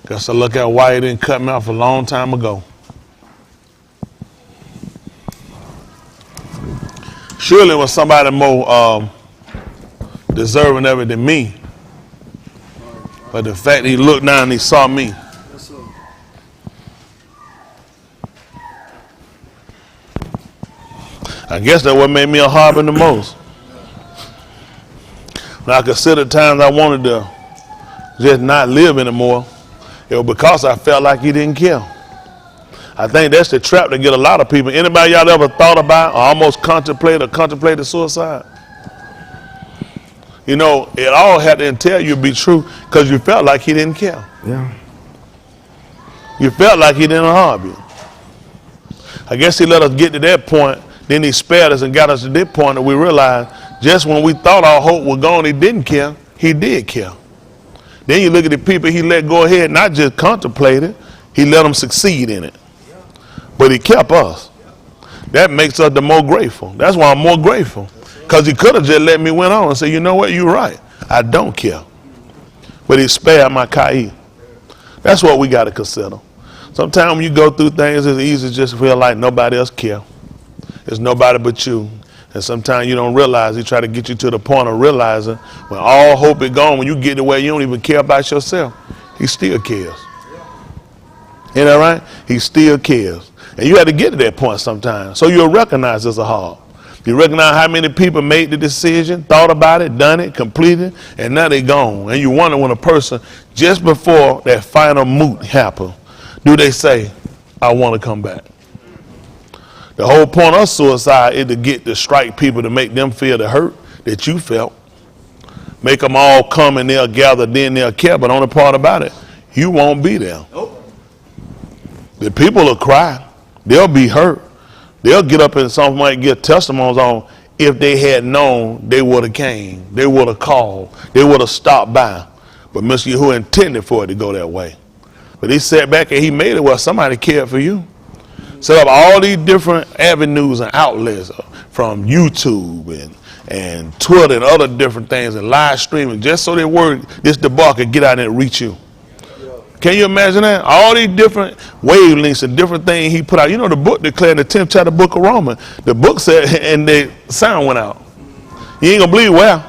Guess I look at why he didn't cut me off a long time ago. Surely it was somebody more deserving of it than me. But the fact he looked down and he saw me. I guess that's what made me a harbor the most. When I consider times I wanted to just not live anymore, it was because I felt like he didn't care. I think that's the trap that get a lot of people. Anybody y'all ever thought about or almost contemplated suicide? You know, it all had to entail you to be true because you felt like he didn't care. Yeah. You felt like he didn't harm you. I guess he let us get to that point. Then he spared us and got us to that point that we realized just when we thought our hope was gone, he didn't care. He did care. Then you look at the people he let go ahead, not just contemplate it, he let them succeed in it. But he kept us. That makes us the more grateful. That's why I'm more grateful. Because he could have just let me went on and say, you know what, you're right. I don't care. But he spared my Cain. That's what we got to consider. Sometimes when you go through things, it's easy to just feel like nobody else cares. It's nobody but you. And sometimes you don't realize, he try to get you to the point of realizing when all hope is gone, when you get to where you don't even care about yourself, he still cares. Ain't that right? He still cares. And you have to get to that point sometimes. So you'll recognize it's a heart. You recognize how many people made the decision, thought about it, done it, completed, and now they're gone. And you wonder when a person, just before that final moot happens, do they say, I want to come back? The whole point of suicide is to strike people to make them feel the hurt that you felt. Make them all come and they'll gather, then they'll care. But the only part about it, you won't be there. Nope. The people will cry. They'll be hurt. They'll get up and some might get testimonies on if they had known, they would have came. They would have called. They would have stopped by. But Mr. Yahuwah intended for it to go that way. But he sat back and he made it where somebody cared for you. Set up all these different avenues and outlets from YouTube and Twitter and other different things and live streaming just so that word, this debacle could get out there and reach you. Can you imagine that? All these different wavelengths and different things he put out. You know, the book declared in the 10th chapter book of Romans. The book said, and the sound went out. You ain't gonna believe where.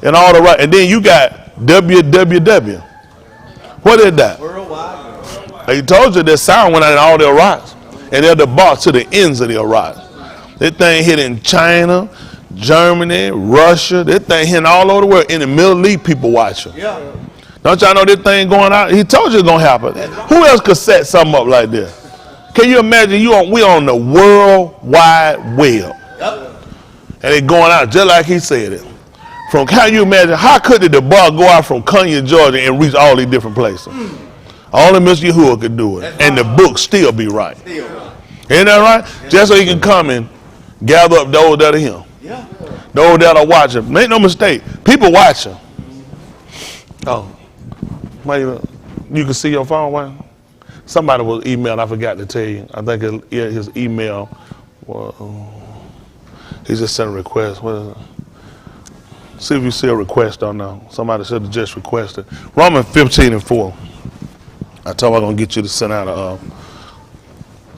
And all the right. And then you got www. What is that? Worldwide. He told you that sound went out in all their rights. And they're the boss to the ends of their rights. That thing hit in China, Germany, Russia. That thing hitting all over the world. In the Middle East, people watching. Yeah. Don't y'all know this thing going out? He told you it's going to happen. Who else could set something up like this? Can you imagine we on the World Wide Web? Yep. And it going out just like he said it. Can you imagine, how could the bar go out from Conyers, Georgia and reach all these different places? Only Mr. Yahuwah could do it. And the book still be right. Ain't that right? Just so he can come and gather up those that are him. Those that are watching. Make no mistake. People watching. Oh. You can see your phone, Wayne? Somebody was emailed, I forgot to tell you. I think his email, he just sent a request. What is it? See if you see a request or no. Somebody should have just requested. Romans 15:4. I told him I'm going to get you to send out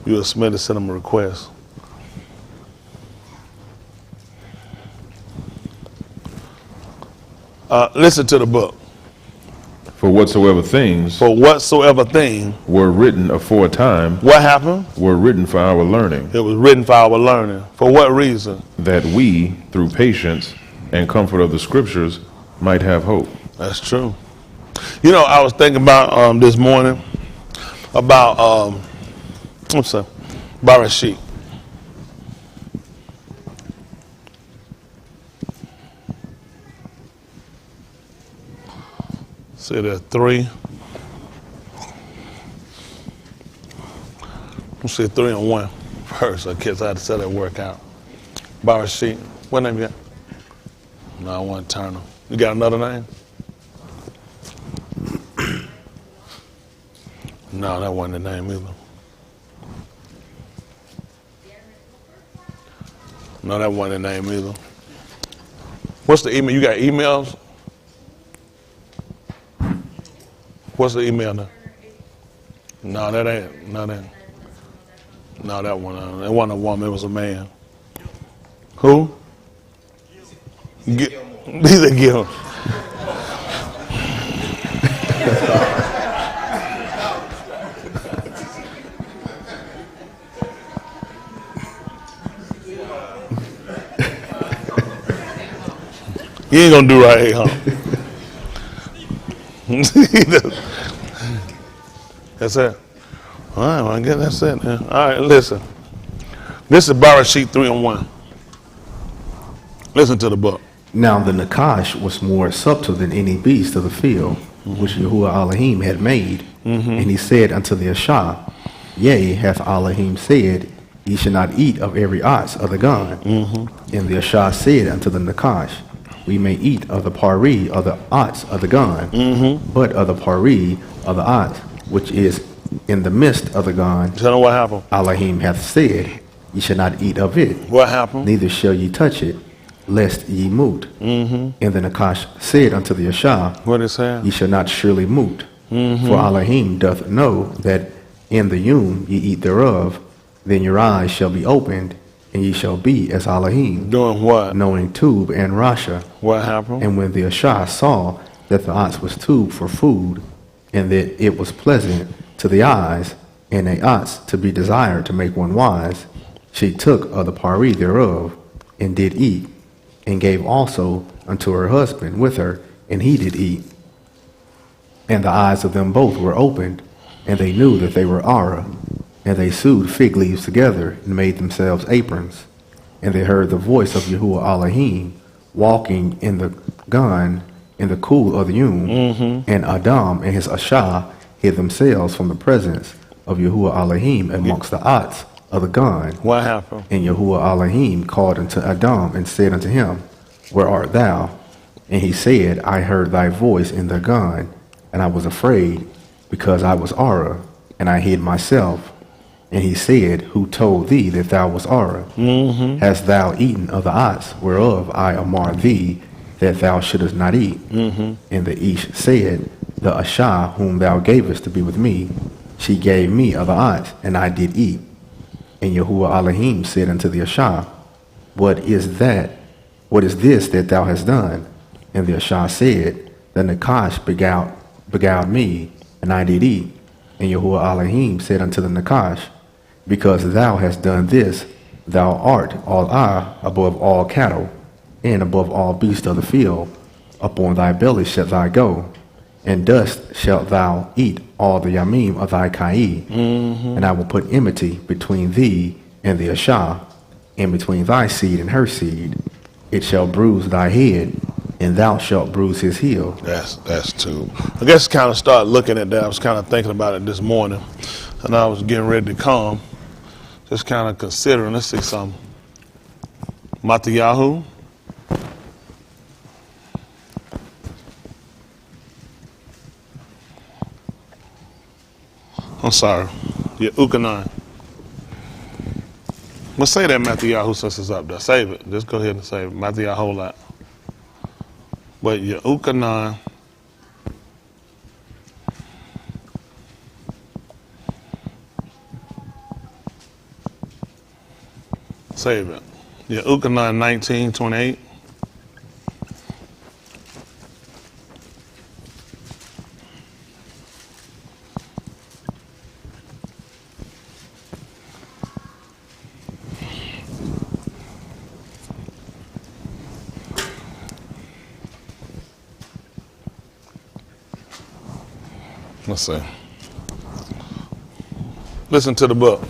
you were Smith to send him a request. Listen to the book. For whatsoever things were written aforetime, what happened? Were written for our learning. It was written for our learning. For what reason? That we, through patience and comfort of the scriptures, might have hope. That's true. You know, I was thinking about this morning about Bereshit. See, there's 3. Let's see 3 and 1 first. I guess I had to set that work out. Bereshit. What name you got? No, I want to turn them. You got another name? No, that wasn't the name either. No, that wasn't the name either. What's the email? You got emails? What's the email now? No, that ain't. No, that. No, that one. It wasn't a woman. It was a man. Who? These are Gil. You ain't gonna do right here, huh? That's it. All right, well, I guess that's it. Man. All right, listen. This is Bereshit 3:1. Listen to the book. Now the Nakash was more subtle than any beast of the field, which Yahuwah Alahym had made. And he said unto the Ashah, Yea, hath Alahym said, Ye shall not eat of every ox of the gun. And the Ashah said unto the Nakash, We may eat of the pari of the ox of the gun, but of the pari of the ox, which is in the midst of the gun, Tell them what happened. Alahym hath said, Ye shall not eat of it, What happened? neither shall ye touch it, lest ye moot. And the Nakash said unto the Ashah, What it said? Ye shall not surely moot. For Alahym doth know that in the yum ye eat thereof, then your eyes shall be opened, and ye shall be as Alahym, Doing what? knowing Tub and Rasha. What happened? And when the Ashah saw that the ox was Tub for food, and that it was pleasant to the eyes, and a ox to be desired to make one wise, she took of the pari thereof, and did eat, and gave also unto her husband with her, and he did eat. And the eyes of them both were opened, and they knew that they were Ara. And they sewed fig leaves together, and made themselves aprons. And they heard the voice of Yahuwah Alahym walking in the gun in the cool of the yum. And Adam and his Ashah hid themselves from the presence of Yahuwah Alahym amongst the ox of the gun. What happened? And Yahuwah Alahym called unto Adam and said unto him, Where art thou? And he said, I heard thy voice in the gun, and I was afraid, because I was Ara, and I hid myself. And he said, Who told thee that thou was Ara? Hast thou eaten of the ox, whereof I amar thee, that thou shouldest not eat? And the Ish said, The Ashah whom thou gavest to be with me, she gave me of the ox, and I did eat. And Yahuwah Alahym said unto the Ashah, What is that? What is this that thou hast done? And the Ashah said, The Nakash beguiled me, and I did eat. And Yahuwah Alahym said unto the Nakash, Because thou hast done this, thou art all above all cattle, and above all beasts of the field. Upon thy belly shalt thou go, and dust shalt thou eat all the yamim of thy Kai. And I will put enmity between thee and the Ashah, and between thy seed and her seed. It shall bruise thy head, and thou shalt bruise his heel. That's too. I guess kind of start looking at that. I was kind of thinking about it this morning, and I was getting ready to come. Just kind of considering. Let's see something. Matayahu. I'm sorry. Yeah, Ukanan. Let's say that Matayahu since it's up there. Save it. Just go ahead and save it. Matayahu lot. But Ukanan. Save it. Ukanan 19:28. Let's see. Listen to the book.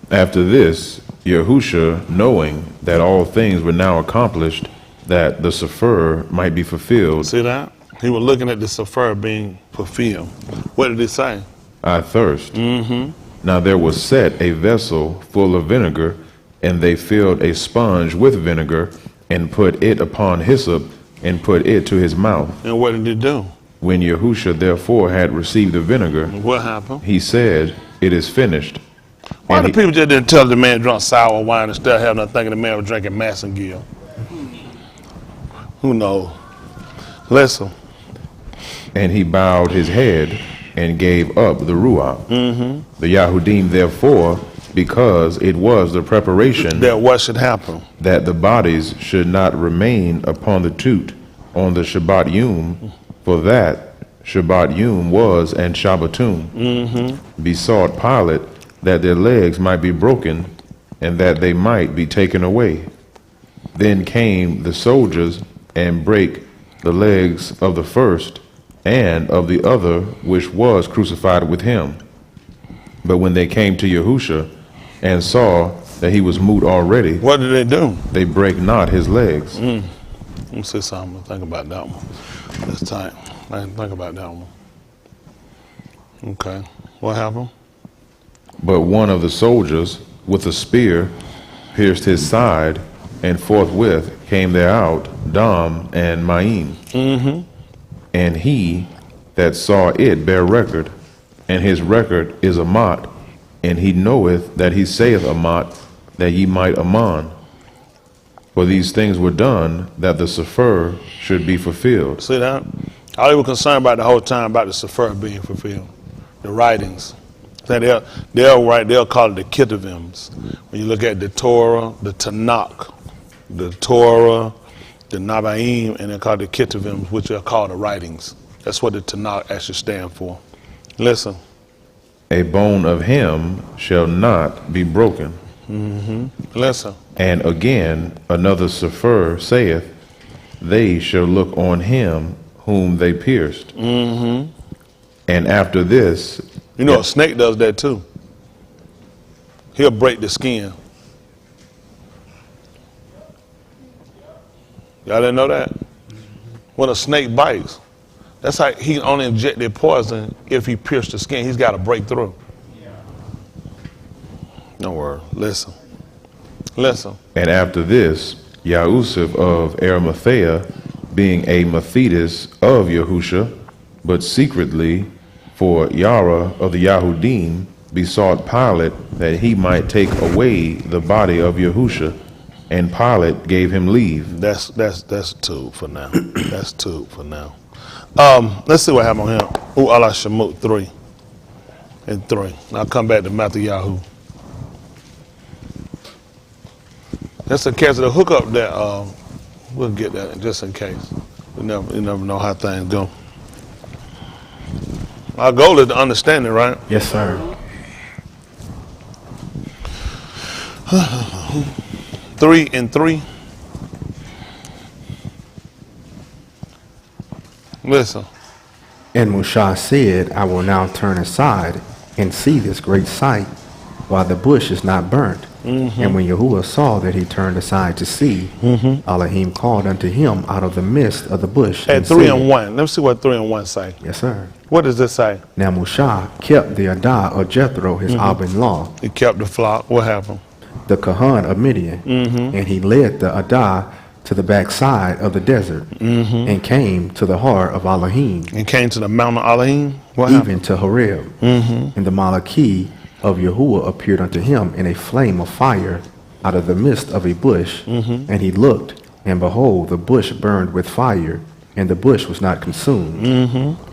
After this, Yahusha, knowing that all things were now accomplished, that the Sefer might be fulfilled. See that? He was looking at the Sefer being fulfilled. What did he say? I thirst. Now there was set a vessel full of vinegar, and they filled a sponge with vinegar, and put it upon hyssop, and put it to his mouth. And what did he do? When Yahusha therefore had received the vinegar, What happened? he said, It is finished. Why And the people just didn't tell the man drunk sour wine instead of having them thinking the man was drinking Massengill? Who knows? Listen. And he bowed his head and gave up the Ruach. The Yahudim, therefore, because it was the preparation That what should happen? that the bodies should not remain upon the toot on the Shabbat Yom, for that Shabbat Yom was and Shabbatum, besought Pilate that their legs might be broken and that they might be taken away. Then came the soldiers and brake the legs of the first and of the other which was crucified with him. But when they came to Yahusha and saw that he was moot already, What did they do? they brake not his legs. Let me say something. Think about that one. That's tight. I didn't think about that one. Okay. What happened? But one of the soldiers with a spear pierced his side, and forthwith came there out Dam and Maim. And he that saw it bare record, and his record is Amat, and he knoweth that he saith Amat, that ye might Aman. For these things were done that the Sefer should be fulfilled. See that? All they were concerned about the whole time about the Sefer being fulfilled. The writings. They'll call it the Kitavims. When you look at the Torah, the Tanakh, the Torah, the Nabaim, and they're called the Kitavims, which are called the writings. That's what the Tanakh actually stand for. Listen. A bone of him shall not be broken. Listen. And again another Sefer saith, they shall look on him whom they pierced. And after this, You know, a snake does that too. He'll break the skin. Y'all didn't know that? When a snake bites, that's how he can only inject their poison if he pierced the skin. He's got to break through. No word. Listen. Listen. and after this, Yahusha of Arimathea, being a Methodist of Yahusha, but secretly for Yara of the Yahudim, besought Pilate that he might take away the body of Yahusha, and Pilate gave him leave. That's two for now. That's two for now. Let's see what happened on him. Alahym 3 and 3. I'll come back to Matthew. Just in case of the hookup that we'll get that just in case. You never know how things go. Our goal is to understand it, right? Yes, sir. 3 and 3. Listen. And Musha said, I will now turn aside and see this great sight, while the bush is not burnt. And when Yahuwah saw that he turned aside to see, Alahym called unto him out of the midst of the bush. At and 3 said, and 1. Let's see what 3 and 1 say. Yes, sir. What does this say? Now Musha kept the Adah of Jethro, his Abin-law, He kept the flock. What happened? the Kahan of Midian, and he led the Adah to the backside of the desert, and came to the heart of Alahym, And came to the mountain of Alahym. What happened? even to Horeb. And the Malaki of Yahuwah appeared unto him in a flame of fire out of the midst of a bush. And he looked, and behold, the bush burned with fire, and the bush was not consumed.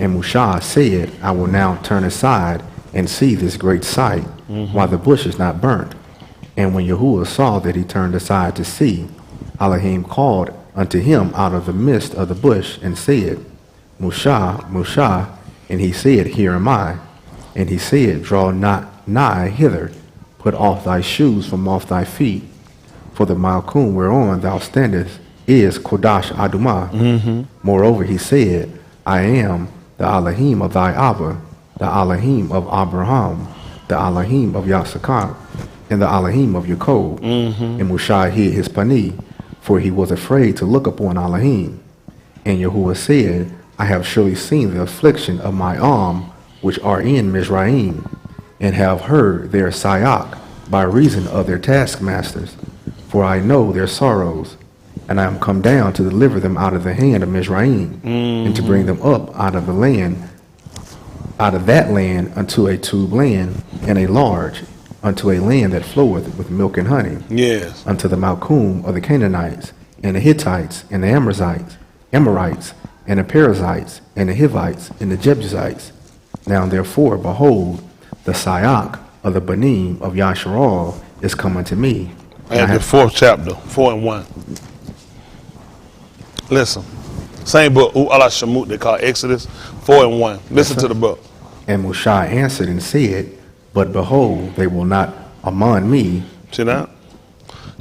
And Musha said, I will now turn aside and see this great sight, while the bush is not burnt. And when Yahuwah saw that he turned aside to see, Alahym called unto him out of the midst of the bush, and said, Musha, Musha. And he said, Here am I. And he said, Draw not nigh hither, put off thy shoes from off thy feet, for the malkum whereon thou standest is Kodash Adumah. Moreover, he said, I am the Alahym of thy Abba, the Alahym of Abraham, the Alahym of Yasakar, and the Alahym of Yaakov. And Musha hid his pani, for he was afraid to look upon Alahym. And Yahuwah said, I have surely seen the affliction of my arm, which are in Mizraim, and have heard their sayak by reason of their taskmasters. For I know their sorrows, and I am come down to deliver them out of the hand of Mizraim, and to bring them up out of the land, out of that land unto a tube land, and a large, unto a land that floweth with milk and honey, Yes. unto the Malkum of the Canaanites, and the Hittites, and the Amorites, and the Perizzites, and the Hivites, and the Jebusites, Now therefore, behold, the Sayak of the Banim of Yasharal is come unto me. And I And the have, 4th chapter, 4 and 1. Listen. Same book, Alahym, they call Exodus, 4 and 1. Listen to the book. and Mushai answered and said, but behold, they will not among me, See that?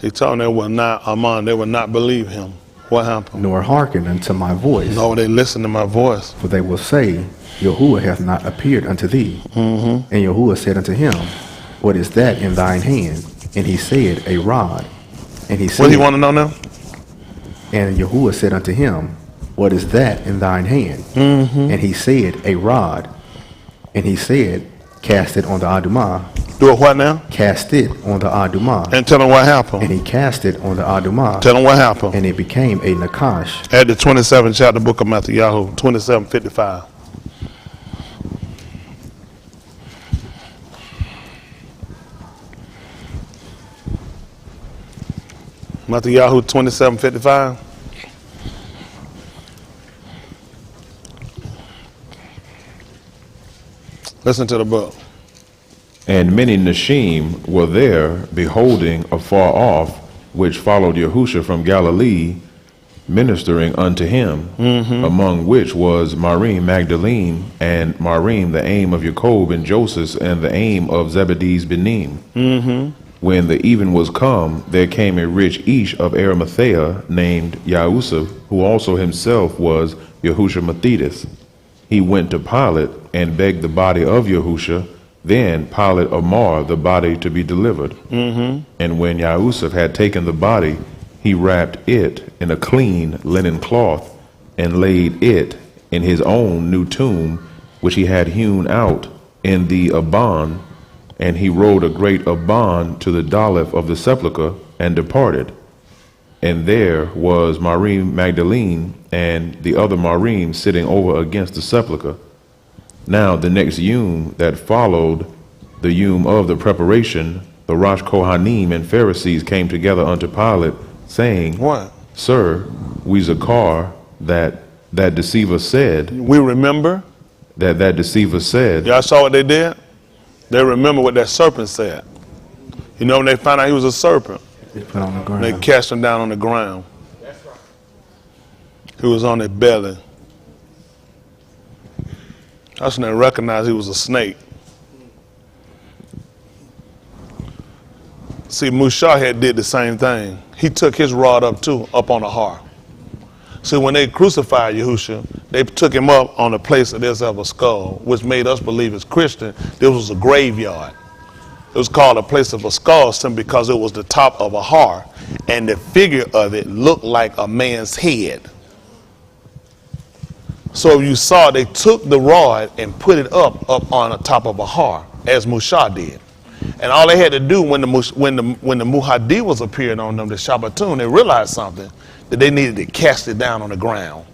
He told them they will not, Amon, they will not believe him. What happened? nor hearken unto my voice. No, they listen to my voice. For they will say, Yahuwah hath not appeared unto thee. And Yahuwah said unto him, what is that in thine hand? And he said, a rod. And he said, What do you want to know now? and Yahuwah said unto him, what is that in thine hand? And he said, a rod. And he said, cast it on the Adumah. Do it what now? Cast it on the Adumah. And tell them what And happened. he cast it on the Adumah. Tell them what happened. And it became a Nakash. At the 27th chapter, book of Matthew, 27:55. Matthew 27:55. Listen to the book. And many Nashim were there, beholding afar off, which followed Yahusha from Galilee, ministering unto him, among which was Marim Magdalene, and Marim the aim of Jacob and Joseph, and the aim of Zebedee's Benim. When the even was come, there came a rich Ish of Arimathea, named Yahusha, who also himself was Yahusha Methodist. He went to Pilate and begged the body of Yahusha. Then Pilate amar the body to be delivered. And when Yahusha had taken the body, he wrapped it in a clean linen cloth, and laid it in his own new tomb, which he had hewn out in the Aban. And he rode a great Aban to the Daleth of the sepulchre, and departed. And there was Marim Magdalene and the other Marim sitting over against the sepulchre. Now the next yom that followed, the yom of the preparation, the Rosh Kohanim and Pharisees came together unto Pilate, saying, What? Sir, we Zakar, that deceiver said, We remember. that deceiver said, Y'all saw what they did? They remember what that serpent said. You know when they found out he was a serpent, They put on the ground. they cast him down on the ground. He was on their belly. That's when they recognized he was a snake. See, Mushah had did the same thing. He took his rod up too, up on the heart. See, when they crucified Yahusha, they took him up on the place of this of a skull, which made us believe as Christian, this was a graveyard. It was called a place of a skull simply because it was the top of a har, and the figure of it looked like a man's head. So you saw they took the rod and put it up on the top of a har, as Mushah did. And all they had to do when the Muhadi was appearing on them, the Shabbatun, they realized something, that they needed to cast it down on the ground.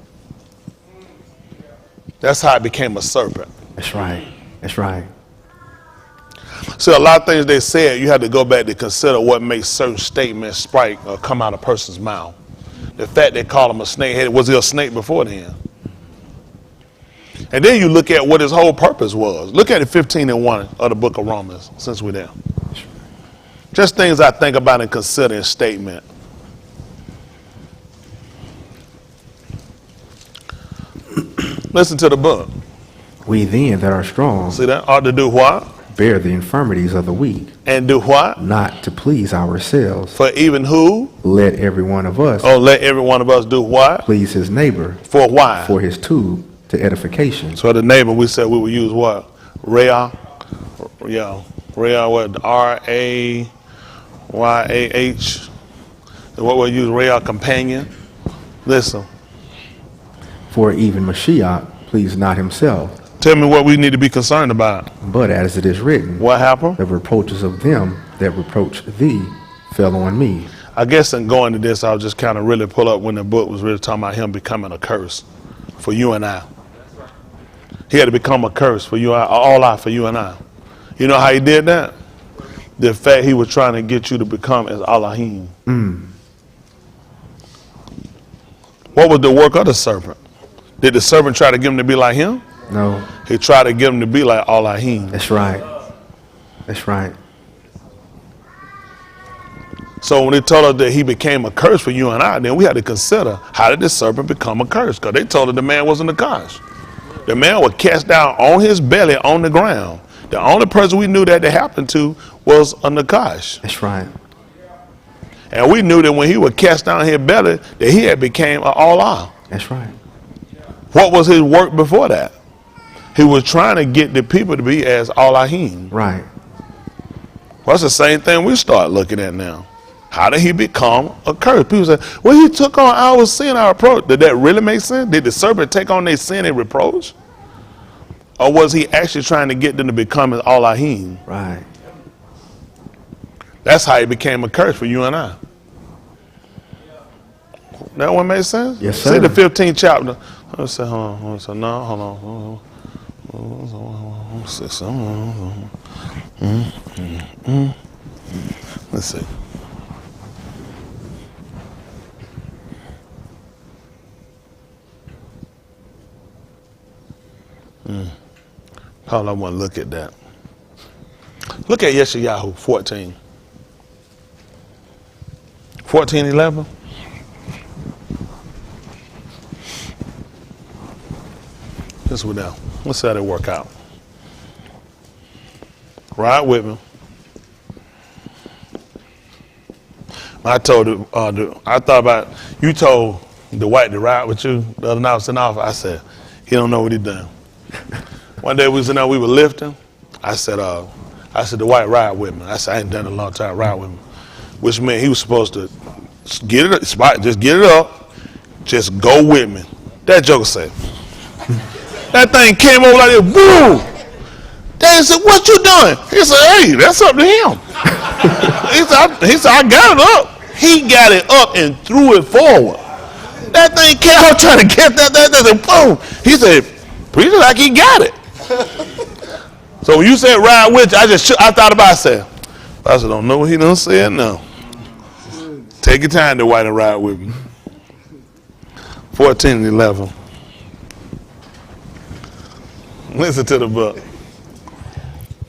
That's how it became a serpent. That's right. That's right. So a lot of things they said, you have to go back to consider what makes certain statements strike or come out of a person's mouth. The fact they call him a snakehead, was he a snake before then? And then you look at what his whole purpose was. Look at it 15 and 1 of the book of Romans, since we're there. Just things I think about and consider in statement. Listen to the book. We then that are strong See that? Ought to do what? bear the infirmities of the weak, And do what? not to please ourselves. For even who? Let every one of us Oh, let every one of us do what? please his neighbor For why? for his tube to edification. So the neighbor, we said we would use what? Rayah. Yeah. Rayah, what? R-A-Y-A-H. What we'll use, Rayah, companion. Listen. For even Mashiach pleased not himself, Tell me what we need to be concerned about. but as it is written, What happened? the reproaches of them that reproach thee fell on me. I guess in going to this, I'll just kind of really pull up when the book was really talking about him becoming a curse for you and I. He had to become a curse for you, all out for you and I. You know how he did that? The fact he was trying to get you to become as Alahym. What was the work of the serpent? Did the serpent try to get him to be like him? No, He tried to get them to be like Alahym. That's right. That's right. So when they told us that he became a curse for you and I, then we had to consider, how did this serpent become a curse? Because they told us the man wasn't a curse. The man was cast down on his belly on the ground. The only person we knew that happened to was a Nakash. That's right. And we knew that when he was cast down his belly, that he had became an Allah. That's right. What was his work before that? He was trying to get the people to be as Alahym. Right. Well, that's the same thing we start looking at now. How did he become a curse? People say, well, he took on our sin, our reproach. Did that really make sense? Did the serpent take on their sin and reproach? Or was he actually trying to get them to become as Alahym? Right. That's how he became a curse for you and I. That one make sense? Yes, sir. See the 15th chapter. Let's say, hold on. So no, hold on. Let's see. Hold on, I want to look at that. Look at Yeshayahu 14. 14:11. This one now. Let's see how they work out. Ride with me. I told I thought about, you told the white to ride with you the other night I was in office. I said, he don't know what he done. One day we was in there, we were lifting. I said, the white ride with me. I said, I ain't done it in a long time, ride with me. Which meant he was supposed to get it, just get it up, just go with me. That joker said, that thing came over like this, boom. Dad said, what you doing? He said, hey, that's up to him. he said, I got it up. He got it up and threw it forward. That thing came out trying to get that, boom. He said, preacher like he got it. So when you said ride with you, I thought about it. I said, don't know what he done said now. Take your time to white and ride with me. 14:11. Listen to the book.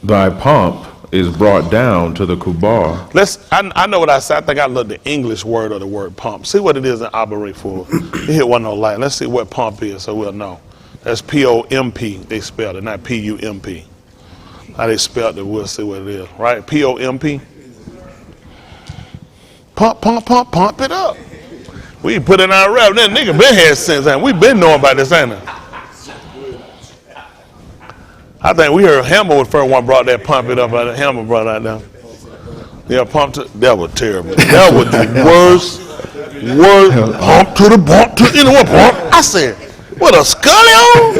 Thy pomp is brought down to the kubar. I know what I said. I think I love the English word of the word pump. See what it is in operate for. You hit one no light. Let's see what pump is so we'll know. That's P-O-M-P. They spelled it, not P-U-M-P. How they spelled it, we'll see what it is. Right? P-O-M-P. Pump it up. We put in our rap. That nigga been here since then. We been knowing about this, ain't it? I think we heard Hammer was the first one brought that pump it up. Hammer brought that down. Yeah, that was terrible. That was the worst pump to the bump to, you know what pump? I said, what a scully on?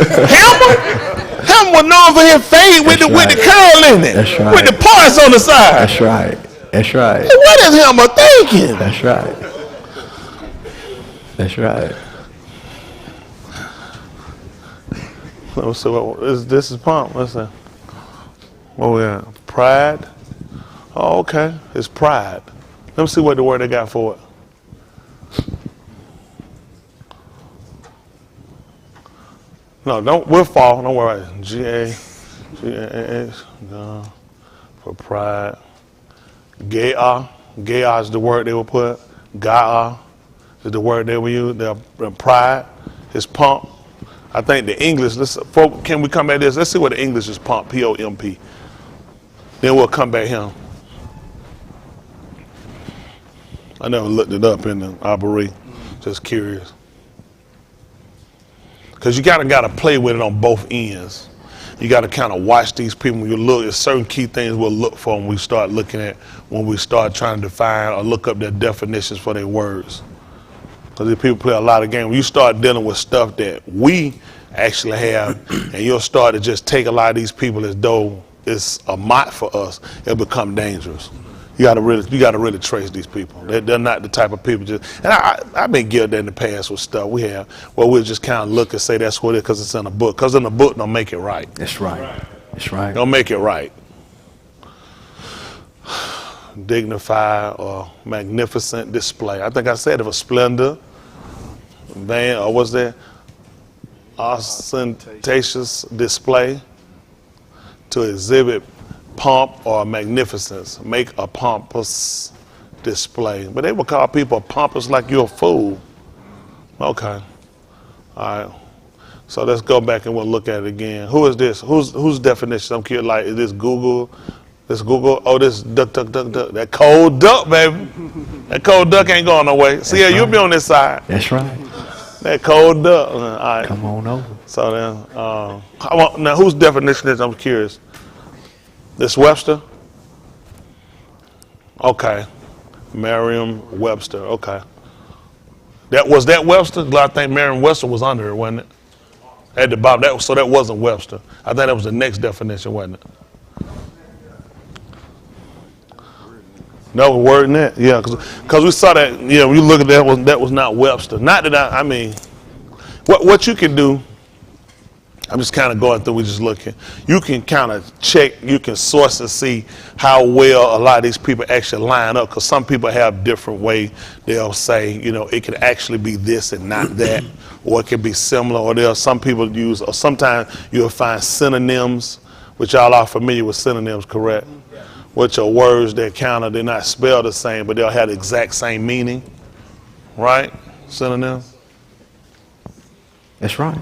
Hammer was known for his fade with the curl in it. That's right. With the parts on the side. That's right. That's right. What is Hammer thinking? That's right. That's right. Let's see what this is pump. Let's see. What we at? Pride. Oh, okay. It's pride. Let me see what the word they got for it. No, we'll fall. Don't worry. G-A-H. For pride. Ga'ah. Ga'ah is the word they will put. Ga'ah is the word they will use. Their pride is pump. I think the English, can we come back to this? Let's see what the English is pump, P-O-M-P. Then we'll come back here. I never looked it up in the Arboretum, just curious. Because you gotta play with it on both ends. You gotta kind of watch these people. When you look, there's certain key things we'll look for when we start trying to define or look up their definitions for their words. Because these people play a lot of games. When you start dealing with stuff that we actually have, and you'll start to just take a lot of these people as though it's a mot for us, it'll become dangerous. You gotta really trace these people. They're not the type of people and I've been guilty in the past with stuff we have where we'll just kind of look and say that's what it is because it's in a book. Because in the book don't make it right. That's right. That's right. Don't make it right. Dignified or magnificent display. I think I said it was splendor, van, or was there ostentatious display, to exhibit pomp or magnificence, make a pompous display. But they would call people pompous like you're a fool. Okay. All right. So let's go back and we'll look at it again. Who is this? Whose definition? I'm curious. Like, is this Google? This Google? Oh, this duck. That cold duck, baby. That cold duck ain't going no way. See, you'll be on this side. That's right. That cold duck. All right. Come on over. So then, now whose definition is? I'm curious. This Webster? Okay. Merriam-Webster. Okay. That Webster? I think Merriam-Webster was under it, wasn't it? At the bottom. So that wasn't Webster. I think that was the next definition, wasn't it? No, word in that. Yeah, because we saw that. Yeah, when you look at that was not Webster. Not that I mean, what you can do. I'm just kind of going through. We're just looking. You can kind of check. You can source and see how well a lot of these people actually line up. Because some people have different way. They'll say, it could actually be this and not that, or it could be similar. Or some people use. Or sometimes you'll find synonyms, which y'all are familiar with synonyms, correct? Which are words that they're not spelled the same, but they'll have the exact same meaning, right? Synonyms. That's right.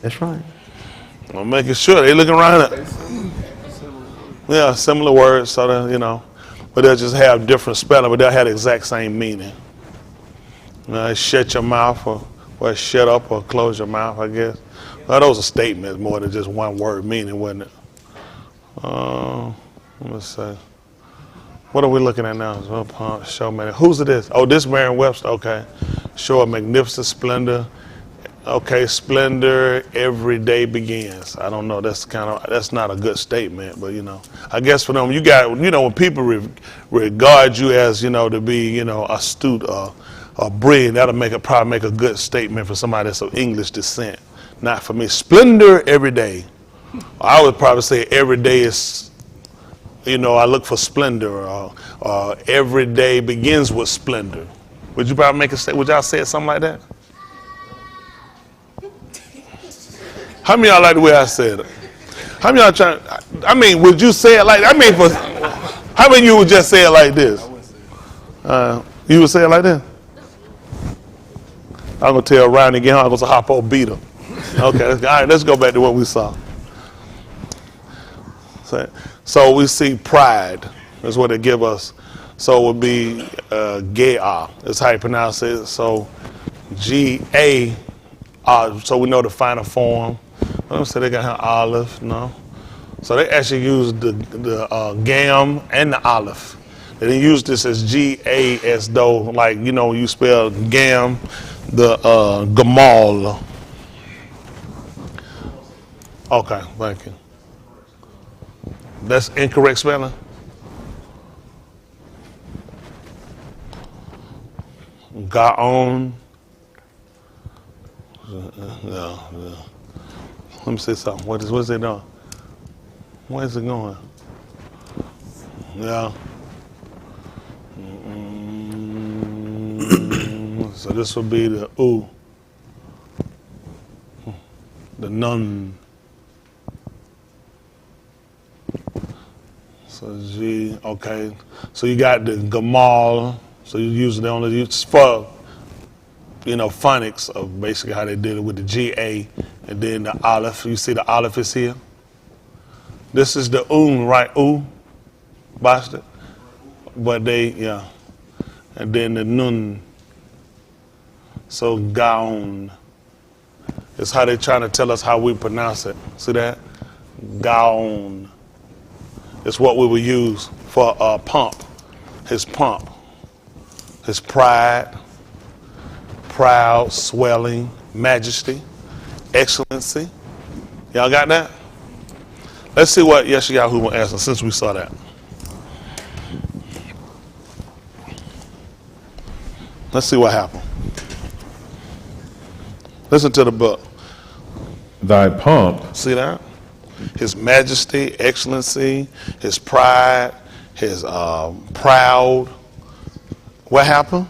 That's right. I'm making sure they looking around it. Yeah, similar words, so that, but they'll just have different spelling, but they'll have the exact same meaning. Shut your mouth, or shut up, or close your mouth, I guess. Well, those are statements more than just one word meaning, wasn't it? Let's see. What are we looking at now? Show me. Who's it is? Oh, this Merriam-Webster. Okay. Show a magnificent splendor. Okay, splendor every day begins. I don't know. That's not a good statement, but I guess for them, when people regard you as to be astute or brilliant, that'll probably make a good statement for somebody that's of English descent. Not for me. Splendor every day. I would probably say every day is. I look for splendor, or every day begins with splendor. Would you probably would y'all say something like that? How many of y'all like the way I said it? How many of y'all would you say it like, how many of you would just say it like this? You would say it like this? I'm going to tell Ryan again, I'm going to hop on beat him. Okay, all right, let's go back to what we saw. So we see pride. That's what they give us. So it would be Ga'ah. That's how you pronounce it. So G-A. So we know the final form. I don't say they got her olive. No. So they actually use the Gam and the olive. They didn't use this as G-A as though, like, you spell Gam, the Gamal. Okay, thank you. That's incorrect spelling? Gaon. Yeah. Let me say something. What is it doing? Where is it going? Yeah. So this would be the U. The nun. So G, okay. So you got the Gamal. So you usually only use for, phonics of basically how they did it with the G-A, and then the Aleph. You see the Aleph is here. This is the right? Bastard. But and then the Nun. So Gaon. It's how they're trying to tell us how we pronounce it. See that? Gaon. It's what we would use for pomp. His pomp. His pride. Proud, swelling, majesty, excellency. Y'all got that? Let's see what Yeshayahu will answer since we saw that. Let's see what happened. Listen to the book. Thy pomp. See that? His majesty, excellency, his pride, his proud. What happened?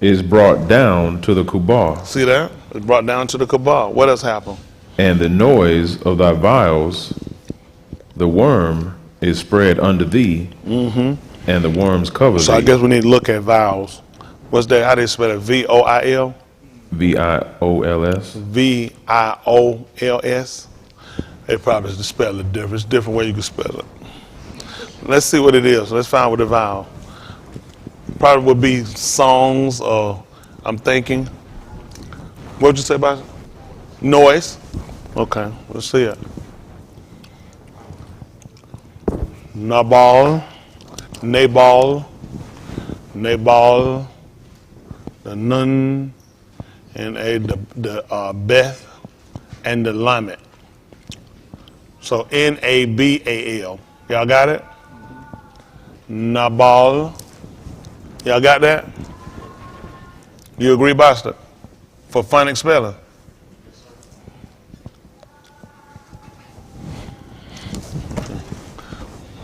Is brought down to the Kubar. See that? It's brought down to the cabal. What else happened? And the noise of thy vials, the worm is spread under thee, and the worms cover So I thee. guess we need to look at vowels. What's that? How do you spell it? V-O-I-L? VIOLS. V-I-O-L-S? They probably spell it different. It's a different way you can spell it. Let's see what it is. Let's find what the vowel. Probably would be songs or I'm thinking. What would you say about it? Noise. Okay, let's see it. Nabal, Nabal, the Nun, and the Beth, and the Lamed. So Nabal. Y'all got it? Nabal. Y'all got that? You agree, Buster? For phonic spelling.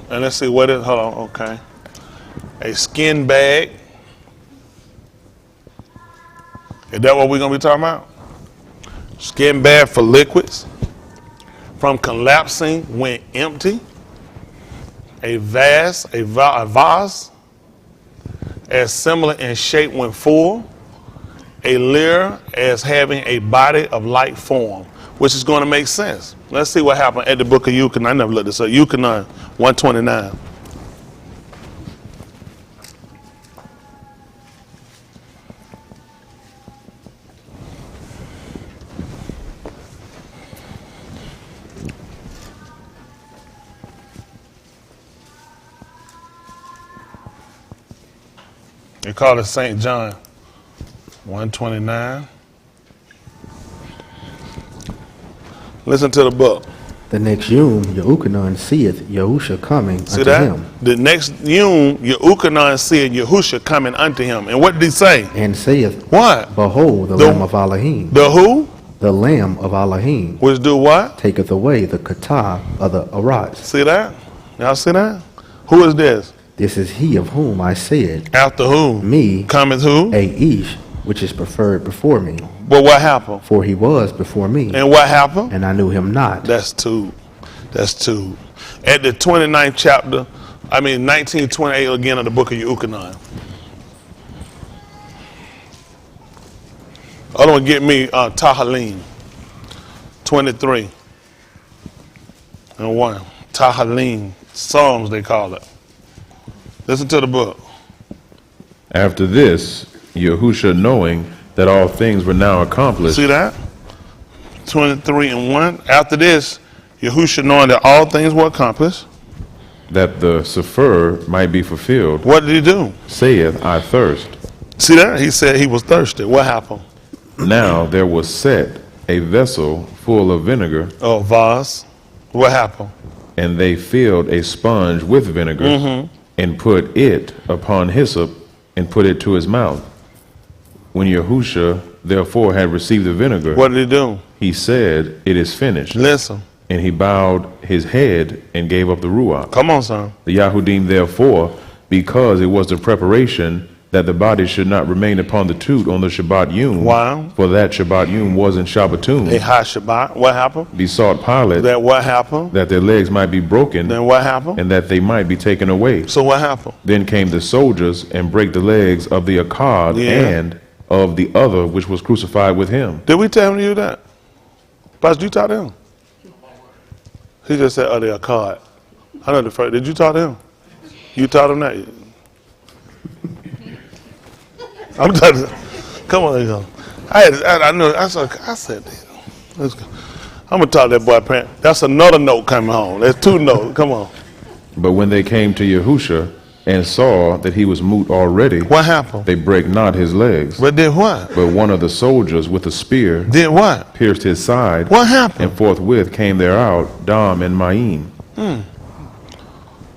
And let's see what it, hold on, okay. A skin bag. Is that what we're going to be talking about? Skin bag for liquids. From collapsing when empty. A vase, as similar in shape when full. A lyre as having a body of like form, which is going to make sense. Let's see what happened at the book of Euchan. I never looked this up. Euchan 129. They call it St. John 129. Listen to the book. The next Yom, Yehukanan seeth Yahusha coming See unto that? him, The next Yom, Yehukanan seeth Yahusha coming unto him. And what did he say? and saith, What? Behold, the Lamb of Alahym, The who? the Lamb of Alahym, Which do what? taketh away the kata of the arats. See that? Y'all see that? Who is this? This is he of whom I said, After who? Me, Cometh who? a ish, which is preferred before me, But what happened? for he was before me, And what happened? and I knew him not. That's two. That's two. At the 29th chapter, 1928 again of the book of Euchanan. Other one get me Alahym 23 and 1. Alahym, Psalms they call it. Listen to the book. After this, Yahusha, knowing that all things were now accomplished, See that? 23 and 1. After this, Yahusha, knowing that all things were accomplished, that the Sefer might be fulfilled, what did he do? saith, I thirst. See that? He said he was thirsty. What happened? Now there was set a vessel full of vinegar, Oh, vase. What happened? and they filled a sponge with vinegar, and put it upon hyssop, and put it to his mouth. When Yahusha therefore had received the vinegar, What did he do? he said, It is finished. Listen. And he bowed his head and gave up the ruach. Come on, son. The Yahudim therefore, because it was the preparation that the body should not remain upon the toot on the Shabbat Yom, Wow. for that Shabbat Yom was in A Shabbatum, high Shabbat. What happened? besought Pilate That what happened? that their legs might be broken, Then what happened? and that they might be taken away. So what happened? Then came the soldiers and brake the legs of the Akkad Yeah. and of the other which was crucified with him. Did we tell you that? Pastor, you taught him? He just said, oh, they're card. I know the first. Did you talk to him? You taught him that? I'm talking. Come on, go. I know. I said, let's go. I'm gonna talk to that boy. Parent. That's another note coming home. There's two notes. Come on. But when they came to Yahusha and saw that he was mute already, What happened? they brake not his legs. But did what? But one of the soldiers with a spear Did what? pierced his side, What happened? and forthwith came there out Dam and Maim.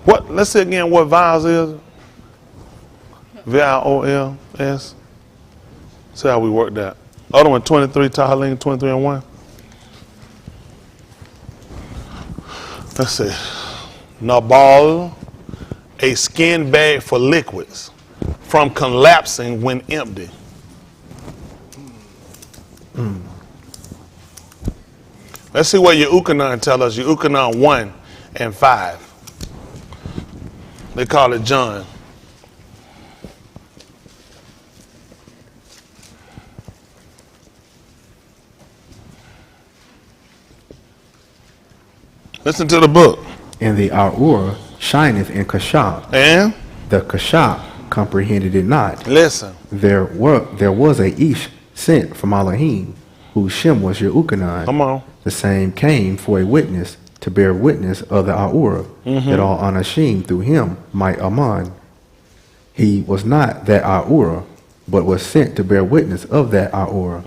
What? Let's see again what vials is. VIOLS. See how we work that. Other one, 23, Alahym 23 and 1. Let's see. Nabal, a skin bag for liquids from collapsing when empty. Let's see what Yehukanan tell us. Yehukanan 1 and 5. They call it John. Listen to the book. And the Aurora shineth in Kashab. And? The Kashab comprehended it not. Listen. There was a Ish sent from Alahym, whose Shem was Yehukanan. Come on. The same came for a witness, to bear witness of the Aurora, that all Anashim through him might aman. He was not that Aurora, but was sent to bear witness of that Aurora.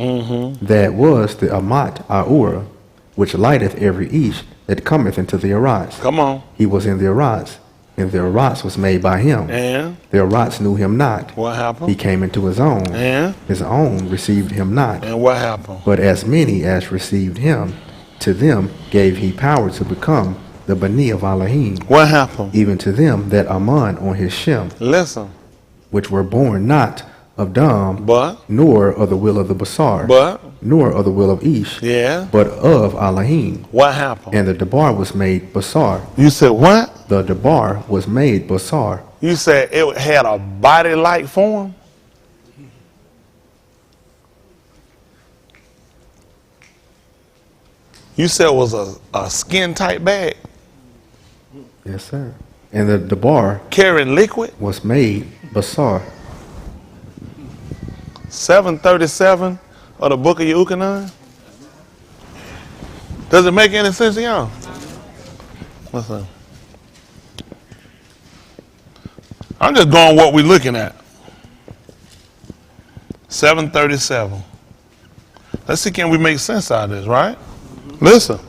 That was the Amat Aurora, which lighteth every Ish that cometh into the Aratz. Come on. He was in the Aratz, and the Aratz was made by him. And? The Aratz knew him not. What happened? He came into his own. And? His own received him not. And what happened? But as many as received him, to them gave he power to become the Bani of Alahym. What happened? Even to them that aman on his Shem, Listen. which were born not of Dam, But? nor of the will of the Basar, But? nor of the will of Ish, Yeah. but of Alahym. What happened? And the Debar was made Basar. You said what? The Debar was made Basar. You said it had a body-like form? You said it was a skin-tight bag Yes, sir. And the Debar carrying liquid? was made Basar. 737 of the book of Yehukanan? Does it make any sense to y'all? Listen. I'm just going what we're looking at. 737. Let's see, can we make sense out of this, right? Listen.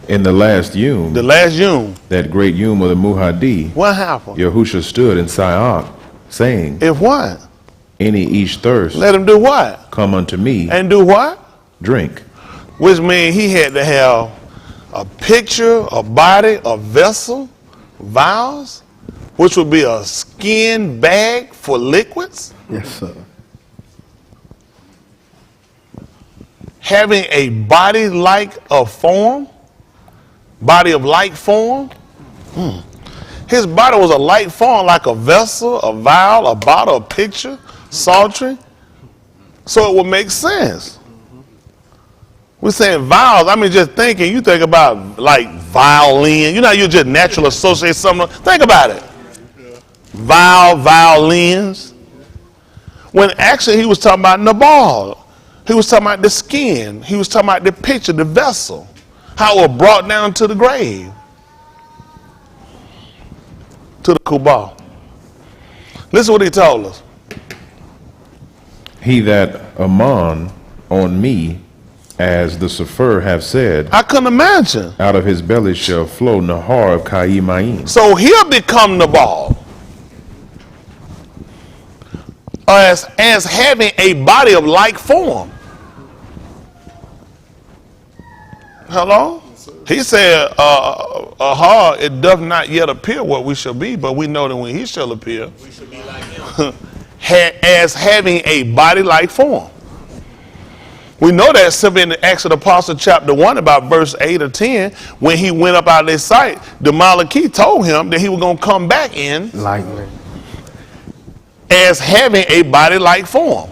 In the last Yom, The last Yom. that great Yom of the Muhadi, What happened? Yahusha stood in Siyach, saying, If what? Any each thirst, Let him do what? come unto me, And do what? drink. Which means he had to have a picture, a body, a vessel, vials, which would be a skin bag for liquids. Yes, sir. Having a body like a form, body of like form. His body was a light form, like a vessel, a vial, a bottle, a picture, psaltery. So it would make sense. We're saying vials. I mean, just thinking, you think about like violin. You know, you just naturally associate something. Think about it. Violins. When actually he was talking about Nabal. He was talking about the skin. He was talking about the picture, the vessel. How it was brought down to the grave. To the Kubal. Listen what he told us. He that aman on me, as the Sefer have said, I couldn't imagine. out of his belly shall flow Nahar of Kayimayim. So he'll become Nabal. As having a body of like form. Hello? He said, it doth not yet appear what we shall be, but we know that when he shall appear, we shall be like him. As having a body like form. We know that simply in the Acts of the Apostle chapter 1 about verse 8 or 10, when he went up out of their sight, the Malachi told him that he was going to come back in Lightly. as having a body like form.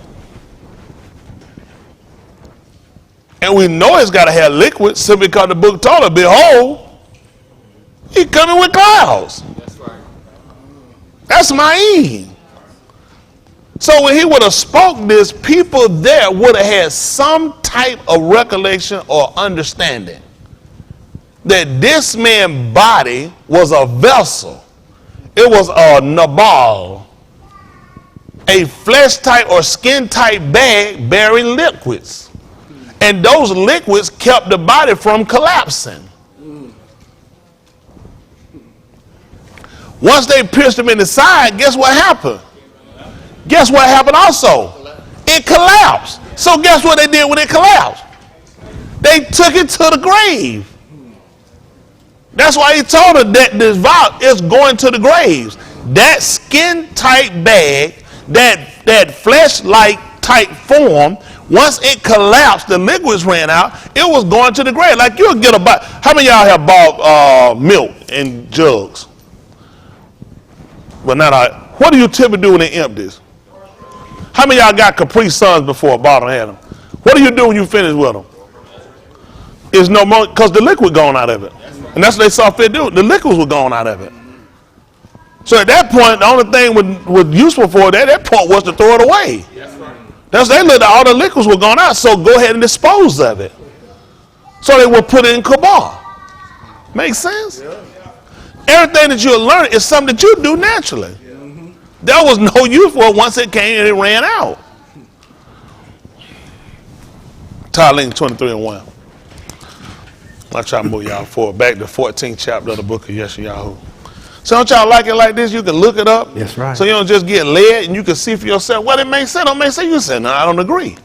And we know it's got to have liquid simply because the book told us, behold, he coming with clouds. That's right. That's my. So when he would have spoke this, people there would have had some type of recollection or understanding that this man's body was a vessel. It was a nabal, a flesh type or skin type bag bearing liquids. And those liquids kept the body from collapsing. Once they pierced him in the side, guess what happened? Guess what happened also? It collapsed. So guess what they did when it collapsed? They took it to the grave. That's why he told her that this vial is going to the graves. That skin tight bag, that flesh-like type form Once it collapsed, the liquids ran out, it was going to the grave. Like you'll get about, how many of y'all have bought milk in jugs? But not all. What do you typically do when it empties? How many of y'all got Capri Suns before bought them, had them? What do you do when you finish with them? It's no more, because the liquid gone out of it. And that's what they saw fit do. The liquids were gone out of it. So at that point, the only thing was useful for it at that point was to throw it away. That's they looked at all the liquids were gone out, so go ahead and dispose of it. So they will put it in cabal. Make sense? Everything that you're learning is something that you do naturally. There was no use for it once it came and it ran out. Alahym 23:1. I'll try to move y'all forward back to the 14th chapter of the book of Yeshayahu. So don't y'all like it like this? You can look it up. That's right. So you don't just get led and you can see for yourself, well, it makes sense, don't make sense. You say, no, I don't agree.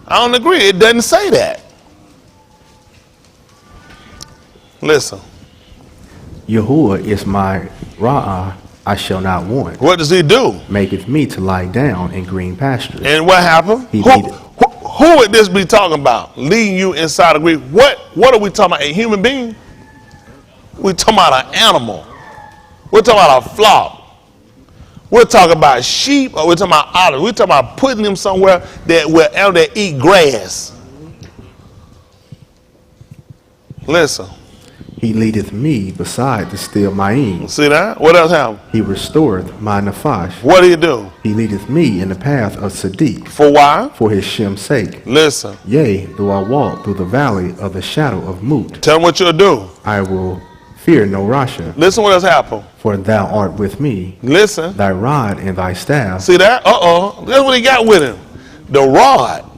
I don't agree. It doesn't say that. Listen. Yahuwah is my Ra'ah, I shall not want. What does he do? Maketh me to lie down in green pastures. And what happened? Who would this be talking about? Leading you inside of grief. What are we talking about? A human being? We're talking about an animal. We're talking about a flock. We're talking about sheep, or we're talking about otters. We're talking about putting them somewhere where they eat grass. Listen. He leadeth me beside the still Ma'im. See that? What else happened? He restoreth my Nephash. What do you do? He leadeth me in the path of Sadiq. For why? For his Shem's sake. Listen. Yea, though I walk through the valley of the shadow of Mut. Tell him what you'll do. I will fear no Rasha. Listen what else happened. For thou art with me. Listen. Thy rod and thy staff. See that? That's what he got with him. The rod,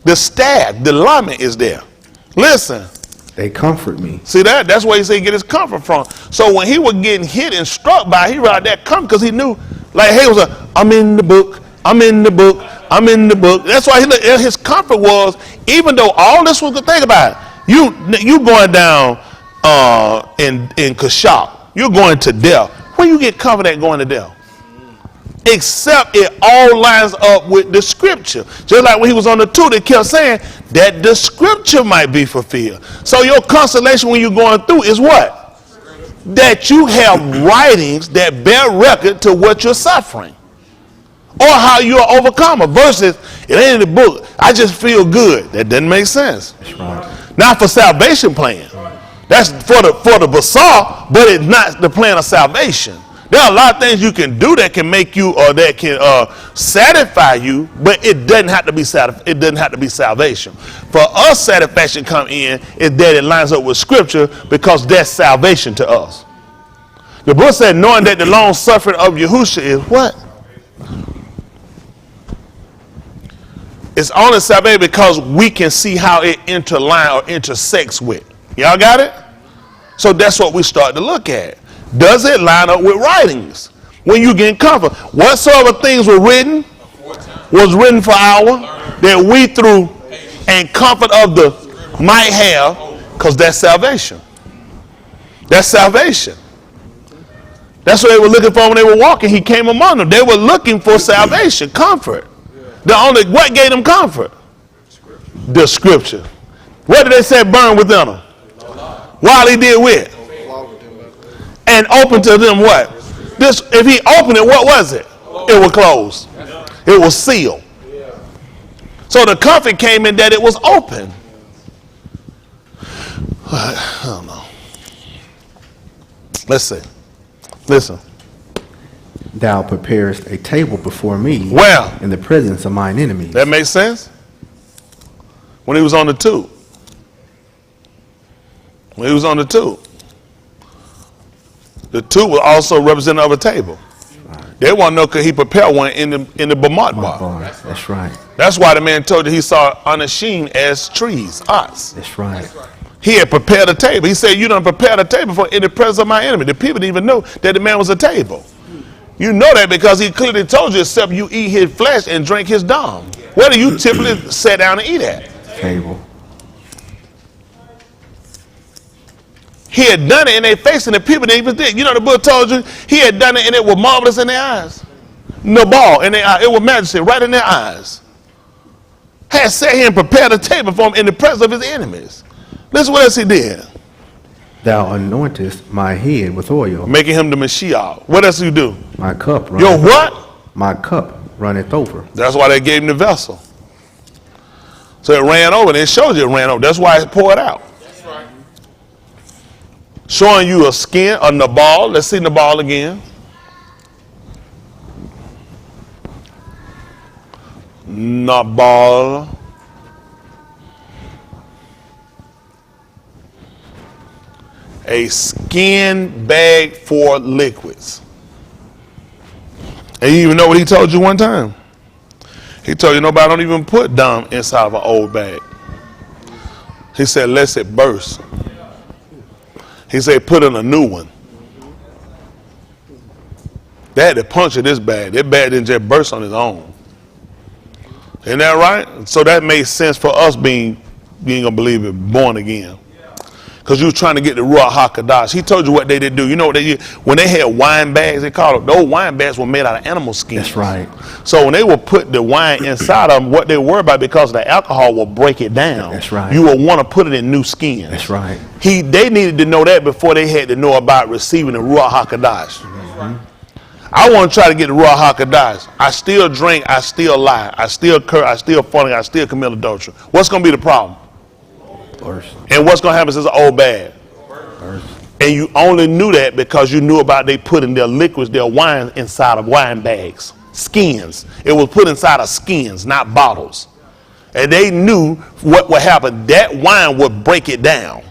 the staff, the alignment is there. Listen. They comfort me. See that? That's where he said he get his comfort from. So when he was getting hit and struck by, he realized that comfort because he knew, like, hey, I'm in the book, I'm in the book, I'm in the book. That's why his comfort was, even though all this was the thing about it, you going down in Kashak, you're going to death. Where you get comfort at going to death? Except it all lines up with the scripture. Just like when he was on the two, they kept saying that the scripture might be fulfilled. So your consolation when you're going through is what? That you have writings that bear record to what you're suffering. Or how you're overcomer. Versus, it ain't in the book, I just feel good. That doesn't make sense. That's right. Not for salvation plan. That's for the bazaar, but it's not the plan of salvation. There are a lot of things you can do that can make you, or that can satisfy you, but it doesn't have to be it doesn't have to be salvation. For us, satisfaction come in is that it lines up with scripture because that's salvation to us. The book said, knowing that the long suffering of Yahusha is what? It's only salvation because we can see how it interline or intersects with. Y'all got it? So that's what we start to look at. Does it line up with writings? When you get comfort, whatsoever things were written was written for our, that we through and comfort of the might have, because that's salvation. That's salvation. That's what they were looking for when they were walking. He came among them. They were looking for salvation, comfort. What gave them comfort? The scripture. What did they say burn within them? While he did with? And open to them what? This, if he opened it, what was it? It was closed. It was sealed. So the comfort came in that it was open. I don't know. Let's see. Listen. Thou preparest a table before me. Well, in the presence of mine enemies. That makes sense? When he was on the tube. When he was on the tube. The tube was also representative of a table. Right. They want to know could he prepare one in the Bamot bar. That's right. That's why the man told you he saw Anashim as trees, ox. That's right. He had prepared a table. He said, you done prepared a table for in the presence of my enemy. The people didn't even know that the man was a table. You know that because he clearly told you, except you eat his flesh and drink his dung. Where do you typically sit down and eat at? Table. He had done it in their face and the people didn't even think. You know the book told you he had done it and it was marvelous in their eyes. No ball in their eyes. It was majesty right in their eyes. had sat here and prepared a table for him in the presence of his enemies. Listen what else he did. Thou anointest my head with oil. Making him the Messiah. What else you do? My cup runneth Your what? My cup runneth over. That's why they gave him the vessel. So it ran over. And it shows you it ran over. That's why it poured out. That's right. Showing you a skin, a Nabal. Let's see Nabal again. Nabal. A skin bag for liquids. And you even know what he told you one time? He told you nobody don't even put dung inside of an old bag. He said, lest it burst. He said, put in a new one. They had to puncture this bag. That bag didn't just burst on its own. Isn't that right? So that made sense for us being a believer, born again. Because you was trying to get the Ruach HaKodesh. He told you what they did do. You know what they did? When they had wine bags, they called it, those wine bags were made out of animal skins. That's right. So when they would put the wine inside of them, what they were about, because the alcohol will break it down. That's right. You will want to put it in new skins. That's right. They needed to know that before they had to know about receiving the Ruach HaKodesh. Mm-hmm. I want to try to get the Ruach HaKodesh. I still drink, I still lie, I still curse, I still fornicate, I still commit adultery. What's going to be the problem? Worse. And what's going to happen is it's old bad. Worse. And you only knew that because you knew about they putting their liquids, their wine inside of wine bags, skins. It was put inside of skins, not bottles. And they knew what would happen. That wine would break it down.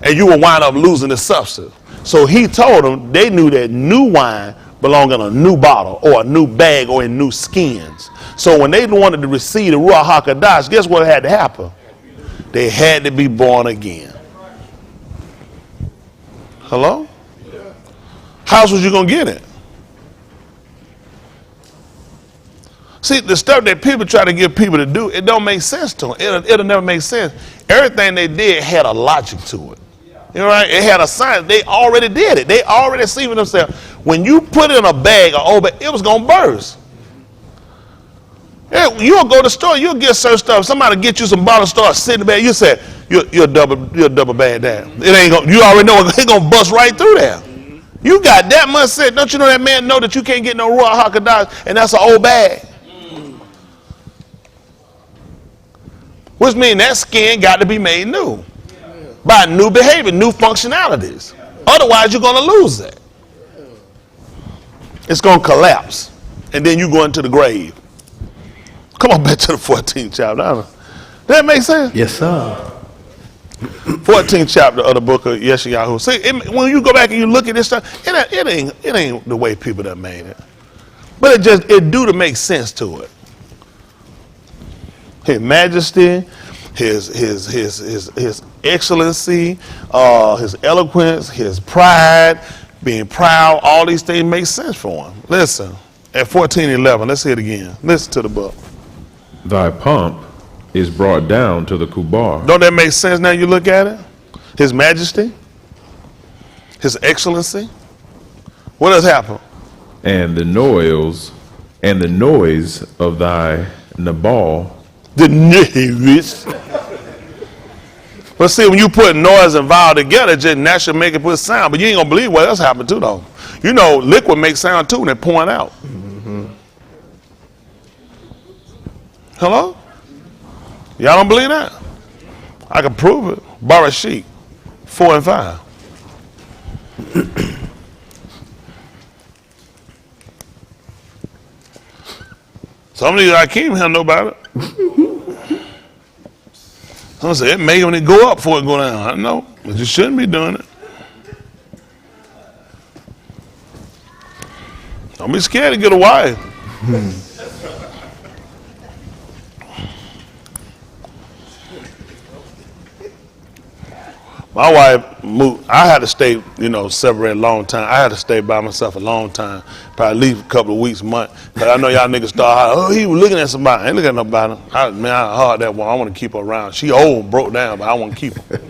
And you would wind up losing the substance. So he told them they knew that new wine belonged in a new bottle or a new bag or in new skins. So when they wanted to receive the Ruach HaKodesh, guess what had to happen? They had to be born again. Hello? How else was you going to get it? See, the stuff that people try to get people to do, it don't make sense to them. It'll never make sense. Everything they did had a logic to it. You know, right? It had a science. They already did it. They already see with themselves. When you put in a bag or over, it was going to burst. Yeah, you'll go to the store, you'll get certain stuff. Somebody get you some bottle, start sitting in the bag. You say, you're double bag that. It ain't gonna, you already know it's gonna bust right through there. You got that much sense. Don't you know that man know that you can't get no Ruach HaKodesh and that's an old bag? Which means that skin got to be made new. By new behavior, new functionalities. Otherwise you're gonna lose it. It's gonna collapse. And then you go into the grave. Come on back to the 14th chapter. Does that make sense? Yes, sir. 14th chapter of the book of Yahusha. See, when you go back and you look at this stuff, it ain't the way people that made it. But it do to make sense to it. His majesty, his excellency, his eloquence, his pride, being proud, all these things make sense for him. Listen, at 14:11, let's hear it again. Listen to the book. Thy pomp is brought down to the kubar. Don't that make sense now you look at it? His majesty, his excellency. What has happened? And the noise of thy Nabal. The noise. But see, when you put noise and vowel together, just naturally make it put sound. But you ain't gonna believe what else happened too, though. You know, liquid makes sound too, and they're pouring out. Mm-hmm. Hello? Y'all don't believe that? I can prove it. Bereshit 4 and 5. Some of you I can't even know about it. Some say it may only go up before it go down. I know, but you shouldn't be doing it. Don't be scared to get a wife. My wife moved. I had to stay, separated a long time. I had to stay by myself a long time, probably at least a couple of weeks, a month. Because I know y'all niggas start, he was looking at somebody. I ain't looking at nobody. I hard that one. I want to keep her around. She old, broke down, but I want to keep her.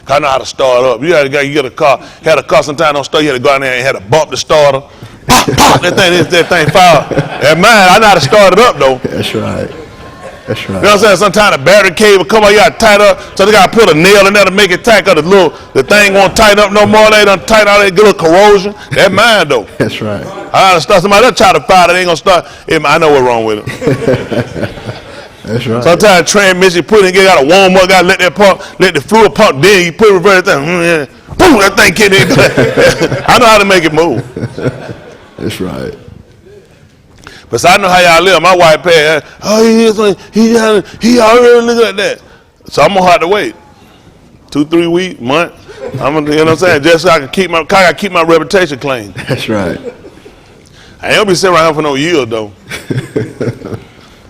I know how to start up. You get a car. Had a car sometime on start. You had to go in there and had to bump the starter. Pop, pop, that thing fire. And mine, I know how to start it up though. That's right. That's right. You know what I'm saying? Sometimes the battery cable come on, you got to tighten up, so they got to put a nail in there to make it tight, because the thing won't tighten up no more. They done tighten all that little corrosion. That mine, though. That's right. I understand somebody else try to fire it, they ain't going to start. I know what's wrong with it. That's right. Sometimes transmission, put it in, got to warm up, got to let that pump, let the fluid pump, then you put reverse thing, boom, that thing kicked in. I know how to make it move. That's right. But so I know how y'all live. My wife paid, he already look at that. So I'm gonna have to wait 2-3 weeks, month. I'm gonna, you know what I'm saying, just so I can keep my reputation clean. That's right. I ain't gonna be sitting around here for no years though.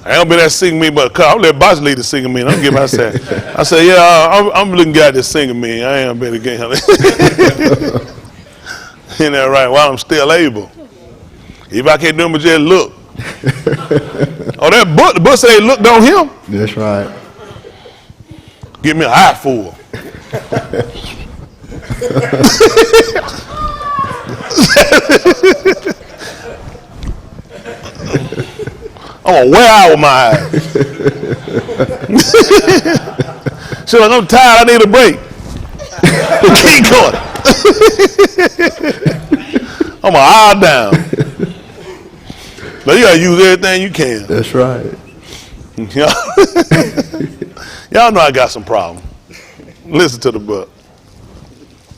I ain't gonna be there singing me, but I'll let boss leader singing me. And I'm gonna give myself. I said, yeah, I'm looking at this singing me. I ain't better get him. Ain't that right? While I'm still able. If I can't do it, but just look. That book, the book say looked on him. That's right. Give me an eye full. I'm gonna wear out with my eyes. So like, I'm tired, I need a break. Keep going. I'm gonna eye down. But you gotta use everything you can. That's right. Y'all know I got some problems. Listen to the book.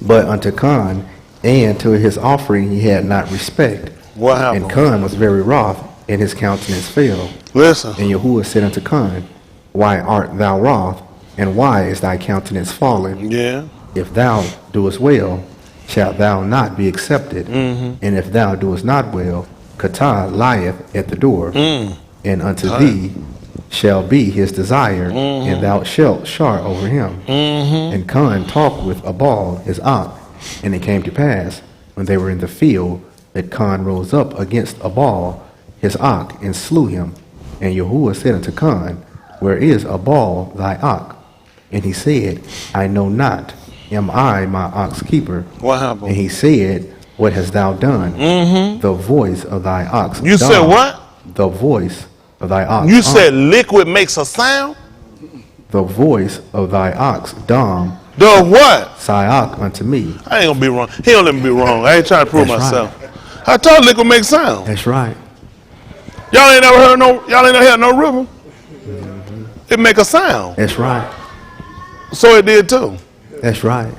But unto Cain and to his offering he had not respect. What happened? And Cain was very wroth, and his countenance fell. Listen. And Yahuwah said unto Cain, why art thou wroth, and why is thy countenance fallen? Yeah. If thou doest well, shalt thou not be accepted. And if thou doest not well, Kata lieth at the door, and unto thee shall be his desire, and thou shalt char over him. And Cain talked with Abel his ox, and it came to pass, when they were in the field, that Cain rose up against Abel his ox, and slew him. And Yahuwah said unto Cain, where is Abel thy ox? And he said, I know not, am I my ox keeper? What happened? And he said, what hast thou done? The voice of thy ox. You said what? The voice of thy ox. You said liquid makes a sound? The voice of thy ox, Dom. The what? Siak unto me. I ain't gonna be wrong. He don't let me be wrong. I ain't trying to prove That's myself. Right. I told liquid make sound. That's right. Y'all ain't never heard no river. It make a sound. That's right. So it did too. That's right.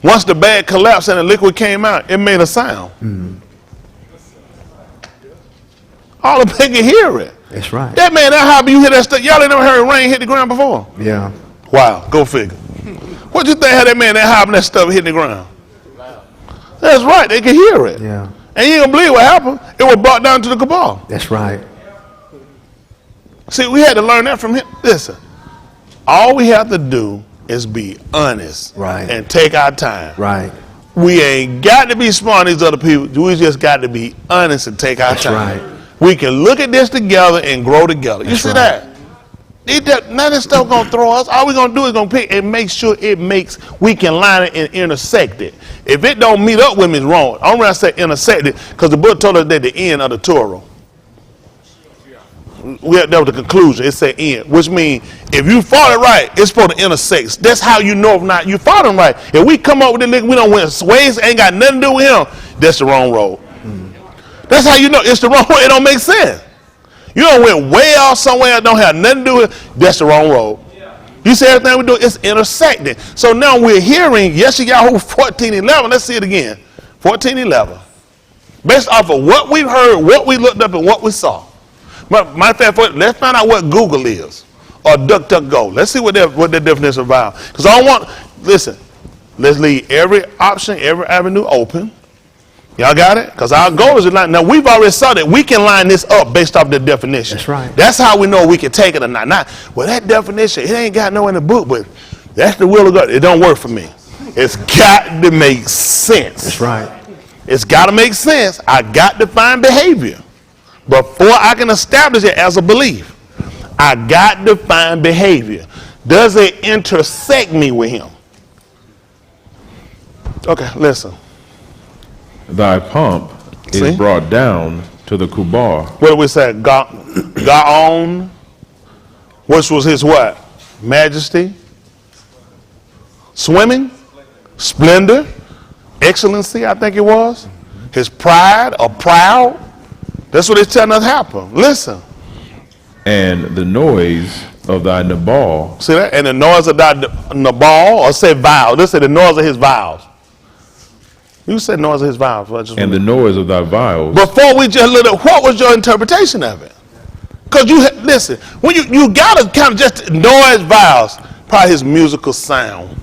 Once the bag collapsed and the liquid came out, it made a sound. All the people can hear it. That's right. That man, that hobby, you hear that stuff. Y'all ain't never heard rain hit the ground before? Yeah. Wow, go figure. What you think how that man, that hobby, that stuff hitting the ground? That's right, they can hear it. Yeah. And you ain't gonna believe what happened. It was brought down to the cabal. That's right. See, we had to learn that from him. Listen, all we have to do is be honest. Right. And take our time. Right. We ain't got to be smart on these other people. We just got to be honest and take our That's time. right. We can look at this together and grow together. You That's see right. that? None of this stuff gonna throw us. All we gonna do is gonna pick and make sure we can line it and intersect it. If it don't meet up with me, it's wrong. I'm gonna say intersect it because the book told us that the end of the Torah. That was the conclusion. It said end, which means if you fought it right, it's supposed to intersect. That's how you know if not you fought him right. If we come up with this, we don't win ways, ain't got nothing to do with him. That's the wrong road. That's how you know it's the wrong road. It don't make sense. You don't went way off somewhere, don't have nothing to do with it. That's the wrong road. You see everything we do, it's intersecting. So now we're hearing Yeshayahu 14:11. Let's see it again. 14:11. Based off of what we've heard, what we looked up, and what we saw. Matter of fact, let's find out what Google is or DuckDuckGo. Let's see what their definition is about. Because I don't want, listen, let's leave every option, every avenue open. Y'all got it? Because our goal is to line. Now, we've already saw that we can line this up based off the definition. That's right. That's how we know we can take it or not. Well, that definition, it ain't got no in the book, but that's the will of God. It don't work for me. It's got to make sense. That's right. It's got to make sense. I got to find behavior. Before I can establish it as a belief, I got to find behavior. Does it intersect me with him? Okay, listen. Thy pomp is brought down to the kubar. What do we say? Gaon? which was his what? Majesty, swimming, splendor, excellency, I think it was. His pride or proud. That's what it's telling us happened. Listen. And the noise of thy Nabal. See that? And the noise of thy Nabal, or say vows. Let's say the noise of his vows. You said noise of his vows. And the noise of thy vials. Before we just look at what was your interpretation of it? Because you listen, when you gotta kind of just noise vows, probably his musical sound.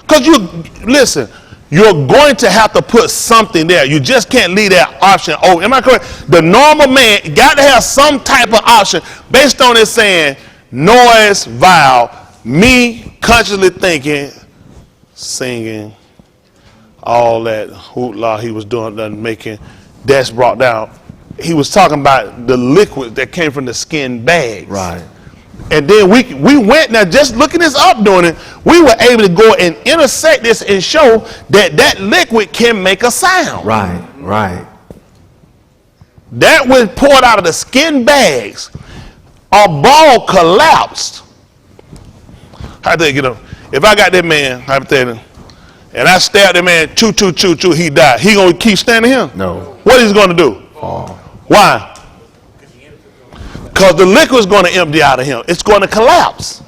Because you listen, you're going to have to put something there. You just can't leave that option open. Am I correct? The normal man got to have some type of option based on it saying noise, vow, me consciously thinking, singing, all that hoopla he was doing, making, that's brought down. He was talking about the liquid that came from the skin bags. Right. And then we went, now just looking this up doing it, we were able to go and intersect this and show that that liquid can make a sound. Right, right. That was poured out of the skin bags. A ball collapsed. How do you get up? If I got that man, hypothetically, and I stabbed that man, choo, he died. He gonna keep standing here? No. What is he gonna do? Fall. Why? Because the liquid is going to empty out of him. It's going to collapse.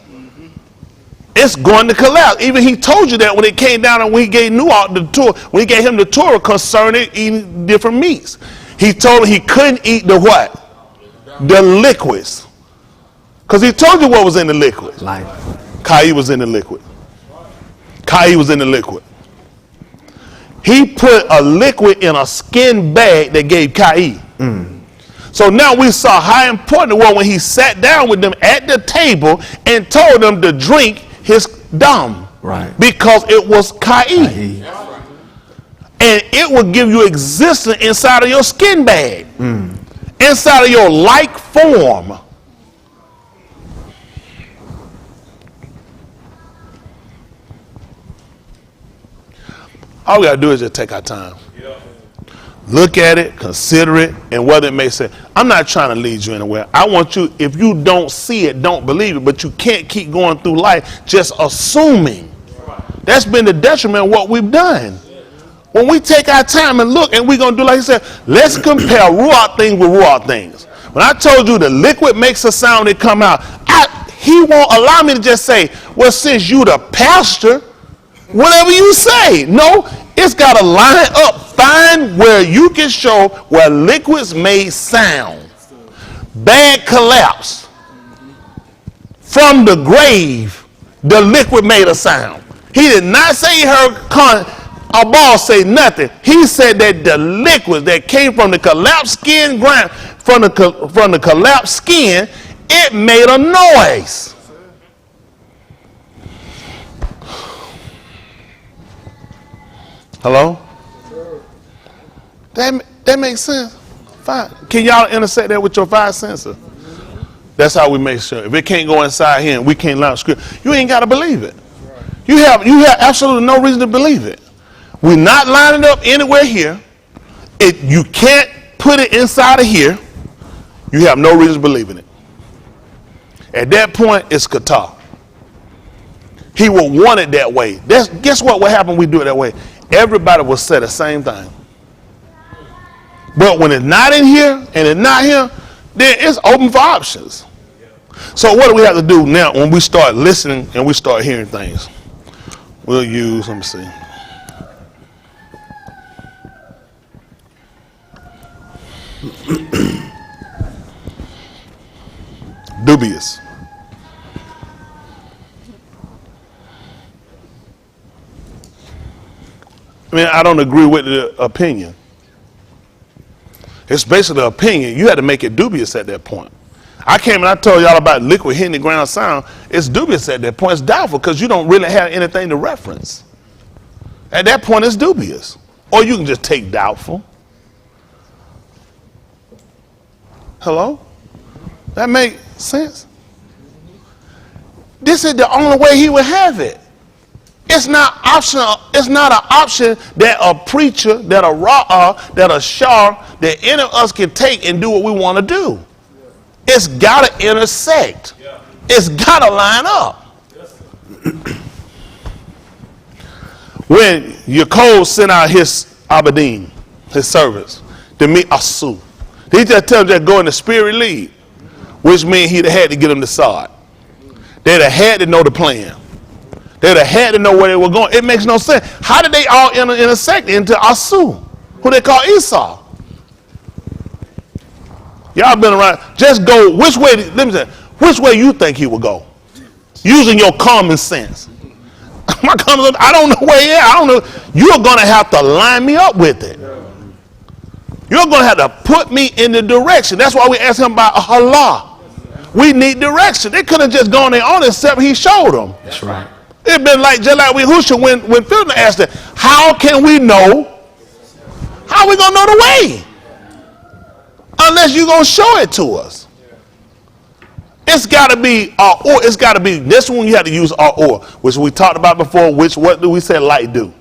It's going to collapse. Even he told you that when it came down and when he gave the tour, when he gave him the Torah concerning eating different meats. He told him he couldn't eat the what? The liquids. Because he told you what was in the liquid. Life. Cain was in the liquid. Cain was in the liquid. He put a liquid in a skin bag that gave Cain. So now we saw how important it was when he sat down with them at the table and told them to drink his dung. Right. Because it was Cain. And it will give you existence inside of your skin bag. Inside of your like form. All we got to do is just take our time. Look at it, consider it, and whether it makes sense. I'm not trying to lead you anywhere. I want you, if you don't see it, don't believe it, but you can't keep going through life just assuming. That's been the detriment of what we've done. When we take our time and look, and we're going to do like he said, let's compare Ruach things with Ruach things. When I told you the liquid makes a sound that come out, he won't allow me to just say, well, since you the pastor, whatever you say. No, it's got to line up. Find where you can show where liquids made sound. Bag collapse. From the grave, the liquid made a sound. He did not say he heard a ball say nothing. He said that the liquid that came from the collapsed skin ground, from the collapsed skin, it made a noise. Hello? That makes sense. Fine. Can y'all intersect that with your five senses? That's how we make sure. If it can't go inside here and we can't learn script, you ain't got to believe it. You have absolutely no reason to believe it. We're not lining up anywhere here. You can't put it inside of here. You have no reason to believe in it. At that point, it's kata. He will want it that way. Guess what will happen when we do it that way? Everybody will say the same thing. But when it's not in here and it's not here, then it's open for options. So what do we have to do now when we start listening and we start hearing things? We'll use, let me see. Dubious. I mean, I don't agree with the opinion. It's basically an opinion. You had to make it dubious at that point. I came and I told y'all about liquid hitting the ground sound. It's dubious at that point. It's doubtful because you don't really have anything to reference. At that point, it's dubious. Or you can just take doubtful. Hello? That makes sense? This is the only way he would have it. It's not optional. It's not an option that a preacher, that a ra'ah, that a shar, that any of us can take and do what we want to do. It's got to intersect. It's got to line up. When Yaakov sent out his Abedin, his servants, to meet Asu, he just tell them to go in the spirit lead, which means he'd have had to get them to sod. They'd have had to know the plan. They'd have had to know where they were going. It makes no sense. How did they all intersect into Asu, who they call Esau? Y'all been around. Just go. Which way? Let me say. Which way you think he would go? Using your common sense. My common sense. I don't know where he is. I don't know. You're gonna have to line me up with it. You're gonna have to put me in the direction. That's why we asked him about Allah. We need direction. They could have just gone their own, except he showed them. That's right. It's been like just like Yahusha when Philip asked it, how can we know? How are we gonna know the way? Unless you're gonna show it to us. It's gotta be or it's gotta be this one you have to use or, which we talked about before, what do we say light do?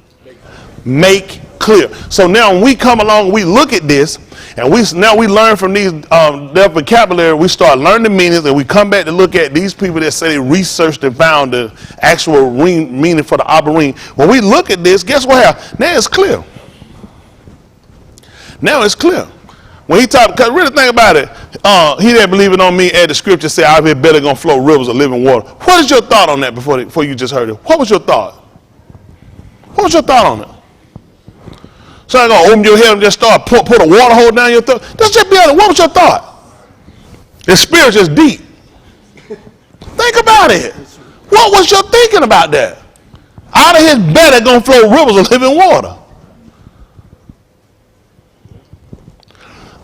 Make clear. So now when we come along, we look at this, and we learn from these their vocabulary, we start learning the meanings, and we come back to look at these people that say they researched and found the actual meaning for the Abarim. When we look at this, guess what happened? Now it's clear. Now it's clear. When he talked, because really think about it, he that believing on me, as the scripture say, out of here better gonna flow rivers of living water. What is your thought on that before you just heard it? What was your thought? What was your thought on it? So I'm gonna open your head and just start put a water hole down your throat. Let's just be honest. What was your thought? The spirit is deep. Think about it. What was your thinking about that? Out of his belly gonna flow rivers of living water.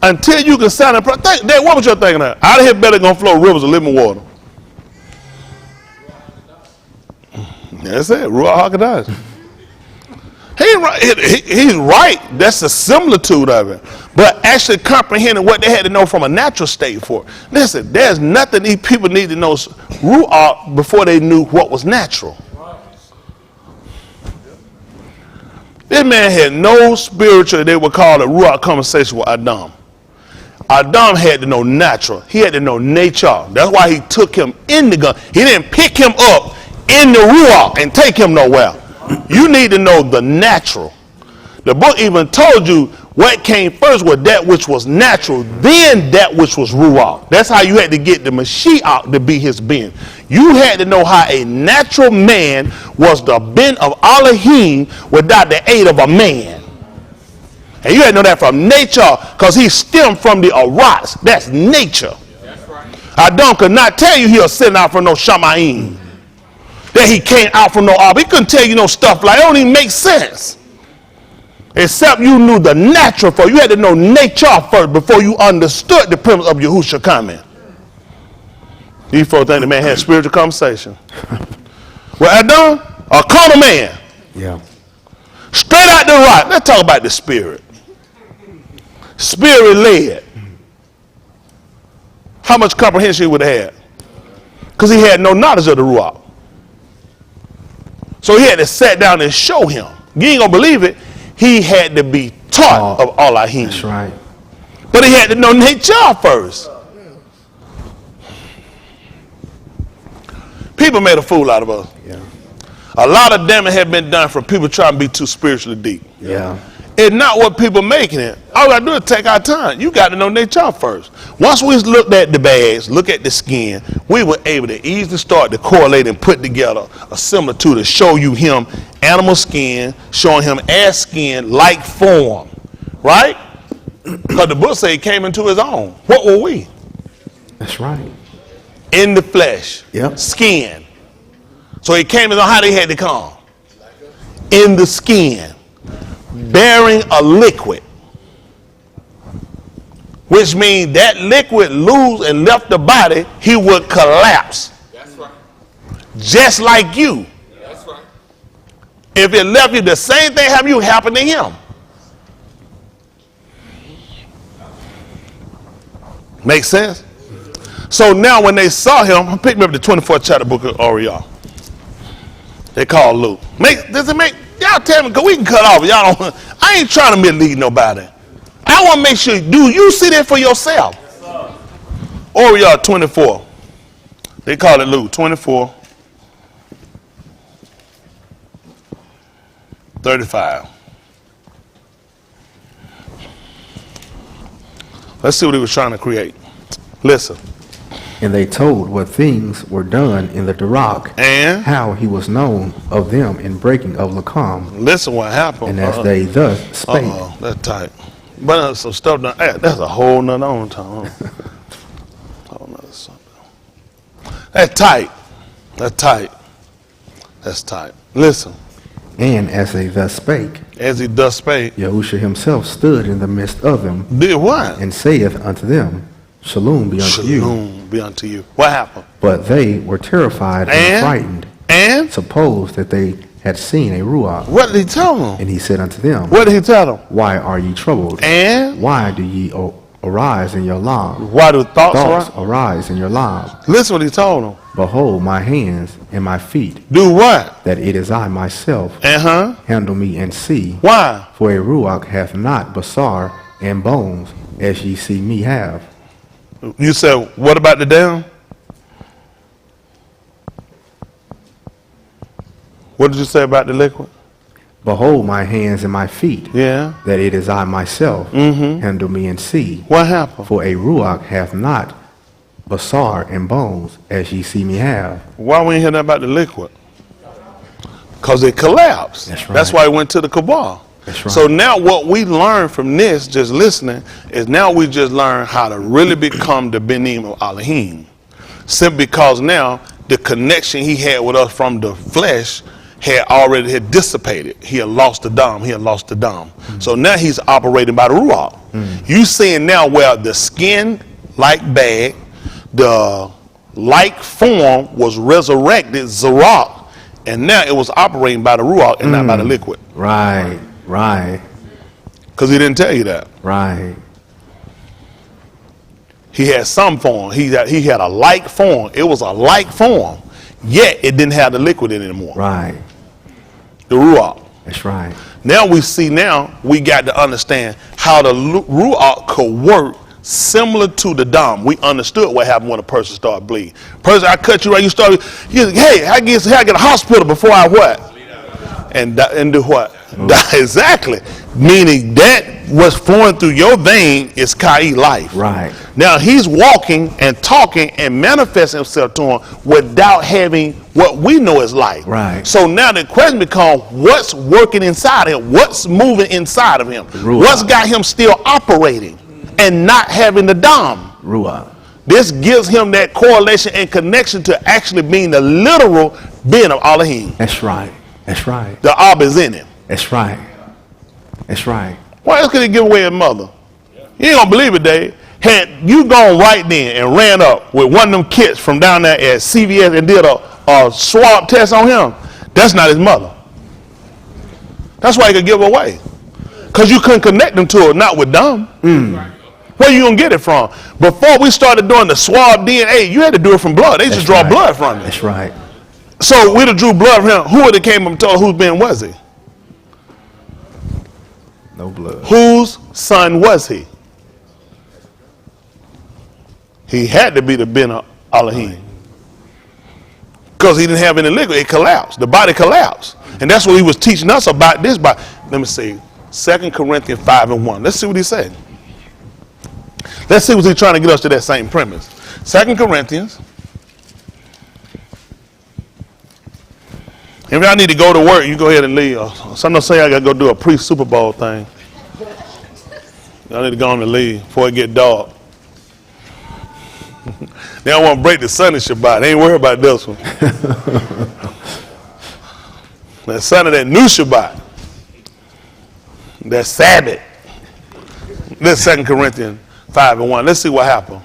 Until you can sound and what was your thinking of? Out of his belly gonna flow rivers of living water. That's it. Ruach HaKodesh. He's right. That's the similitude of it. But actually comprehending what they had to know from a natural state for. Listen, there's nothing these people need to know Ruach before they knew what was natural. This man had no spiritual, they would call it Ruach conversation with Adam. Adam had to know natural. He had to know nature. That's why he took him in the gun. He didn't pick him up in the Ruach and take him nowhere. You need to know the natural. The book even told you what came first was that which was natural, then that which was Ruach. That's how you had to get the Mashiach to be his ben. You had to know how a natural man was the ben of Alahym without the aid of a man. And you had to know that from nature, because he stemmed from the Arats. That's nature. That's right. Adam could not tell you he was sitting out from no Shamayim. That he came out from no Ab. He couldn't tell you no stuff like that. It don't even make sense. Except you knew the natural first. You had to know nature first before you understood the premise of Yahusha coming. These folks think the man had spiritual conversation. Well, Adam, a carnal man. Yeah. Straight out the rock. Let's talk about the spirit. Spirit led. How much comprehension he would have had? Because he had no knowledge of the Ruach. So he had to sit down and show him. You ain't gonna believe it. He had to be taught of Alahym. That's right. But he had to know nature first. People made a fool out of us. Yeah. A lot of damage had been done from people trying to be too spiritually deep. Yeah. It's not what people making it. All we gotta do is take our time. You got to know nature first. Once we looked at the bags, look at the skin, we were able to easily start to correlate and put together a similitude to show you him animal skin, showing him ass skin like form, right? Because the book say he came into his own. What were we? That's right. In the flesh, Yep. Skin. So he came into how they had to come. In the skin. Bearing a liquid, which means that liquid lose and left the body, he would collapse. That's right. Just like you. That's right. If it left you, the same thing have you happen to him. Make sense? So now when they saw him, pick me up the 24th chapter book of Oriel. They called Luke. Does it make? Y'all tell me, because we can cut off. Y'all don't. I ain't trying to mislead nobody. I want to make sure, do you see that for yourself? Yes, Oriel 24. They call it Luke 24:35. Let's see what he was trying to create. Listen. And they told what things were done in the Darach, And how he was known of them in breaking of Lacom. listen what happened. And as they thus spake, That's tight. But some stuff done. That's a whole nother on time. Whole nother something. That's tight. That's tight. That's tight. Listen. and as they thus spake, As he thus spake. Yahusha himself stood in the midst of them, Did what? and saith unto them, Shalom be unto you. Shalom be unto you. What happened? But they were terrified and And? frightened, And supposed that they had seen a Ruach. what did he tell them? And he said unto them, What did he tell them? Why are ye troubled? And Why do ye arise in your lob? why do thoughts Thoughts arise? arise in your lob. Listen what he told them. Behold my hands and my feet, Do what? that it is I myself. Handle me and see. Why? For a Ruach hath not basar and bones, as ye see me have. You said, what about the down? What did you say about the liquid? Behold my hands and my feet, Yeah. that it is I myself. Handle me and see. What happened? For a Ruach hath not basar and bones, as ye see me have. Why we ain't hear nothing about the liquid? Because it collapsed. That's right. That's why it went to the cabal. That's right. So now what we learn from this, just listening, is now we just learn how to really become the Benim of Alahym. Simply because now the connection he had with us from the flesh had dissipated. He had lost the dom. So now he's operating by the Ruach. You seeing now where the skin like bag, the like form was resurrected, Zarok, and now it was operating by the Ruach and not by the liquid. Right. Because he didn't tell you that. Right. He had some form. He had a like form. It was a like form, yet it didn't have the liquid in it anymore. Right. The Ruach. That's right. Now we got to understand how the Ruach could work similar to the dom. We understood what happened when a person started bleeding. Person, I cut you right, hey, I get a hospital before I what? And do what? Die. Exactly. Meaning that what's flowing through your vein is Kai life. Right. Now he's walking and talking and manifesting himself to him without having what we know as life. Right. So now the question becomes, what's working inside of him? What's moving inside of him? What's got him still operating and not having the dom? Ruach. This gives him that correlation and connection to actually being the literal being of Alahym. That's right. The Ab is in him. That's right. Why else could he give away his mother? You ain't gonna believe it, Dave. Had you gone right then and ran up with one of them kids from down there at CVS and did a swab test on him, that's not his mother. That's why he could give her away. Because you couldn't connect them to her, not with them. Where you gonna get it from? Before we started doing the swab DNA, you had to do it from blood. They just draw blood from it. That's right. So we'd have drew blood from him. Who would have came up and told whose Ben was he? No blood. Whose son was he? He had to be the Ben of Alahym. Because he didn't have any liquid. It collapsed. The body collapsed. And that's what he was teaching us about this. Let me see. 2 Corinthians 5:1. Let's see what he said. Let's see what he's trying to get us to that same premise. 2 Corinthians. If y'all need to go to work, you go ahead and leave. Some say I got to go do a pre-Super Bowl thing. Y'all need to go on and leave before it get dark. They don't want to break the Sunday Shabbat. They ain't worried about this one. That Sunday, that new Shabbat. That Sabbath. This 2 Corinthians 5:1. Let's see what happened.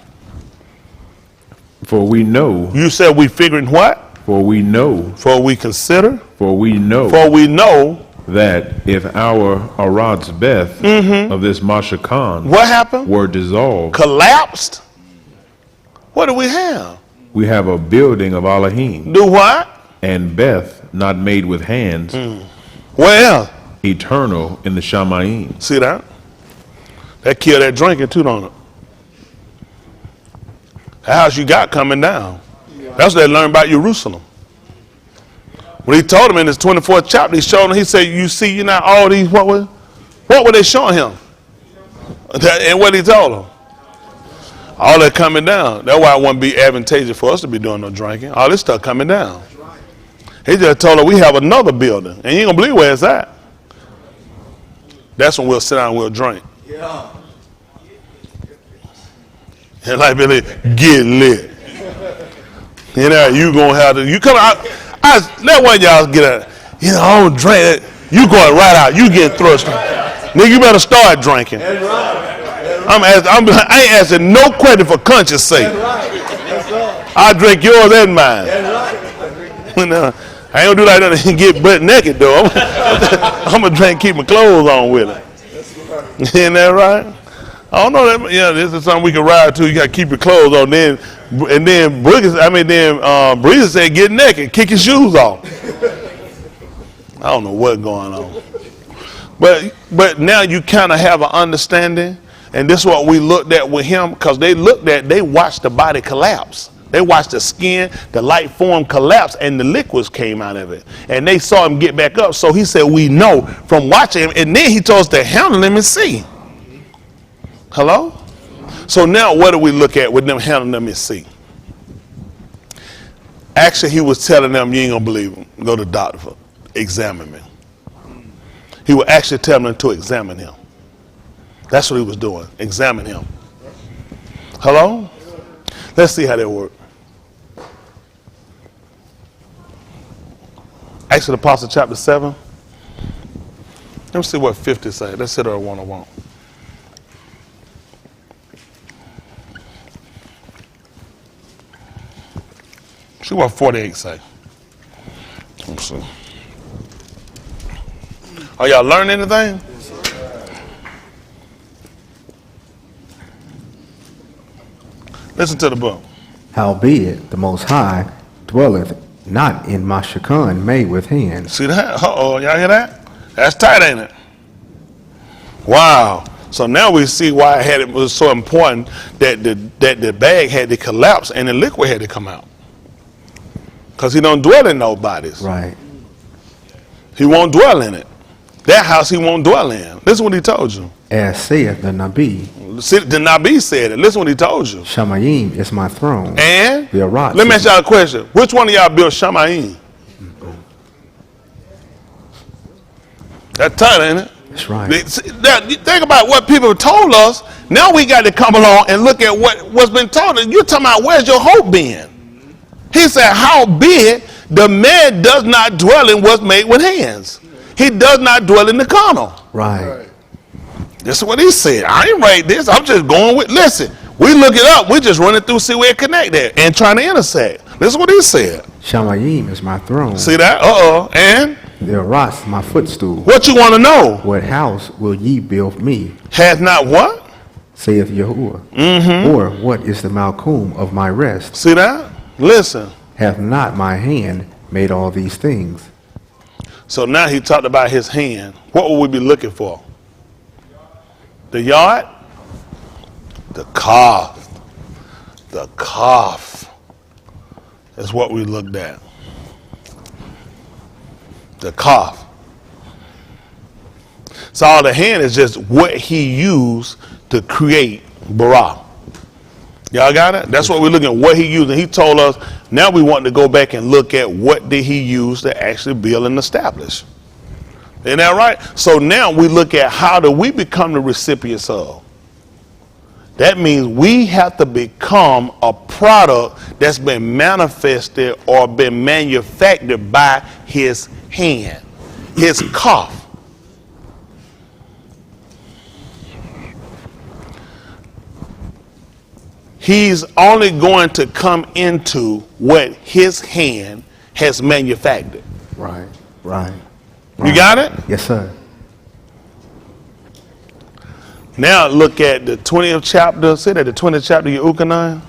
For we know. You said we figuring what? For we know. For we consider. For we know. For we know. That if our Arad's Beth of this Mashakan What happened? were dissolved. Collapsed. What do we have? We have a building of Alahym. Do what? And Beth not made with hands. Well. Eternal in the Shamayim. See that? That killed that drinking too, don't it? The house you got coming down. That's what they learned about Jerusalem. When he told them in his 24th chapter, he showed them, he said, you see, you know, all these, what were they showing him? And what he told them? All that coming down. That's why it wouldn't be advantageous for us to be doing no drinking. All this stuff coming down. He just told her we have another building. And you ain't going to believe where it's at. That's when we'll sit down and we'll drink. Yeah. And like Billy, get lit. You know, you going to have to, you come out, let one of y'all get a, you know, I don't drink it. You going right out. You get thrust. Nigga, you better start drinking. That's right. I ain't asking no credit for conscience sake. That's right. I drink yours and mine. That's right. I ain't gonna do like that and get butt naked though. I'm gonna drink, keep my clothes on with it. Isn't that right? I don't know that. Yeah, this is something we can ride to. You gotta keep your clothes on. Then Breeza said, get naked, kick your shoes off. I don't know what's going on. But now you kind of have an understanding. And this is what we looked at with him, because they watched the body collapse. They watched the skin, the light form collapse, and the liquids came out of it. And they saw him get back up. So he said, we know from watching him. And then he told us to handle him and see. Hello? So now what do we look at with them handling them and see? Actually, he was telling them, you ain't going to believe him. Go to the doctor for examine me. He was actually telling them to examine him. That's what he was doing. Examine him. Hello? Let's see how that works. Acts of the Apostle chapter 7. Let me see what 50 say. Let's hit her 101. See what 48 say. Let's see. Are y'all learning anything? Listen to the book. Howbeit, the Most High dwelleth not in Mashakon made with hands. See that? Uh-oh, y'all hear that? That's tight, ain't it? Wow. So now we see why it was so important that the bag had to collapse and the liquid had to come out. Because he don't dwell in no bodies. Right. He won't dwell in it. That house he won't dwell in. Listen what he told you. As saith the Nabi. See, the Nabi said it. Listen what he told you. Shamayim is my throne. And? Let me ask y'all a question. Which one of y'all built Shamayim? That's tight, ain't it? That's right. Think about what people told us. Now we got to come along and look at what's been told us. You're talking about where's your hope been? He said, howbeit the man does not dwell in what's made with hands. He does not dwell in the carnal. Right. This is what he said. I ain't write this. I'm just going with, listen, we look it up. We just running through, see where it connect at and trying to intersect. This is what he said. Shamayim is my throne. See that? Uh-oh. And? The Aras, my footstool. What you want to know? What house will ye build me? Hath not what? Saith Yahuwah. Or what is the Malchum of my rest? See that? Listen. Hath not my hand made all these things? So now he talked about his hand. What will we be looking for? The yard? The calf. The calf is what we looked at. The calf. So all the hand is just what he used to create bara. Y'all got it? That's what we're looking at, what he used. And he told us, now we want to go back and look at what did he use to actually build and establish. Isn't that right? So now we look at how do we become the recipients of. That means we have to become a product that's been manifested or been manufactured by his hand, his cough. He's only going to come into what his hand has manufactured. Right, right. You got it? Yes, sir. Now look at the 20th chapter. Say that the 20th chapter of Yuchanaan.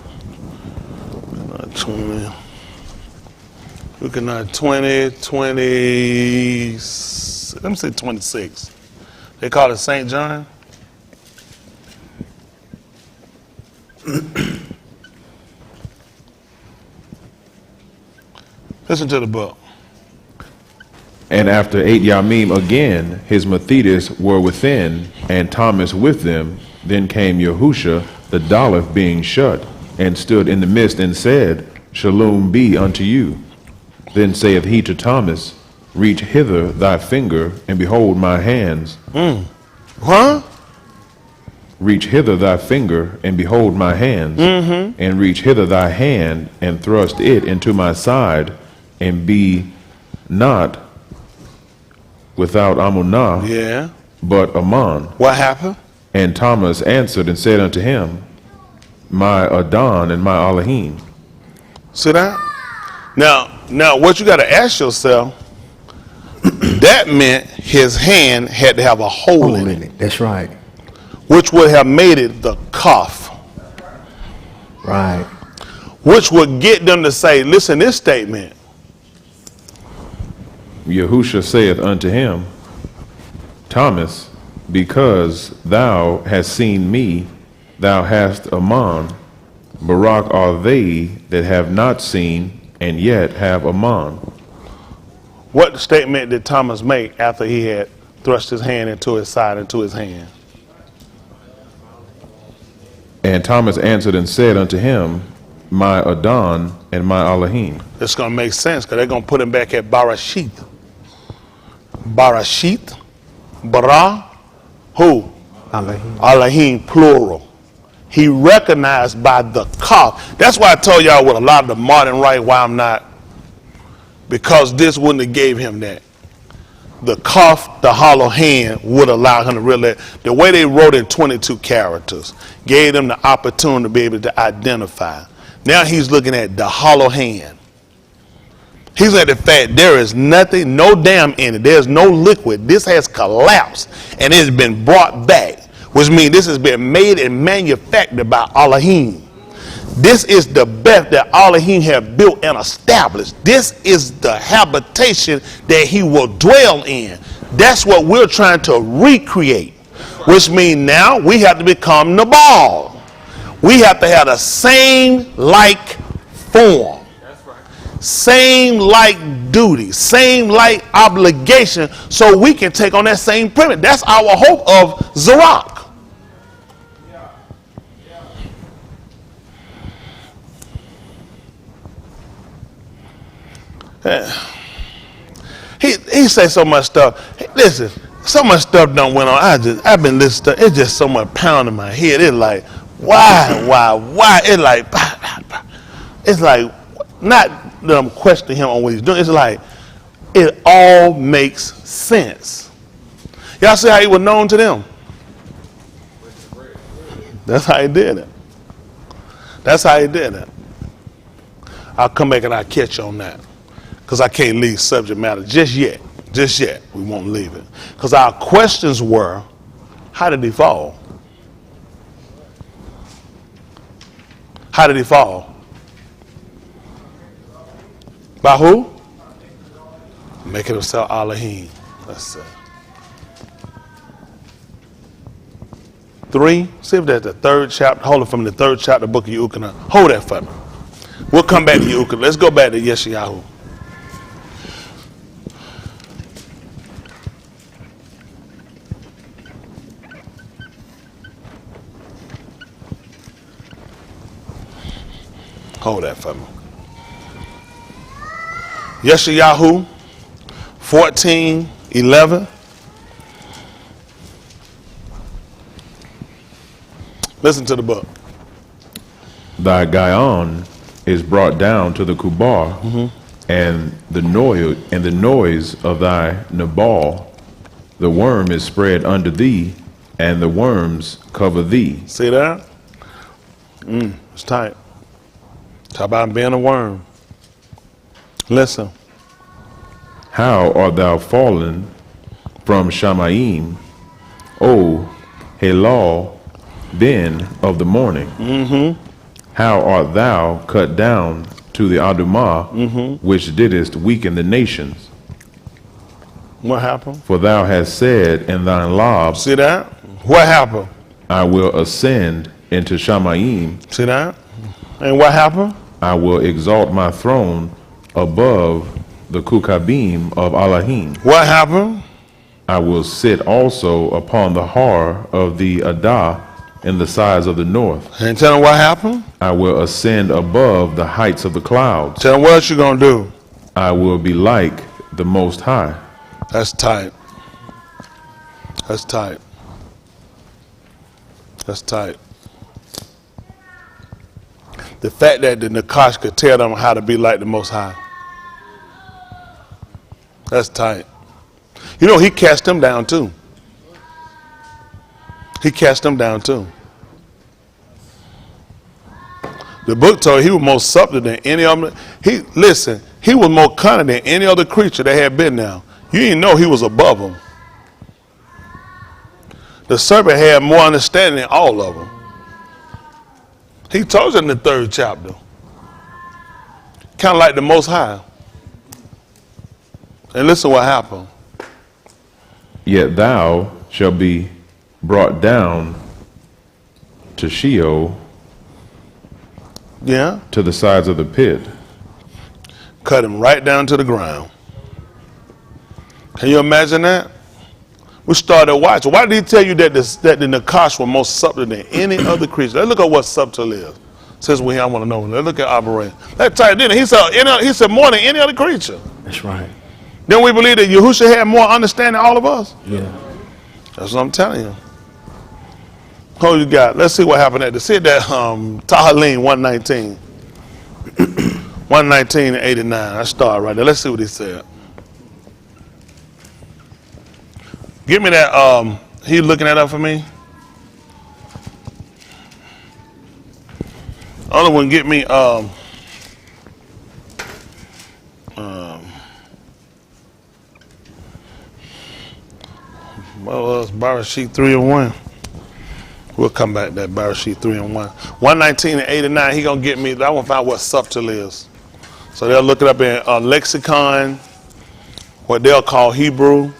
20. Yuchanaan 20, let me say 26. They call it St. John. Listen to the book. And after 8 Yamim again, his Methodis were within, and Thomas with them. Then came Yahusha, the Daleth being shut, and stood in the midst, and said, Shalom be unto you. Then saith he to Thomas, Reach hither thy finger, and behold my hands. Huh? Reach hither thy finger, and behold my hands. And reach hither thy hand, and thrust it into my side, and be not without amunah, Yeah. but aman. What happened? And Thomas answered and said unto him, My Adon and my Alahym. See that? Now, what you got to ask yourself, that meant his hand had to have a hole in it, That's right. which would have made it the cuff, Right. which would get them to say, listen, this statement. Yahusha saith unto him, Thomas, because thou hast seen me, thou hast aman. Barak are they that have not seen, and yet have aman. What statement did Thomas make after he had thrust his hand into his side, into his hand? And Thomas answered and said unto him, My Adon and my Alahym. It's going to make sense because they're going to put him back at Bereshit. Bereshit, bara, who? Alahym. Alahym, plural. He recognized by the cough. That's why I told y'all with a lot of the modern right why I'm not. Because this wouldn't have gave him that. The cough, the hollow hand would allow him to realize. The way they wrote in 22 characters gave them the opportunity to be able to identify. Now he's looking at the hollow hand. He's at the fact there is nothing, no dam in it. There's no liquid. This has collapsed and it's been brought back, which means this has been made and manufactured by Alahym. This is the best that Alahym have built and established. This is the habitation that he will dwell in. That's what we're trying to recreate, which means now we have to become Nabal. We have to have the same like form. Same like duty, same like obligation, so we can take on that same premise. That's our hope of Zerach. He said so much stuff. Hey, listen, so much stuff done went on. I've been listening to it. It's just so much pounding my head. It's like, why? It's like not that I'm questioning him on what he's doing. It's like it all makes sense. Y'all see how he was known to them? That's how he did it. That's how he did it. I'll come back and I'll catch you on that. Because I can't leave subject matter just yet. Just yet. We won't leave it. Because our questions were, how did he fall? How did he fall? By who? Making himself Alahym. Let's see. 3. See if that's the 3rd chapter. Hold it from the 3rd chapter, book of Yahusha. Hold that for me. We'll come back to Yahusha. Let's go back to Yeshayahu. Hold that for me. Yeshayahu 14:11. Listen to the book. Thy Gaon is brought down to the Kubar, and the noise of thy Nabal, the worm is spread under thee, and the worms cover thee. See that? It's tight. Talk about being a worm. Listen. How art thou fallen from Shamayim, O Halal, Ben of the morning? How art thou cut down to the Adumah, which didst weaken the nations? What happened? For thou hast said in thine lob, See that? What happened? I will ascend into Shamayim, See that? And what happened? I will exalt my throne above the Kukabim of Alahym. What happened? I will sit also upon the har of the Adah in the sides of the north. And tell them what happened? I will ascend above the heights of the clouds. Tell them what else you gonna do? I will be like the Most High. That's tight. That's tight. That's tight. The fact that the Nakash could tell them how to be like the Most High. That's tight. You know, he cast them down too. He cast them down too. The book told he was more subtle than any other. He was more cunning than any other creature that had been there. You didn't know he was above them. The serpent had more understanding than all of them. He told you in the 3rd chapter. Kind of like the Most High. And listen what happened. Yet thou shalt be brought down to Sheol, Yeah. to the sides of the pit. Cut him right down to the ground. Can you imagine that? We started watching. Why did he tell you that the Nakash were more subtle than any other creature? Let's look at what subtle is. Since I want to know. Let's look at operation. That tight, didn't he? He said more than any other creature. That's right. Then we believe that Yahusha had more understanding than all of us. Yeah. That's what I'm telling you. Who you got? Let's see what happened at the. See that Alahym 119. 119 and 89. I start right there. Let's see what he said. Give me that. He looking that up for me. Other one, get me. Well, it's Bereshit 3 and 1. We'll come back to that Bereshit 3 and 1. 119 and 89. He gonna get me. I want to find what subtle is. So they'll look it up in lexicon, what they'll call Hebrew.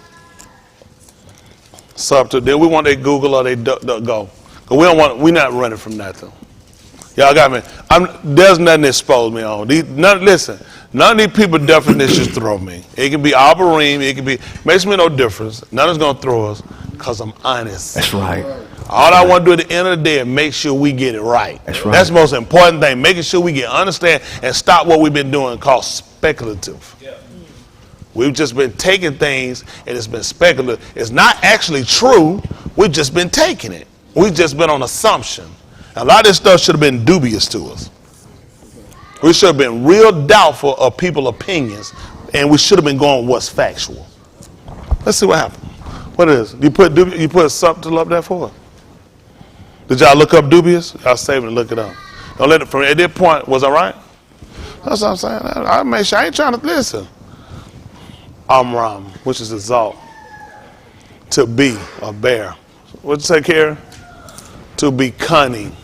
Subtle. Then we want they Google or they go. Cause we don't want. We're not running from nothing. Y'all got me. There's nothing that expose me on. Listen. None of these people definitions throw me. It can be Alahym. It can be. Makes me no difference. None is gonna throw us, cause I'm honest. That's right. All I want to do at the end of the day is make sure we get it right. That's right. That's the most important thing. Making sure we get understand and stop what we've been doing called speculative. Yeah. We've just been taking things and it's been speculative. It's not actually true. We've just been taking it. We've just been on assumption. A lot of this stuff should have been dubious to us. We should have been real doubtful of people's opinions, and we should have been going with what's factual. Let's see what happened. What is it? You put subtle up there for it? Did y'all look up dubious? Y'all save it and look it up. Don't let it from at that point. Was I right? That's what I'm saying. I make sure I ain't trying to listen. Amram, which is exalt. To be a bear. What'd you say, Karen? To be cunning.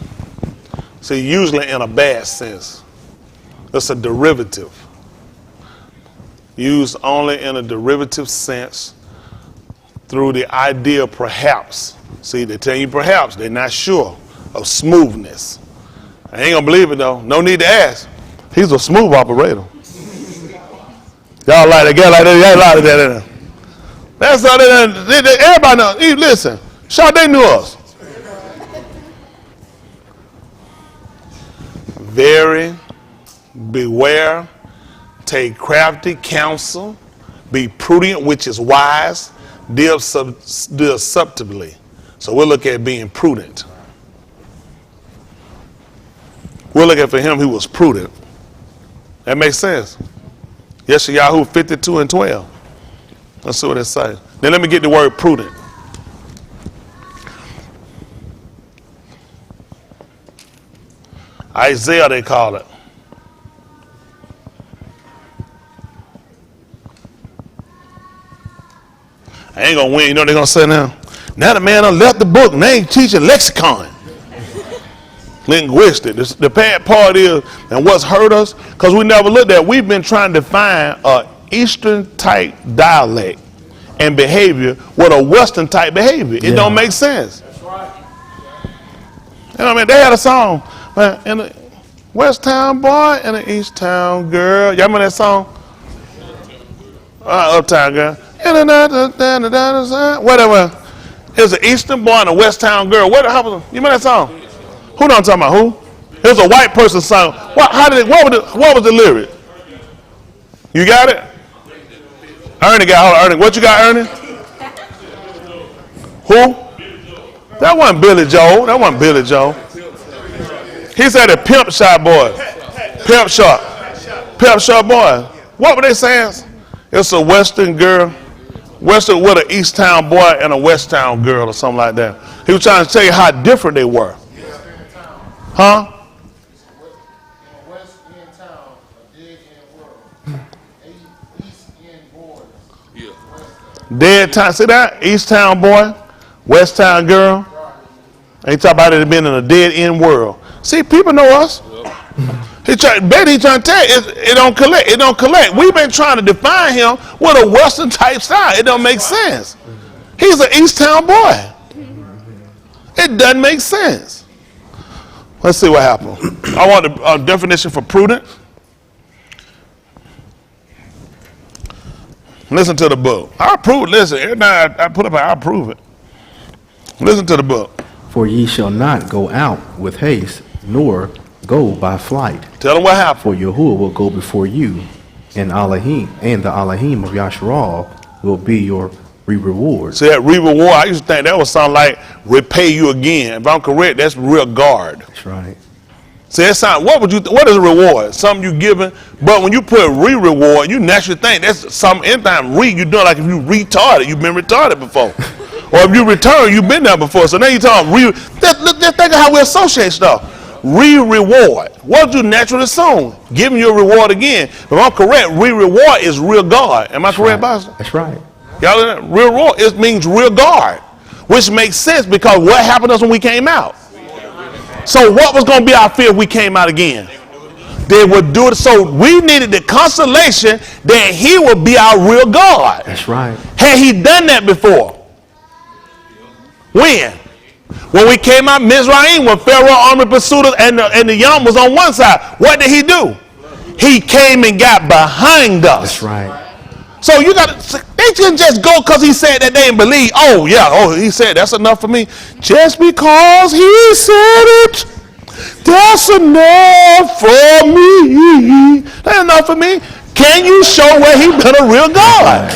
See, usually in a bad sense. It's a derivative. Used only in a derivative sense through the idea perhaps. See, they tell you perhaps, they're not sure of smoothness. I ain't gonna believe it though. No need to ask. He's a smooth operator. Y'all like that guy like that, y'all like that. That's all that everybody knows. Listen, Sade knew us. Very beware, take crafty counsel, be prudent, which is wise, deal subtly. So we'll look at being prudent. We'll look at for him who was prudent. That makes sense. Yeshayahu 52 and 12. Let's see what it says. Then let me get the word prudent. Isaiah, they call it. I ain't gonna win. You know what they're gonna say now? Now the man done left the book and they ain't teaching lexicon. Linguistic. The bad part is, and what's hurt us, because we never looked at, we've been trying to find an Eastern type dialect and behavior with a Western type behavior. It don't make sense. That's right. You know what I mean? They had a song, man, and West Town boy and an East Town girl. Y'all remember that song? Uptown girl. Whatever. It was an Eastern boy and a West Town girl. What happened? You remember that song? Who know I'm talking about? Who? It was a white person song. What was the lyric? You got it? Ernie got it. Ernie. What you got, Ernie? Who? That wasn't Billy Joel. That wasn't Billy Joel. He said a pimp shot boy. Pimp shot boy. What were they saying? It's a Western girl. Western with an East Town boy and a West Town girl or something like that. He was trying to tell you how different they were. Huh? West End town, a dead end world. East End borders. Yeah. Dead town. See that? East Town boy, West Town girl. Ain't talking about it being in a dead end world. See, people know us. He trying to tell you it don't collect. It don't collect. We've been trying to define him with a Western type style. It don't make sense. He's an East Town boy. It doesn't make sense. Let's see what happened. I want a definition for prudent. Listen to the book. I approve. Listen, every time I put up, I approve it. Listen to the book. For ye shall not go out with haste, nor go by flight. Tell them what happened. For Yahuwah will go before you, and Alahym and the Alahym of Yasharal will be your reward. See that reward? I used to think that would sound like repay you again. If I'm correct, that's real guard. That's right. See, that sound. What is a reward? Something you giving. But when you put reward, you naturally think that's something. Anytime you doing like if you retarded, you've been retarded before. Or if you return, you've been there before. So now you talking just think of how we associate stuff. Reward. What do you naturally assume? Giving you a reward again. If I'm correct, reward is real guard. Am I correct, Pastor? That's right. Y'all, real reward, it means real guard, which makes sense because what happened to us when we came out? So what was going to be our fear if we came out again? They would do it. So we needed the consolation that he would be our real God. That's right. Had he done that before? When? When we came out Mizraim, when Pharaoh army pursued us and the Yam was on one side, what did he do? He came and got behind us. That's right. So you got to, they didn't just go because he said that they didn't believe. Oh, yeah, he said that's enough for me. Just because he said it, that's enough for me. That's enough for me. Can you show where he been a real God?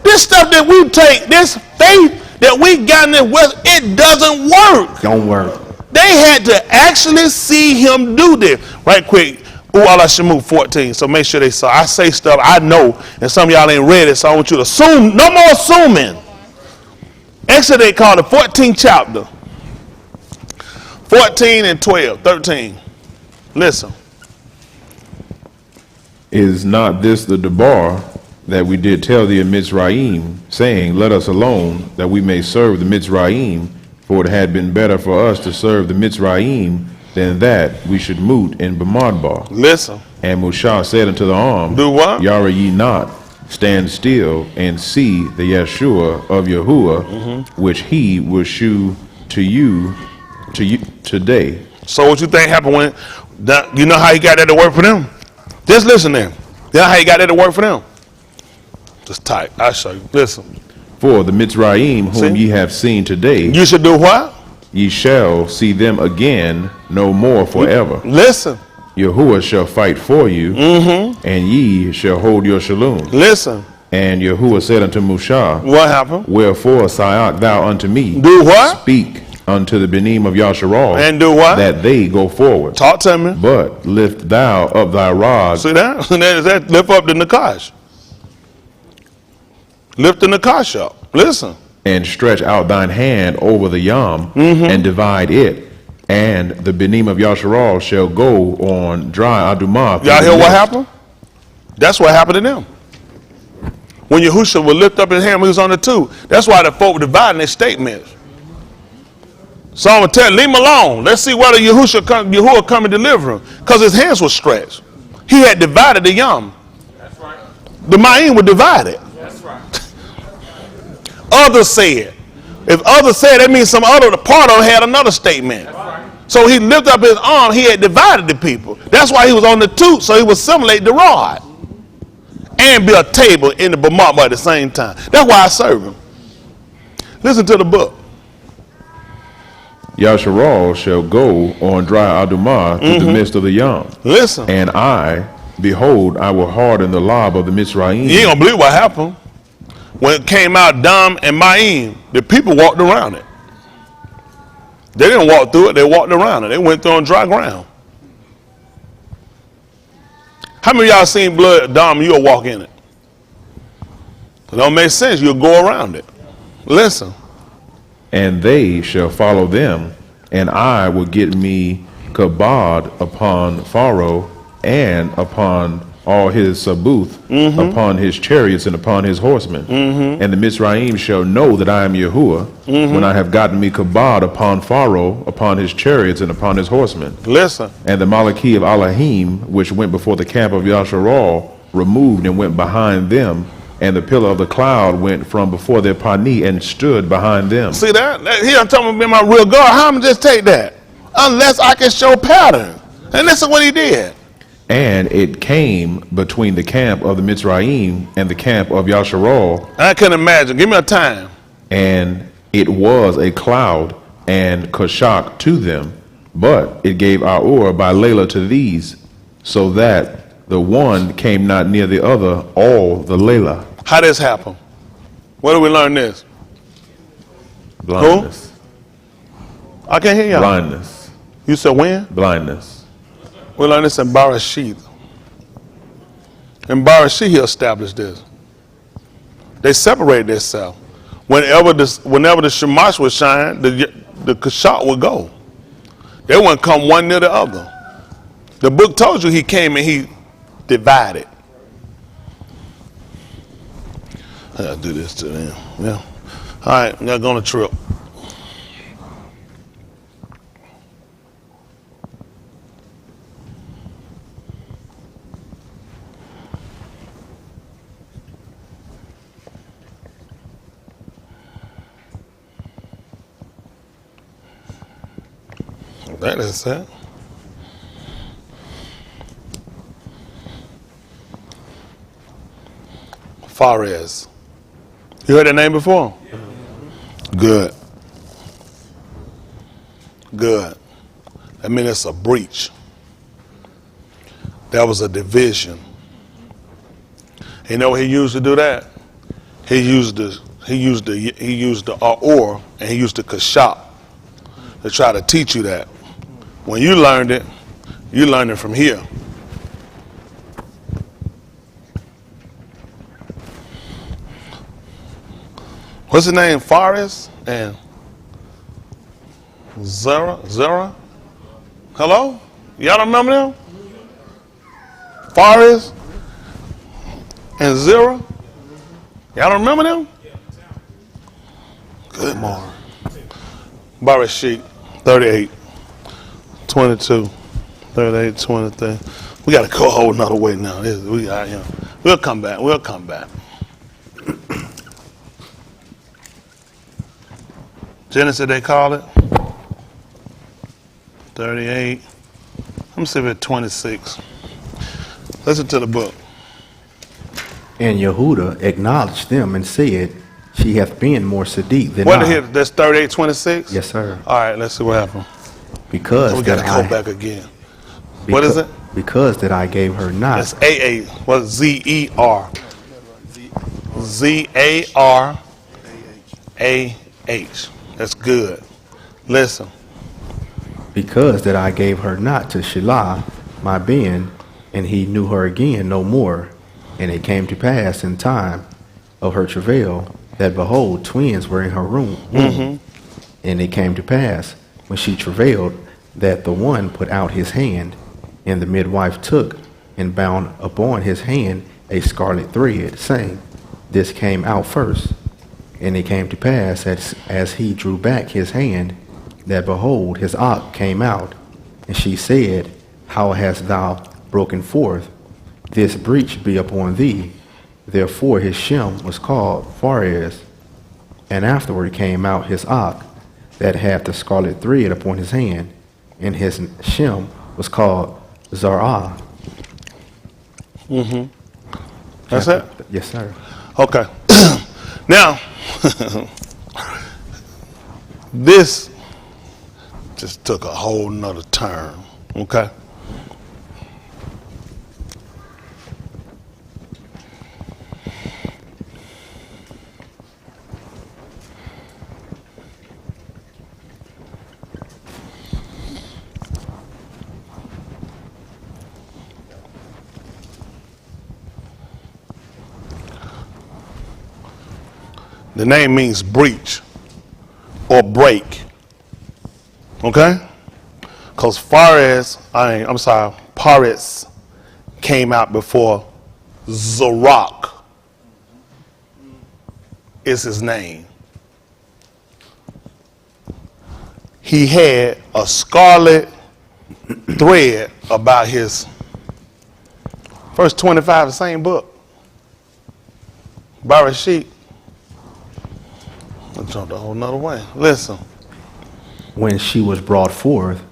This stuff that we take, this faith that we got in the West, it doesn't work. Don't work. They had to actually see him do this. Right quick. Alahym 14, so make sure they saw. I say stuff I know, and some of y'all ain't read it, so I want you to assume. No more assuming. Exodus, they call the 14th chapter. 14 and 12, 13. Listen. Is not this the debar that we did tell thee in Mizraim, saying, let us alone, that we may serve the Mizraim, for it had been better for us to serve the Mizraim than that we should moot in Bamidbar. Listen. And Mushah said unto the arm, do what? Yara ye not, stand still and see the Yeshua of Yahuwah, which he will shew to you today. So what you think happened when, you know how he got that to work for them? Just listen there. You know how he got that to work for them? Just type. I'll show you. Listen. For the Mitzrayim whom ye have seen today, you should do what? Ye shall see them again no more forever. Listen. Yahuwah shall fight for you, and ye shall hold your shalom. Listen. And Yahuwah said unto Mushah, what happened? Wherefore sayak thou unto me? Do what? Speak unto the benim of Yasharal. And do what? That they go forward. Talk to me. But lift thou up thy rod. See that? That lift up the Nakash. Lift the Nakash up. Listen. And stretch out thine hand over the Yam, and divide it. And the benim of Yasharal shall go on dry Adumah. Y'all hear what happened? That's what happened to them. When Yahusha would lift up his hand when he was on the two. That's why the folk were dividing their statements. Some would tell, leave him alone. Let's see whether Yahuwah come and deliver him. Because his hands were stretched. He had divided the Yam. That's right. The Ma'im were divided. That's right. Others said. If others said, that means some other part of it had another statement. That's right. So he lifted up his arm, he had divided the people. That's why he was on the toot, so he would simulate the rod. And be a table in the Bamama at the same time. That's why I serve him. Listen to the book. Yahusha shall go on dry Adumah to the midst of the Yam. Listen. And I, behold, I will harden the lob of the Mitzrayim. You ain't gonna believe what happened. When it came out Dam and Ma'im, the people walked around it. They didn't walk through it, they walked around it. They went through on dry ground. How many of y'all seen blood, Dom, you'll walk in it? It don't make sense, you'll go around it. Listen. And they shall follow them, and I will get me kabod upon Pharaoh and upon all his sabuth, upon his chariots and upon his horsemen. And the Mitzrayim shall know that I am Yahuwah when I have gotten me kabod upon Pharaoh, upon his chariots and upon his horsemen. Listen. And the Malachim of Alahym, which went before the camp of Yahusha, removed and went behind them. And the pillar of the cloud went from before their pani and stood behind them. See that? He done told me to be my real God. How am I just take that? Unless I can show pattern. And this is what he did. And it came between the camp of the Mitzrayim and the camp of Yahusha. I can imagine. Give me a time. And it was a cloud and kashak to them, but it gave Aur by Layla to these, so that the one came not near the other all the Layla. How this happen? Where do we learn this? Blindness. Who? I can't hear y'all. Blindness. You said when? Blindness. We learn this in Bereshit. In Bereshit, he established this. They separated themselves. Whenever the Shamash would shine, the Kashak would go. They wouldn't come one near the other. The book told you he came and he divided. I gotta do this to them. Yeah. All right, we gotta go on a trip. That is it. Fares. You heard that name before? Yeah. Good. Good. I mean, it's a breach. That was a division. You know what he used to do that? He used the Aur and he used the Kashak to try to teach you that. When you learned it from here. What's his name? Fares and Zerah? Hello? Y'all don't remember them? Fares and Zerah? Y'all don't remember them? Good morning. Bereshit 38. 22, 38, 23. We got to go a whole nother way now. We'll come back. We'll come back. Genesis, they call it. 38. Let me see if it's 26. Listen to the book. And Yehuda acknowledged them and said, she hath been more Sadiq than What I. here? That's 38, 26? Yes, sir. All right, let's see what happened. Because we got to go back again. What is it? Because that I gave her not. That's AA. What's Z-E-R? Z-A-R-A-H. That's good. Listen. Because that I gave her not to Shelah, my Ben, and he knew her again no more. And it came to pass in time of her travail that, behold, twins were in her womb. And it came to pass, when she travailed, that the one put out his hand, and the midwife took and bound upon his hand a scarlet thread, saying, this came out first. And it came to pass, as he drew back his hand, that behold, his ox came out. And she said, how hast thou broken forth? This breach be upon thee. Therefore his Shem was called Fares. And afterward came out his ox, that hath the scarlet thread upon his hand. and his Shem was called Zarah. That's it? Yes, sir. Okay. Now, this just took a whole nother turn, okay? The name means breach or break. Okay? Because Paris came out before Zarok is his name. He had a scarlet thread about his verse 25, the same book. Bereshit. I jumped a whole nother way. Listen. When she was brought forth,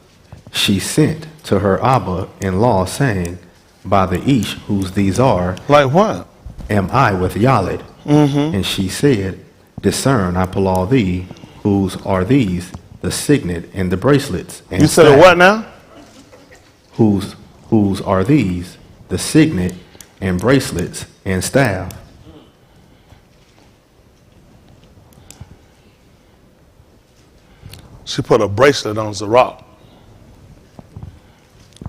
she sent to her Abba-in-law, saying, by the Ish whose these are, Like what? am I with Yaled? And she said, discern, I pull all thee, whose are these, the signet and the bracelets. And You said staff. what now? Whose are these, the signet and bracelets and staff? She put a bracelet on Zarok.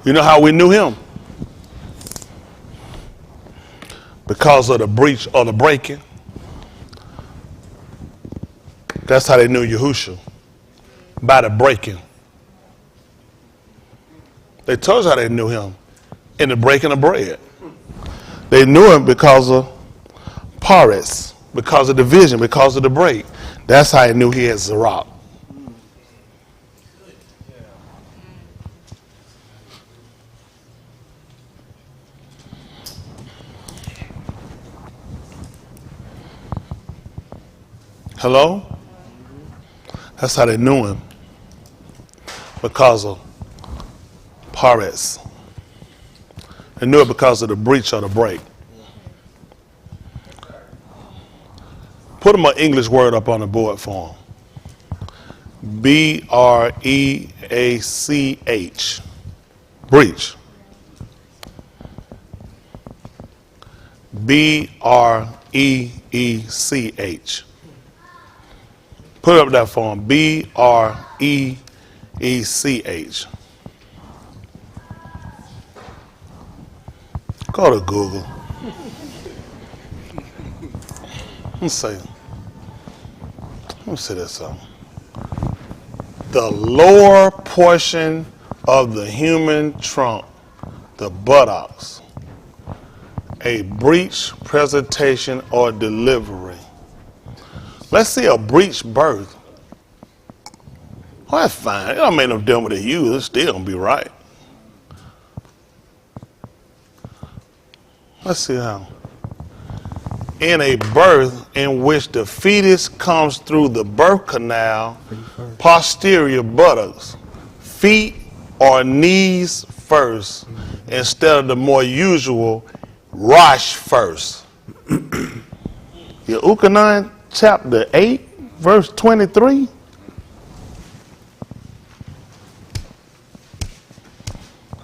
You know how we knew him? Because of the breach or the breaking. That's how they knew Yahusha. By the breaking. They told us how they knew him. In the breaking of bread. They knew him because of Paris. Because of the vision. Because of the break. That's how they knew he had Zarok. Hello? That's how they knew him. Because of Paris. They knew it because of the breach or the break. Put them an English word up on the board for them. B-R-E-A-C-H. Breach. B-R-E-E-C-H. Put up that form. B-R-E-E-C-H. Go to Google. Let me say this something. The lower portion of the human trunk, the buttocks, a breech, presentation, or delivery. Let's see a breech birth. Well, that's fine. It don't make no difference what they use. It's still gonna be right. Let's see how. In a birth in which the fetus comes through the birth canal, posterior buttocks, feet or knees first, instead of the more usual Rosh first. Yahusha chapter 8, verse 23.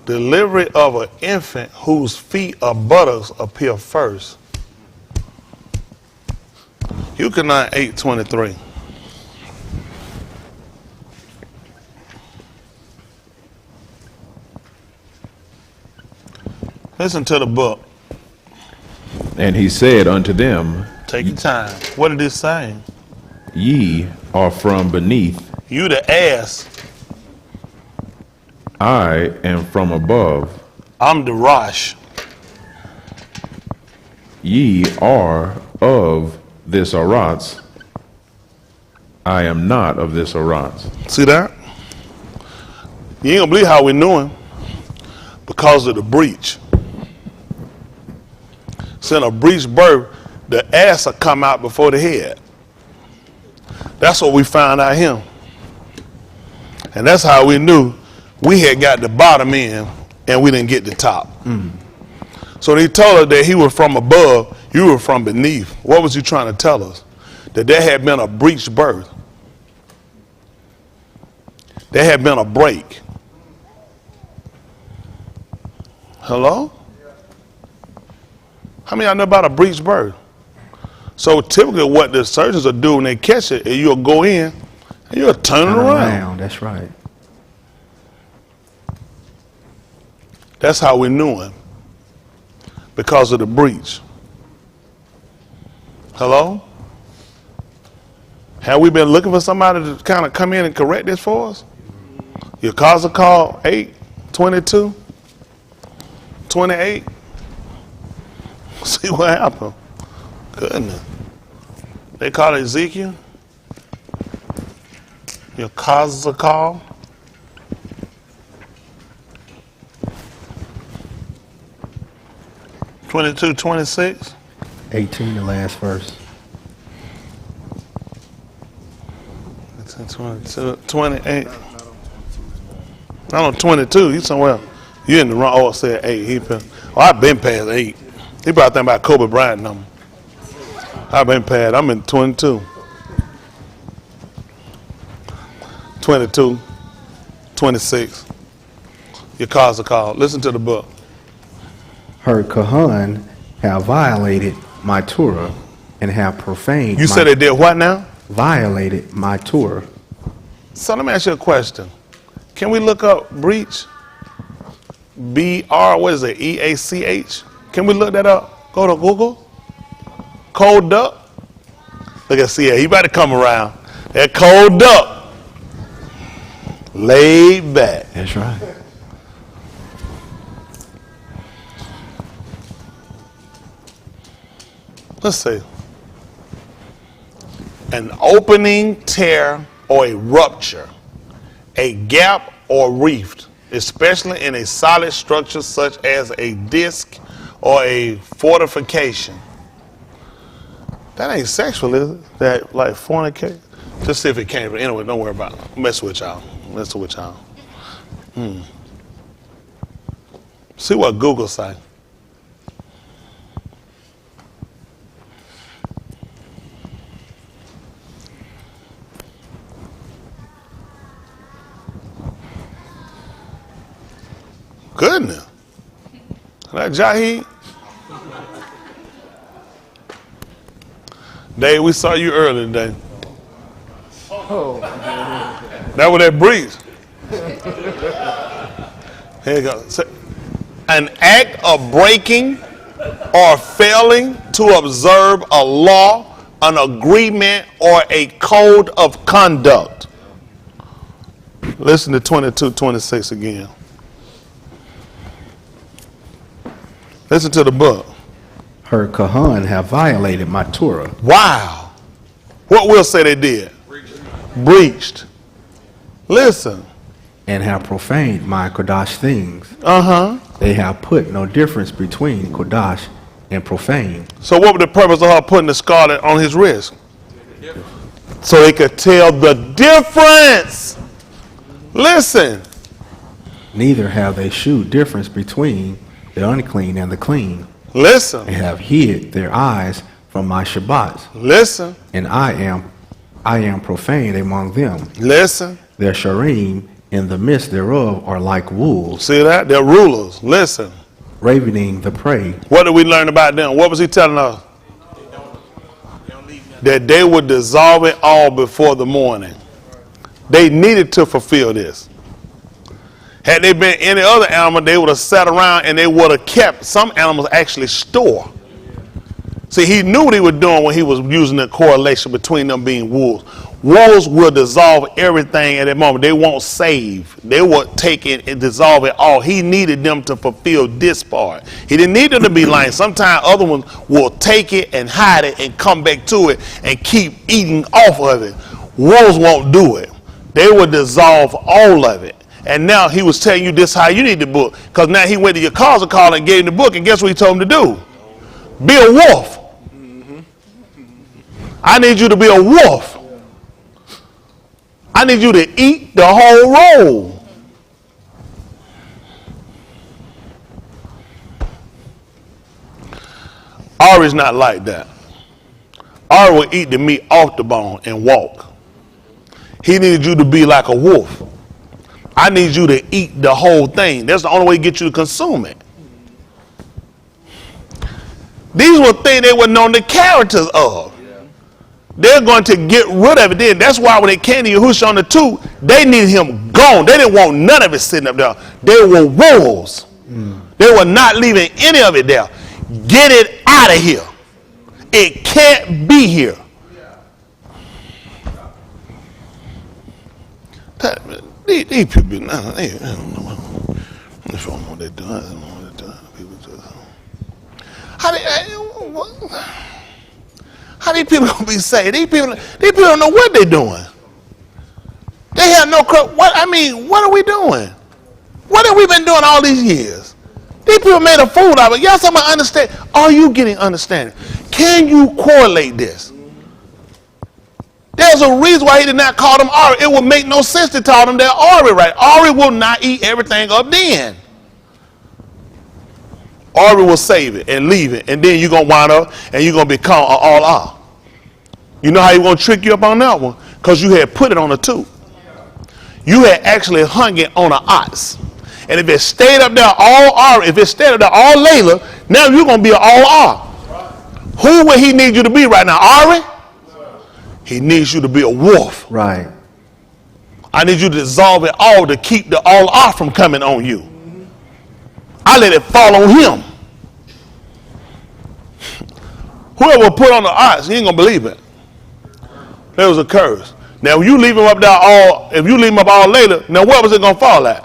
Delivery of an infant whose feet or buttocks appear first. Yahusha 8:23. Listen to the book. And he said unto them, Take your time. What did it say? Ye are from beneath, You the ass. I am from above. I'm the Rosh. Ye are of this Arats. I am not of this Arats. See that? You ain't gonna believe how we knew him. Because of the breach. So in a breech birth, the ass will come out before the head. That's what we found out him. And that's how we knew we had got the bottom end and we didn't get the top. So he told us that he was from above, you were from beneath. What was he trying to tell us? That there had been a breached birth. There had been a break. Hello? How many of y'all know about a breached birth? So typically what the surgeons will do when they catch it, you'll go in and you'll turn it around. That's right. That's how we knew him. Because of the breach. Hello? Have we been looking for somebody to kind of come in and correct this for us? Your cause a call 822 28. See what happened. Goodness. They call it Ezekiel. Your cause a call. (22, 26). 18, the last verse. 22, 28. I don't know, 22. You somewhere. You in the wrong. Oh, I said 8. I've been past 8. He probably think about Kobe Bryant number. I've been past. I'm in 22. 22, 26. Your cause a call. Listen to the book. Her Kahan have violated my Torah and have profaned. You said they did what now? Violated my Torah. So let me ask you a question. Can we look up breach? B-R, what is it? E-A-C-H? Can we look that up? Go to Google. Cold duck. Look at C-A. He about to come around. That cold duck. Laid back. That's right. Let's see. An opening, tear, or a rupture. A gap or rift, especially in a solid structure such as a disc or a fortification. That ain't sexual, is it? That like fornicate? Just see if it came. But anyway, don't worry about it. Mess with y'all. See what Google say. Goodness. That Jahi. Dave, we saw you earlier today. Oh. That was that breeze. Here you go. An act of breaking or failing to observe a law, an agreement, or a code of conduct. Listen to 22:26 again. Listen to the book. Her Kahan have violated my Torah. Wow. What we'll say they did? Breached. Listen. And have profaned my Kodash things. Uh-huh. They have put no difference between Kodash and profane. So what was the purpose of her putting the scarlet on his wrist? So they could tell the difference. Listen. Neither have they shewed difference between the unclean and the clean. Listen. They have hid their eyes from my Shabbats. Listen. And I am profane among them. Listen. Their sharim in the midst thereof are like wolves. See that? They're rulers. Listen. Ravening the prey. What did we learn about them? What was he telling us? That they would dissolve it all before the morning. They needed to fulfill this. Had they been any other animal, they would have sat around and they would have kept. Some animals actually store. See, he knew what he was doing when he was using the correlation between them being wolves. Wolves will dissolve everything at that moment. They won't save. They will take it and dissolve it all. He needed them to fulfill this part. He didn't need them to be lying. Sometimes other ones will take it and hide it and come back to it and keep eating off of it. Wolves won't do it. They will dissolve all of it. And now he was telling you this how you need the book. Because now he went to your cause and call and gave him the book. And guess what he told him to do? Be a wolf. I need you to be a wolf. I need you to eat the whole roll. Ari's not like that. Ari will eat the meat off the bone and walk. He needs you to be like a wolf. I need you to eat the whole thing. That's the only way to get you to consume it. These were things they were known the characters of. They're going to get rid of it then. That's why when they came to Yahusha on the 2, they needed him gone. They didn't want none of it sitting up there. They were wolves. They were not leaving any of it there. Get it out of here. It can't be here. These people, they don't know what they're doing. I don't know what they're doing. People just, how these people gonna be saved? These people don't know what they're doing. They have no clue. What are we doing? What have we been doing all these years? These people made a fool out of it. Y'all someone understand? Are you getting understanding? Can you correlate this? There's a reason why he did not call them Ari. It would make no sense to call them that Ari, right? Ari will not eat everything up then. Ari will save it and leave it, and then you're going to wind up and you're going to become an all-out. You know how he's going to trick you up on that one? Because you had put it on a 2. You had actually hung it on an ox. And if it stayed up there all Ari, if it stayed up there all Layla, now you're going to be an all-R. Who will he need you to be right now? Ari? He needs you to be a wolf. Right. I need you to dissolve it all to keep the all-R from coming on you. I let it fall on him. Whoever put on the ox, he ain't gonna believe it. There was a curse. Now, if you leave him up there all later, now what was it gonna fall at?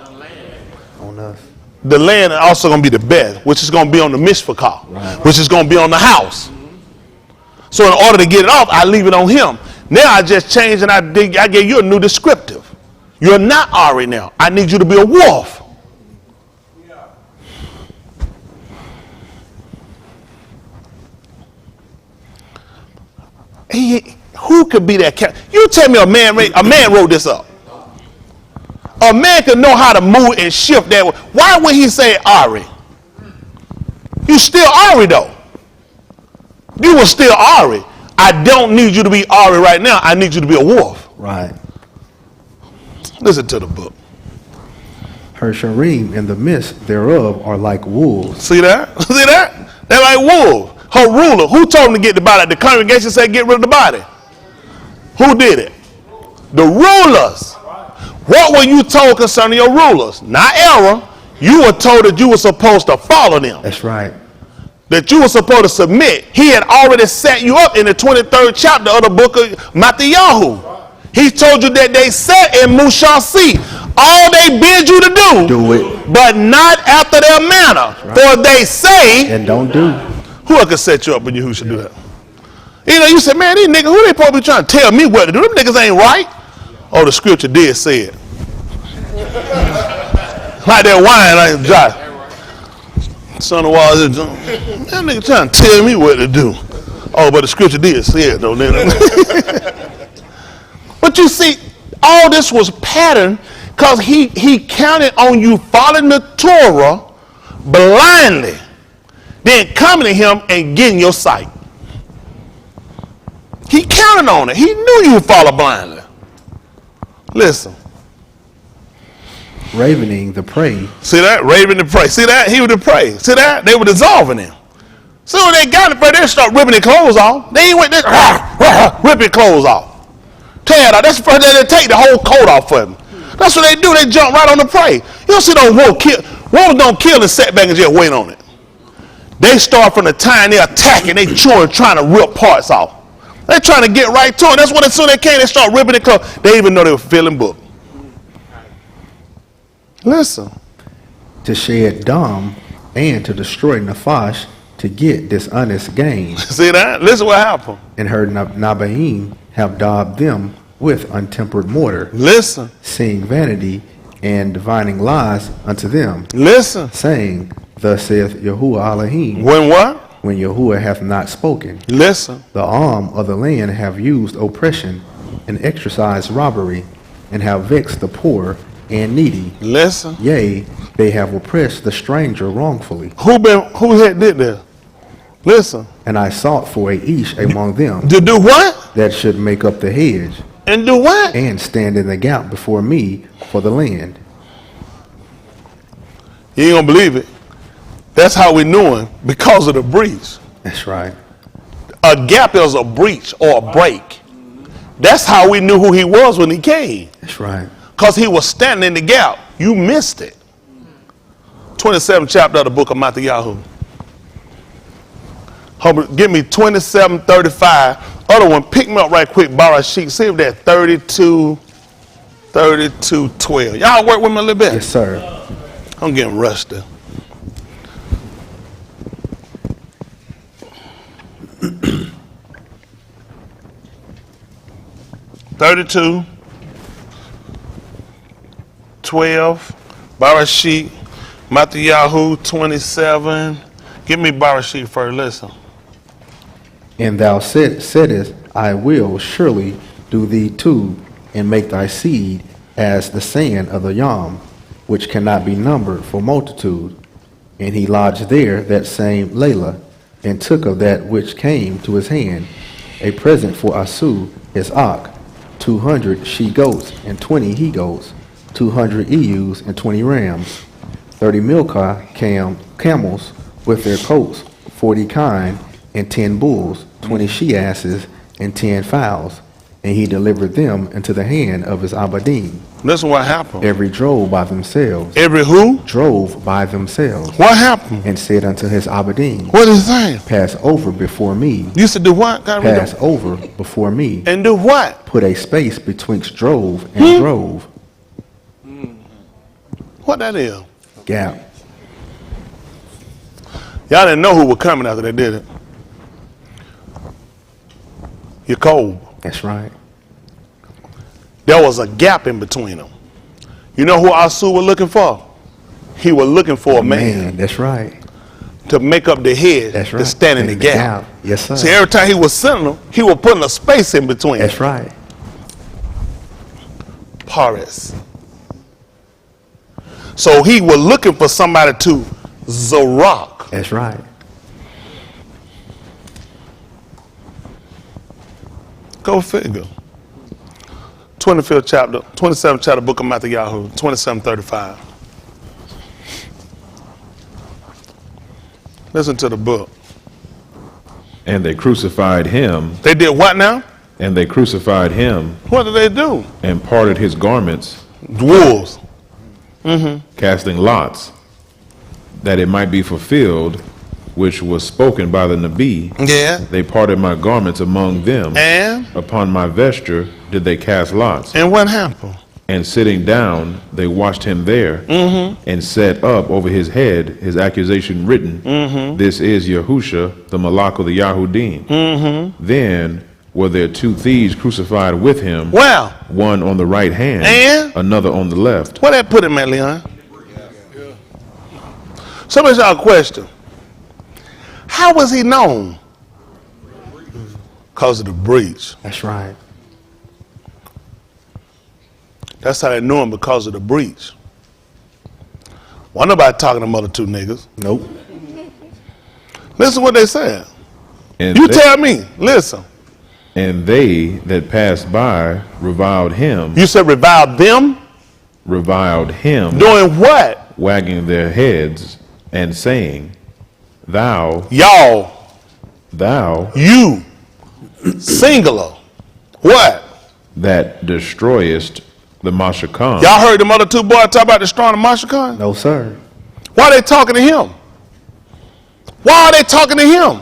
On us. The land is also gonna be the bed, which is gonna be on the mishpachah, right, which is gonna be on the house. So in order to get it off, I leave it on him. Now I just changed and I gave you a new descriptive. You're not Ari now. I need you to be a wolf. Who could be that character? You tell me a man wrote this up. A man could know how to move and shift that way. Why would he say Ari? You still Ari though. You were still Ari. I don't need you to be Ari right now. I need you to be a wolf. Right. Listen to the book. Her sharim in the midst thereof are like wolves. See that? See that? They're like wolves. Her ruler. Who told him to get the body? The congregation said get rid of the body. Who did it? The rulers. What were you told concerning your rulers? Not Aaron. You were told that you were supposed to follow them. That's right. That you were supposed to submit. He had already set you up in the 23rd chapter of the book of Matthew. He told you that they sat in Mushasi. All they bid you to do it, but not after their manner. Right. For they say and don't do. Who else could set you up when you should do that? You know, you said, man, these niggas, who they supposed to be trying to tell me what to do? Them niggas ain't right. Oh, the scripture did say it. Like that wine, like Josh. Son of all this, that nigga trying to tell me what to do. Oh, but the scripture did say it though. But you see, all this was patterned because he counted on you following the Torah blindly, then coming to him and getting your sight. He counted on it. He knew you would follow blindly. Listen. Ravening the prey. See that? Ravening the prey. See that? He was the prey. See that? They were dissolving him. So when they got the prey, they start ripping their clothes off. They ain't went there, ripping clothes off. Tear it out. That's the first thing they take the whole coat off for them. That's what they do. They jump right on the prey. You don't see those wolves kill. Wolves don't kill and sit back and just wait on it. They start from the time they're attacking, they trying to rip parts off. They're trying to get right to it. That's when as soon as they came, they start ripping their clothes. They even know they were filling book. Listen. To shed dam and to destroy Nephash to get dishonest gain. See that? Listen what happened. And her Nabaim have daubed them with untempered mortar. Listen. Seeing vanity and divining lies unto them. Listen. Saying, thus saith Yahuwah Alahym. When what? When Yahuwah hath not spoken. Listen. The arm of the land have used oppression and exercised robbery and have vexed the poor and needy. Listen. Yea, they have oppressed the stranger wrongfully. Who did this? Listen. And I sought for a ish among them To do what? that should make up the hedge And do what? and stand in the gap before me for the land. You ain't gonna believe it. That's how we knew him, because of the breach. That's right. A gap is a breach or a break. That's how we knew who he was when he came. That's right. Because he was standing in the gap. You missed it. 27th chapter of the book of Yahusha. Give me 27:35. Other one, pick me up right quick, Bereshit. See if that 32:12. Y'all work with me a little bit? Yes, sir. I'm getting rusty. (32:12) Bereshit, Yahusha 27. Give me Bereshit first. Listen. And thou saidest, I will surely do thee too, and make thy seed as the sand of the Yam, which cannot be numbered for multitude. And he lodged there that same Layla, and took of that which came to his hand a present for Asu his ox, 200 she-goats and 20 he-goats, 200 ewes and 20 rams, 30 milcah camels with their coats, 40 kine and 10 bulls, 20 she-asses and 10 fowls. And he delivered them into the hand of his abadim. Listen what happened. Every drove by themselves. Every who? Drove by themselves. What happened? And said unto his abadim, What is that? pass over before me. You said do what? Pass over before me. And do what? Put a space betwixt drove and drove. What that is? Gap. Y'all didn't know who was coming after they did it. Jacob. That's right. There was a gap in between them. You know who Asu was looking for? He was looking for a man That's right. to make up the head That's right. to stand in the gap. Yes, sir. See, every time he was sending them, he was putting a space in between. That's right. Paris. So he was looking for somebody to Zarok. That's right. Go figure. 25th chapter, 27th chapter, book of Yahusha, 27:35. Listen to the book. And they crucified him, They did what now? and they crucified him, What did they do? and parted his garments, Wolves. casting lots, that it might be fulfilled, which was spoken by the Nabi. Yeah. They parted my garments among them. And Upon my vesture did they cast lots. what happened? And sitting down, they watched him there, and set up over his head his accusation written, This is Yahusha, the Malak of the Yahudim. Then were there two thieves crucified with him, Well, one on the right hand, And? another on the left. where that put him at, Leon? Somebody asked a question. How was he known? Because of the breach. That's right. That's how they knew him, because of the breach. Wasn't nobody talking to them other two niggas. Nope. Listen what they said. And You they, tell me. Listen. and they that passed by reviled him, You said reviled them? Doing what? wagging their heads and saying, Thou, You. Singular. What? that destroyest the Mashakam. Y'all heard them other two boys talk about destroying the Mashakhan? No, sir. Why are they talking to him? Why are they talking to him?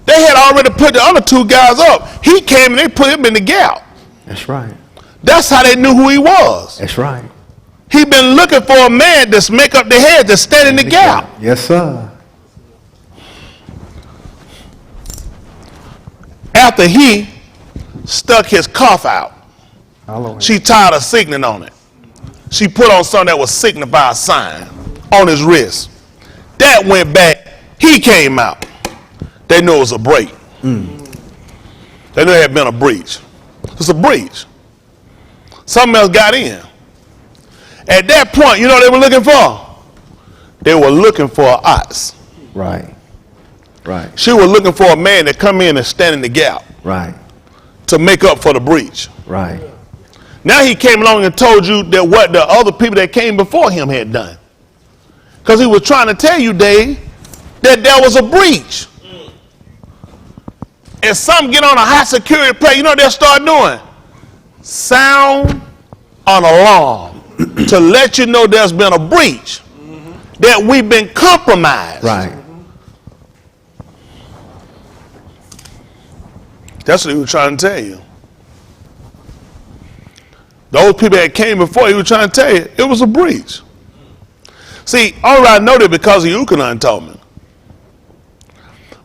They had already put the other two guys up. He came and they put him in the gap. That's right. That's how they knew who he was. That's right. He been looking for a man that's make up the head, to stand in the gap. Yes, sir. After he stuck his cough out, Hallelujah. she tied a signet on it. She put on something that was signify a sign on his wrist. That went back. He came out. They knew it was a break. They knew it had been a breach. It's a breach. Something else got in. At that point, you know what they were looking for? They were looking for an ox. Right. Right. She was looking for a man to come in and stand in the gap. Right. To make up for the breach. Right. Now he came along and told you that what the other people that came before him had done. Because he was trying to tell you, Dave, that there was a breach. And some get on a high security plane, you know what they'll start doing? Sound an alarm to let you know there's been a breach, that we've been compromised. Right. That's what he was trying to tell you. Those people that came before, he was trying to tell you it was a breach. See, all I know that because of Yuchanan told me.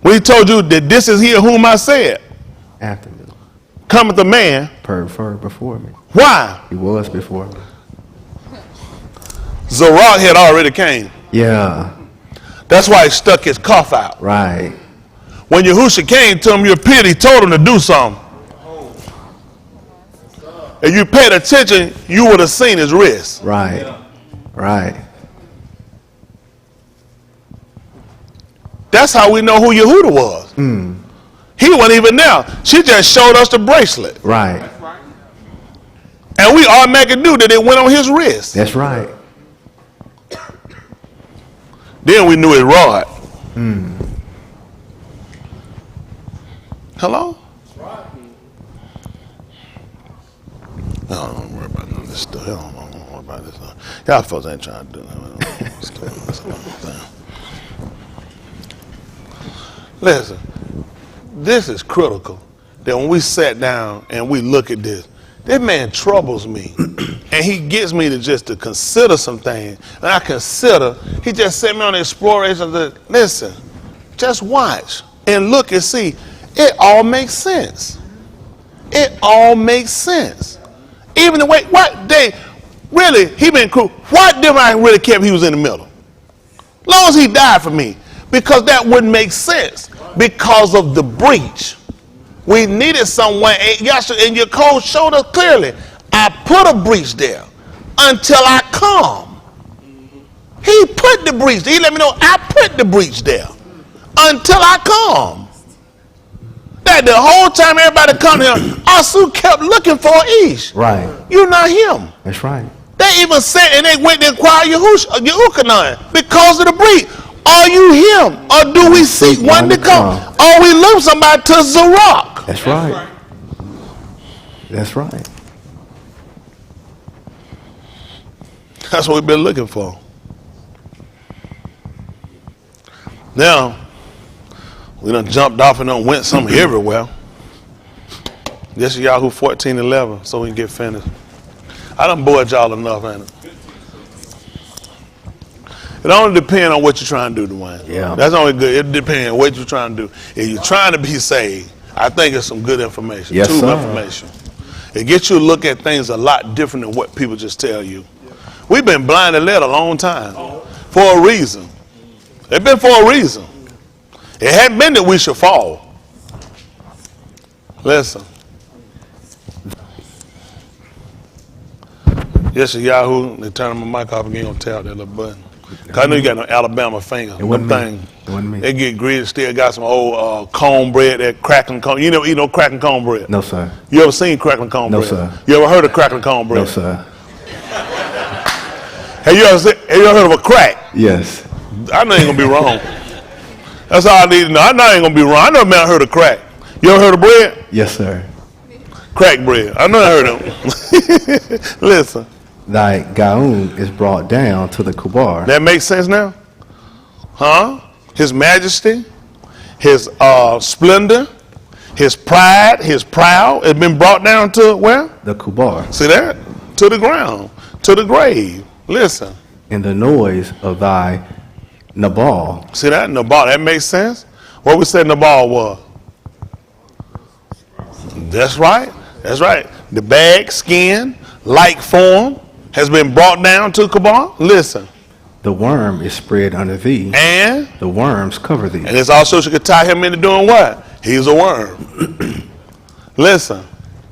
When he told you that this is he whom I said, After me. cometh the man. Preferred before me. Why? He was before me. Zerach had already came. Yeah. That's why he stuck his cough out. Right. When Yahusha came to him, you appeared, he told him to do something. If you paid attention, you would have seen his wrist. Right. Right. That's how we know who Yehuda was. He wasn't even there. She just showed us the bracelet. Right. And we automatically knew that it went on his wrist. That's right. Then we knew his rod. Hello? Don't worry about none of this stuff. Don't worry about this stuff. Y'all folks ain't trying to do that. Listen, this is critical that when we sat down and we look at this man troubles me. And he gets me to consider some things. And I consider, he just sent me on an exploration that, listen, just watch and look and see. It all makes sense. It all makes sense. Even the way, what they, really, he been cool. What did I really care if he was in the middle? As long as he died for me. Because that wouldn't make sense. Because of the breach. We needed someone, and your code showed us clearly. I put a breach there until I come. He put the breach there. He let me know I put the breach there until I come. That the whole time everybody come here, Asu kept looking for Ish. Right. You're not him. That's right. They even said, and they went to inquire Yahuchanan because of the breach. Are you him, or do we seek one to come? Or we lose somebody to Zerach? That's right. That's right. That's what we've been looking for. Now, we done jumped off and done went something everywhere. This is Yahoo 14:11, so we can get finished. I done bored y'all enough, ain't it? It only depends on what you're trying to do, Dwayne. Yeah. That's only good. It depends on what you're trying to do. If you're trying to be saved, I think it's some good information. Yes, Tube sir. information. It gets you to look at things a lot different than what people just tell you. We've been blind and led a long time for a reason. It's been for a reason. It hadn't been that we should fall. Listen. Yes, Yahoo. They turn my mic off again. Gonna tap that little button. Cause I know you got no Alabama finger. It wasn't thing. me. It wasn't me. They get greedy. Still got some old cornbread. That crackling corn. You never eat no crackling cornbread. No, sir. You ever seen crackling cornbread? No, sir. You ever heard of crackling cornbread? No, sir. Have you ever heard of a crack? Yes. I know I ain't gonna be wrong. That's all I need to know. I know I ain't gonna be wrong. I know a man heard of crack. You ever heard of bread? Yes, sir. Crack bread. I know I heard of them. Listen. Thy gaun is brought down to the kubar. That makes sense now? Huh? His majesty, his splendor, his pride, his proud has been brought down to where? The kubar. See that? To the ground, to the grave. Listen. And the noise of thy nabal. See that? Nabal. That makes sense? What we said Nabal was? That's right. That's right. The bag, skin, like form has been brought down to Kabar. Listen. The worm is spread under thee. And? The worms cover thee. And it's also she could tie him into doing what? He's a worm. Listen.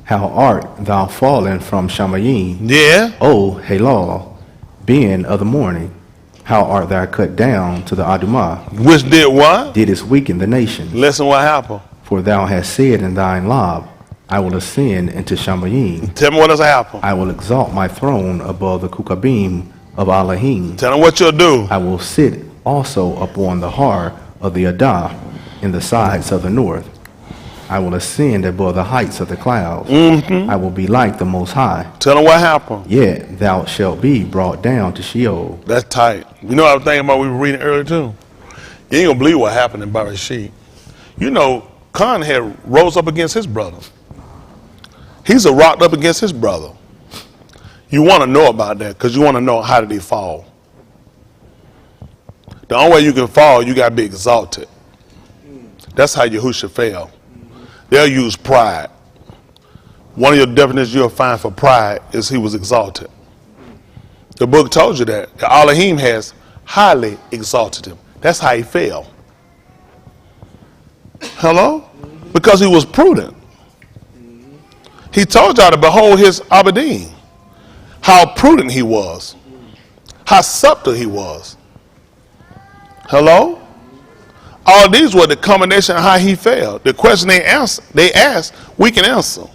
How art thou fallen from Shamayim? Yeah. O Halal, being of the morning. How art thou cut down to the Adumah? Which did what? Didst weaken the nation. Listen what happened. For thou hast said in thine lob, I will ascend into Shamayim. Tell me what has happened. I will exalt my throne above the Kukabim of Alahym. Tell them what you'll do. I will sit also upon the har of the Adah in the sides of the north. I will ascend above the heights of the clouds. I will be like the Most High. Tell them what happened. Yet thou shalt be brought down to Sheol. That's tight. You know what I was thinking about? We were reading earlier too. You ain't gonna believe what happened in Bereshit. You know, Cain had rose up against his brother. He's rocked up against his brother. You want to know about that because you want to know how did he fall. The only way you can fall, you got to be exalted. That's how Yahusha fell. They'll use pride. One of your definitions you'll find for pride is he was exalted. The book told you that. The Alahym has highly exalted him. That's how he fell. Hello? Because he was prudent. He told y'all to behold his Abedin. How prudent he was. How subtle he was. Hello? All these were the combination of how he fell. The question they asked, we can answer.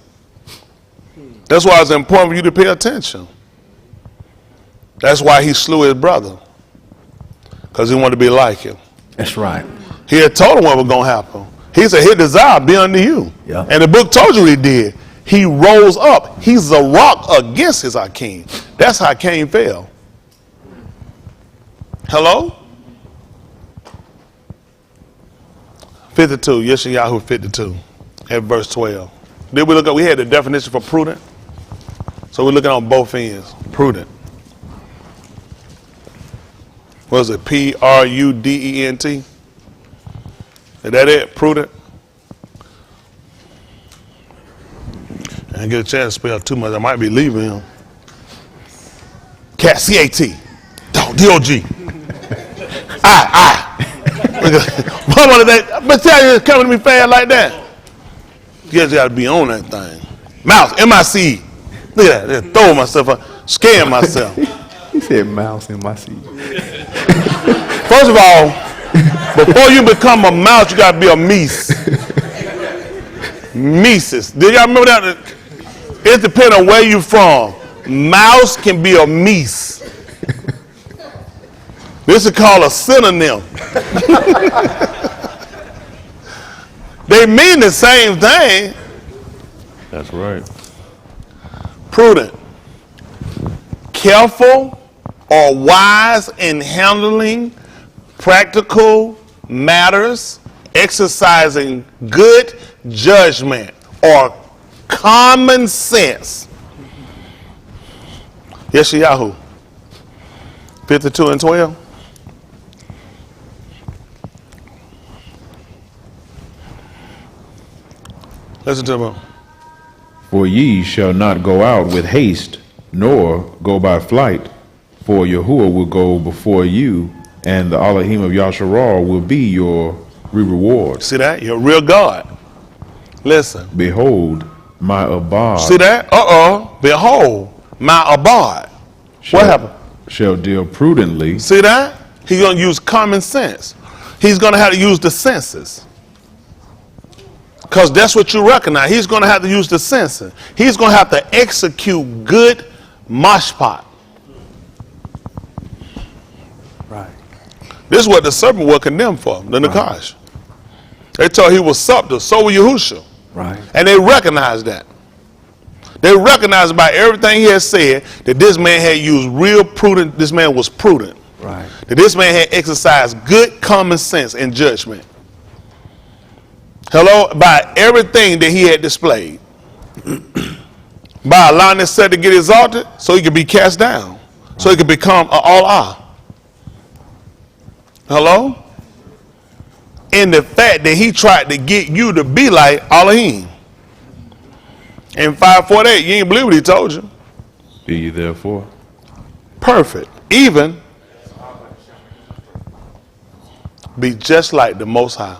That's why it's important for you to pay attention. That's why he slew his brother. Because he wanted to be like him. That's right. He had told him what was going to happen. He said, his desire be unto you. Yeah. And the book told you what he did. He rose up. He's a rock against his Cain. That's how Cain fell. Hello? 52, Yeshayahu 52, at verse 12. Did we look at, we had the definition for prudent. So we're looking on both ends. Prudent. What is it? Prudent? Is that it? Prudent? I didn't get a chance to spell too much. I might be leaving him. Cat, C-A-T. D-O-G. I. What one of that? But tell you, it's coming to me fast like that. You just got to be on that thing. Mouse, M-I-C. Look at that. Throw myself up. Scaring myself. He said mouse in my seat. First of all, before you become a mouse, you got to be a meese. Mises. Do y'all remember that? It depends on where you're from. Mouse can be a meese. This is called a synonym. They mean the same thing. That's right. Prudent. Careful or wise in handling practical matters, exercising good judgment or common sense. Yeshayahu 52 and 12. Listen to him. For ye shall not go out with haste, nor go by flight, for Yahuwah will go before you, and the Alahym of Yasharal will be your reward. See that? You're a real God. Listen. Behold, my abad. See that? Behold, my abad. What happened? Shall deal prudently. See that? He's going to use common sense. He's going to have to use the senses. Because that's what you recognize. He's going to have to use the senses. He's going to have to execute good mashpat. Right. This is what the serpent was condemned for, the Nakash. They told he was subtle, so was Yahusha. Right. And they recognized that. They recognized by everything he had said that this man had used real prudent, this man was prudent. Right. That this man had exercised good common sense and judgment. Hello, by everything that he had displayed. By allowing himself to get exalted so he could be cast down. So he could become an all-ah. Hello? In the fact that he tried to get you to be like Alahym. In 548, you ain't believe what he told you. Be ye therefore Perfect. Even be just like the Most High.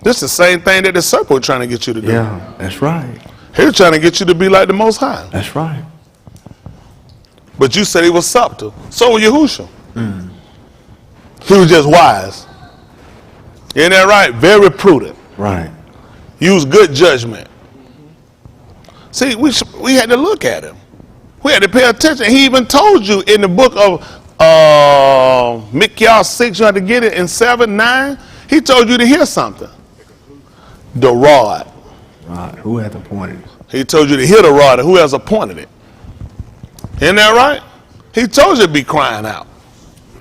This is the same thing that the serpent was trying to get you to do. Yeah, that's right. He was trying to get you to be like the Most High. That's right. But you said he was subtle. So was Yahusha. He was just wise. Isn't that right? Very prudent. Right. Use good judgment. See, we had to look at him. We had to pay attention. He even told you in the book of Micaiah 6, you had to get it in 7, 9. He told you to hear something. The rod. Right. Who hath appointed it? He told you to hear the rod and who has appointed it. Isn't that right? He told you to be crying out.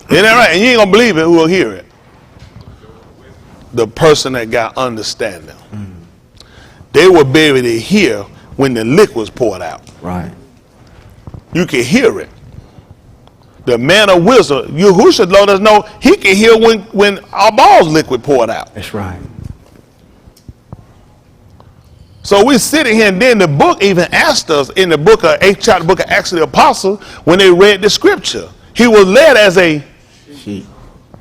Isn't that right? And you ain't going to believe it, who will hear it? The person that got understanding. They will be able to hear when the liquid was poured out. Right. You can hear it. The man of wisdom, Yahusha let us know he can hear when our balls liquid poured out. That's right. So we're sitting here, and then the book even asked us in the book of 8th chapter, book of Acts of the Apostles, when they read the scripture, he was led as a Sheep.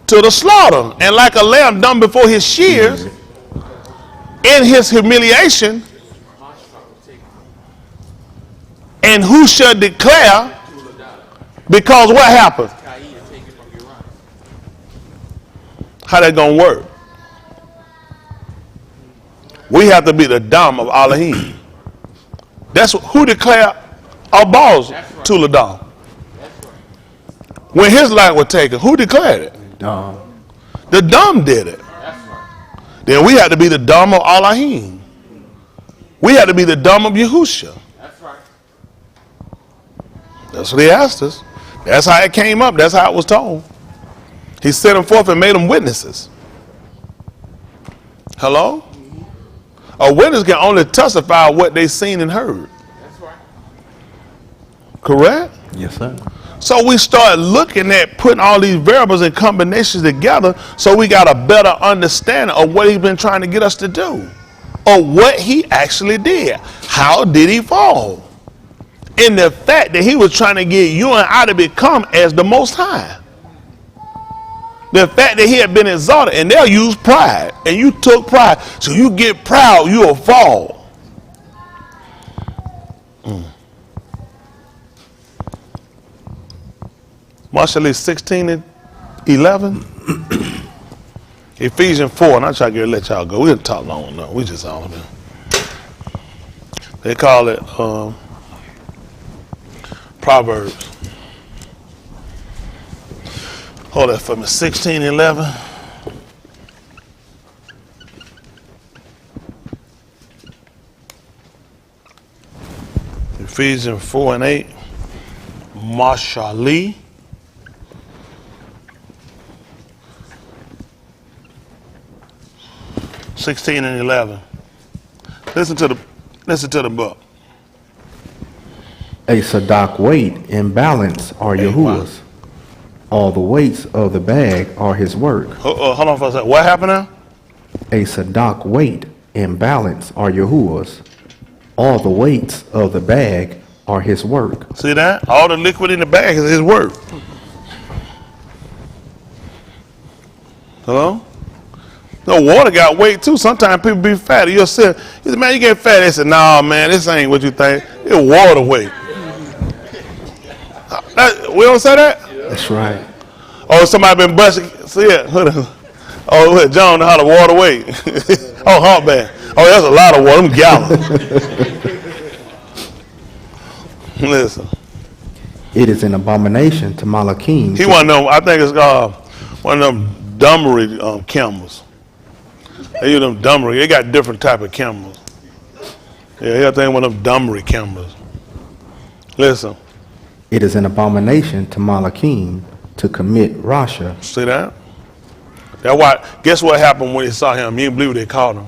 to the slaughter, and like a lamb dumb before his shears, in his humiliation, and who shall declare? Because what happened? How that gonna work? We have to be the dam of Alahym. That's who declared our balls to the dam. When his life was taken, who declared it? Dom. The dam did it. Then we had to be the dam of Alahym. We had to be the dam of Yahusha. That's what he asked us. That's how it came up. That's how it was told. He sent them forth and made them witnesses. Hello? A witness can only testify what they seen and heard. That's right. Correct? Yes, sir. So we started looking at putting all these variables and combinations together so we got a better understanding of what he's been trying to get us to do. Or what he actually did. How did he fall? In the fact that he was trying to get you and I to become as the Most High. The fact that he had been exalted, and they'll use pride, and you took pride. So you get proud, you'll fall. Marshall 16 and 11. Ephesians 4, and I'll try to let y'all go. We didn't talk long enough. We just all there. They call it Proverbs. Hold that for me. 16 and 11. Ephesians 4 and 8. Marshall. 16 and 11. Listen to the book. A Sadak weight and balance are Yahuwah's. All the weights of the bag are his work. Hold on for a second. What happened now? A Sadak weight and balance are Yahuwah's. All the weights of the bag are his work. See that? All the liquid in the bag is his work. Hello? No, water got weight too. Sometimes people be fat. You'll say, man, you get fat. They say, nah, man, this ain't what you think. It's water weight. We don't say that? That's right. Oh, somebody been busting. See it? Oh, John know how to water weight. Oh, hump bag. Oh, that's a lot of water. Them gallons. Listen. It is an abomination to Malachim. He one of them. I think it's one of them dumbery camels. They use them dumbery. They got different type of camels. Yeah, I think one of them dumbery camels. Listen. It is an abomination to Malachim to commit Rasha. See that? That's why. Guess what happened when they saw him? You didn't believe what they called him.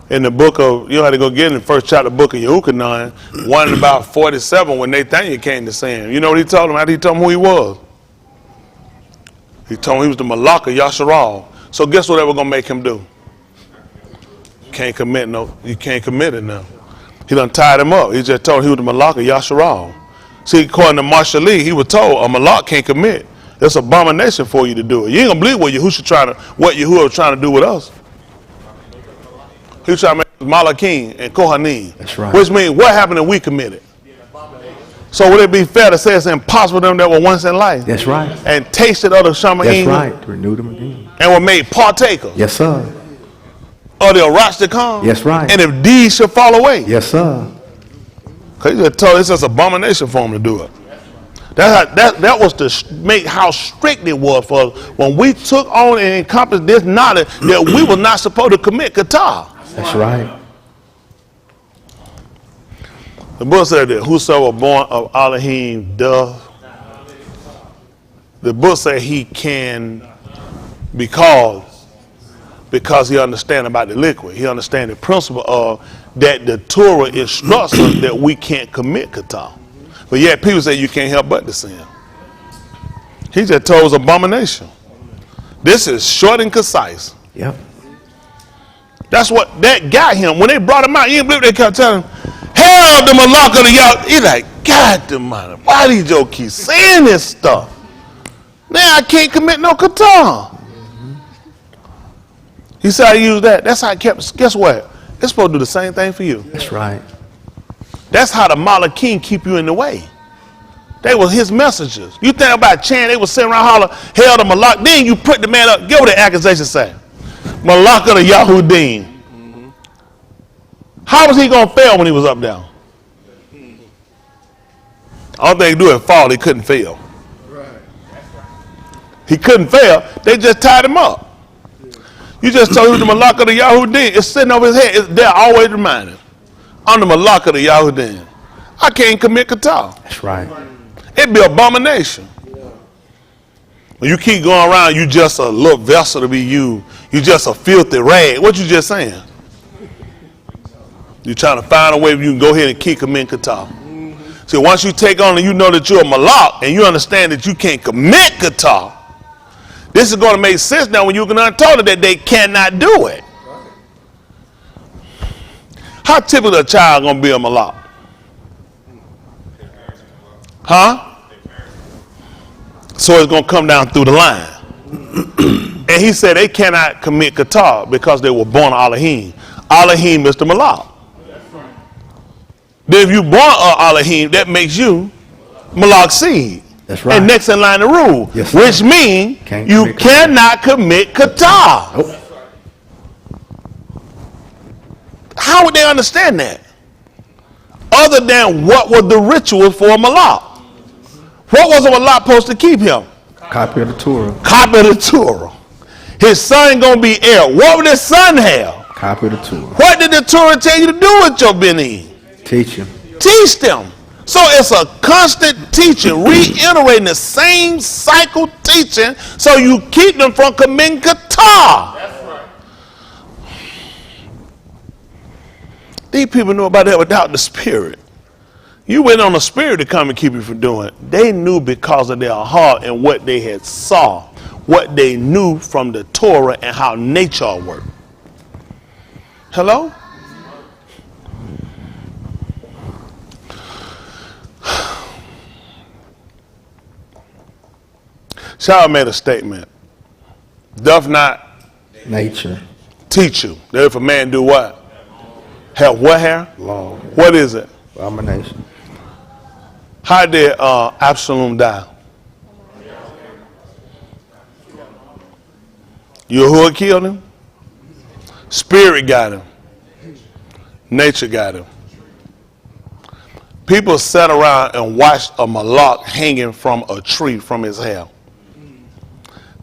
In the book of, you had to go get in the first chapter of the book of Yehukanan, 1 and about 47, when Nathaniel came to see him. You know what he told him? After he told him who he was? He told him he was the Malak of Yasharal. So guess what they were going to make him do? You can't commit it now. He done tied him up. He just told him he was the Malak of Yasharal. See, according to Marshall Lee, he was told a Malak can't commit. It's an abomination for you to do it. You ain't going to believe what Yahuwah was trying to do with us. He was trying to make Malachim and Kohanim. That's right. Which means what happened if we committed? So would it be fair to say it's impossible for them that were once in life? That's right. And tasted of the summer That's evening right. Renew them again. and were made partakers Yes, sir. of the wrath to come? That's right. And if these should fall away? Yes, sir. Because he just told it's just abomination for them to do it. That was to make how strict it was for us when we took on and encompassed this knowledge that we were not supposed to commit qatar. That's right. The book said that whosoever born of Alahym doth. The book said he can because he understands about the liquid. He understands the principle of that the Torah instructs us that we can't commit qatar. But yet people say you can't help but to sin. He just told us abomination. This is short and concise. Yep. That's what that got him. When they brought him out, you didn't believe they kept telling him, hell the malak of the y'all. He's like, God the mother, why these Joe keep saying this stuff? Now I can't commit no qatar. He said I use that. That's how I kept. Guess what? It's supposed to do the same thing for you. That's right. That's how the Malachim keep you in the way. They were his messengers. You think about Chan, they were sitting around hollering, hell the Malak. Then you put the man up. Get what the accusation say. Malak of the Yahudim. How was he going to fail when he was up there? All they do is fall. He couldn't fail. He couldn't fail. They just tied him up. You just told him the Malak of the Yahudim. It's sitting over his head. They're always reminded. I'm the Malak of the Yahudim. I can't commit qatar. That's right. It'd be abomination. When you keep going around, you just a little vessel to be used. You just a filthy rag. What you just saying? You're trying to find a way where you can go ahead and keep committing qatar. See, once you take on and you know that you're a malak and you understand that you can't commit qatar, this is going to make sense now when you can untell it that they cannot do it. How typical a child going to be a malak? Huh? So it's going to come down through the line. And he said they cannot commit qatar because they were born Alahym. Alahym is the malak. Then if you born Alahym, that makes you malak seed. That's right. And next in line to rule, yes, which means you cannot commit qatar. Nope. How would they understand that? Other than what were the rituals for a malak? What was a malak supposed to keep him? Copy of the Torah. Copy of the Torah. His son gonna be heir. What would his son have? Copy of the Torah. What did the Torah tell you to do with your benin? Teach him. Teach them. So it's a constant teaching, reiterating the same cycle teaching so you keep them from committing qatar. That's right. These people knew about that without the Spirit. You went on the Spirit to come and keep you from doing it. They knew because of their heart and what they had saw, what they knew from the Torah and how nature worked. Hello? Shaul made a statement. Doth not nature teach you that if a man do what? Have what hair? Long. What is it? Abomination. How did Absalom die? Yahuwah killed him. Spirit got him. Nature got him. People sat around and watched a malak hanging from a tree from his hair.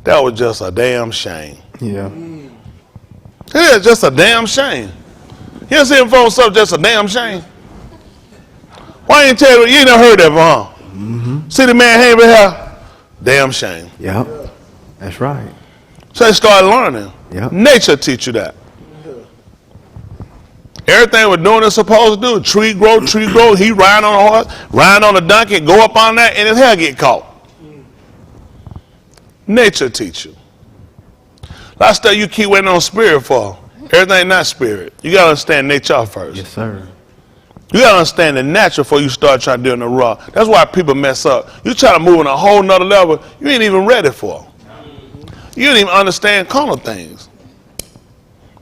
That was just a damn shame. Yeah. It is just a damn shame. You don't see them folks up just a damn shame. Why ain't tell you? You ain't never heard that, huh? Mm-hmm. See the man hanging with hair? Damn shame. Yep. That's right. So they started learning. Yep. Nature teach you that. Everything we're doing is supposed to do. Tree grow. He riding on a horse, riding on a donkey, go up on that, and his hair get caught. Nature teach you. Last stuff you keep waiting on spirit for. Everything not spirit. You got to understand nature first. Yes, sir. You got to understand the natural before you start trying to do it in the raw. That's why people mess up. You try to move on a whole nother level you ain't even ready for. You didn't even understand carnal things.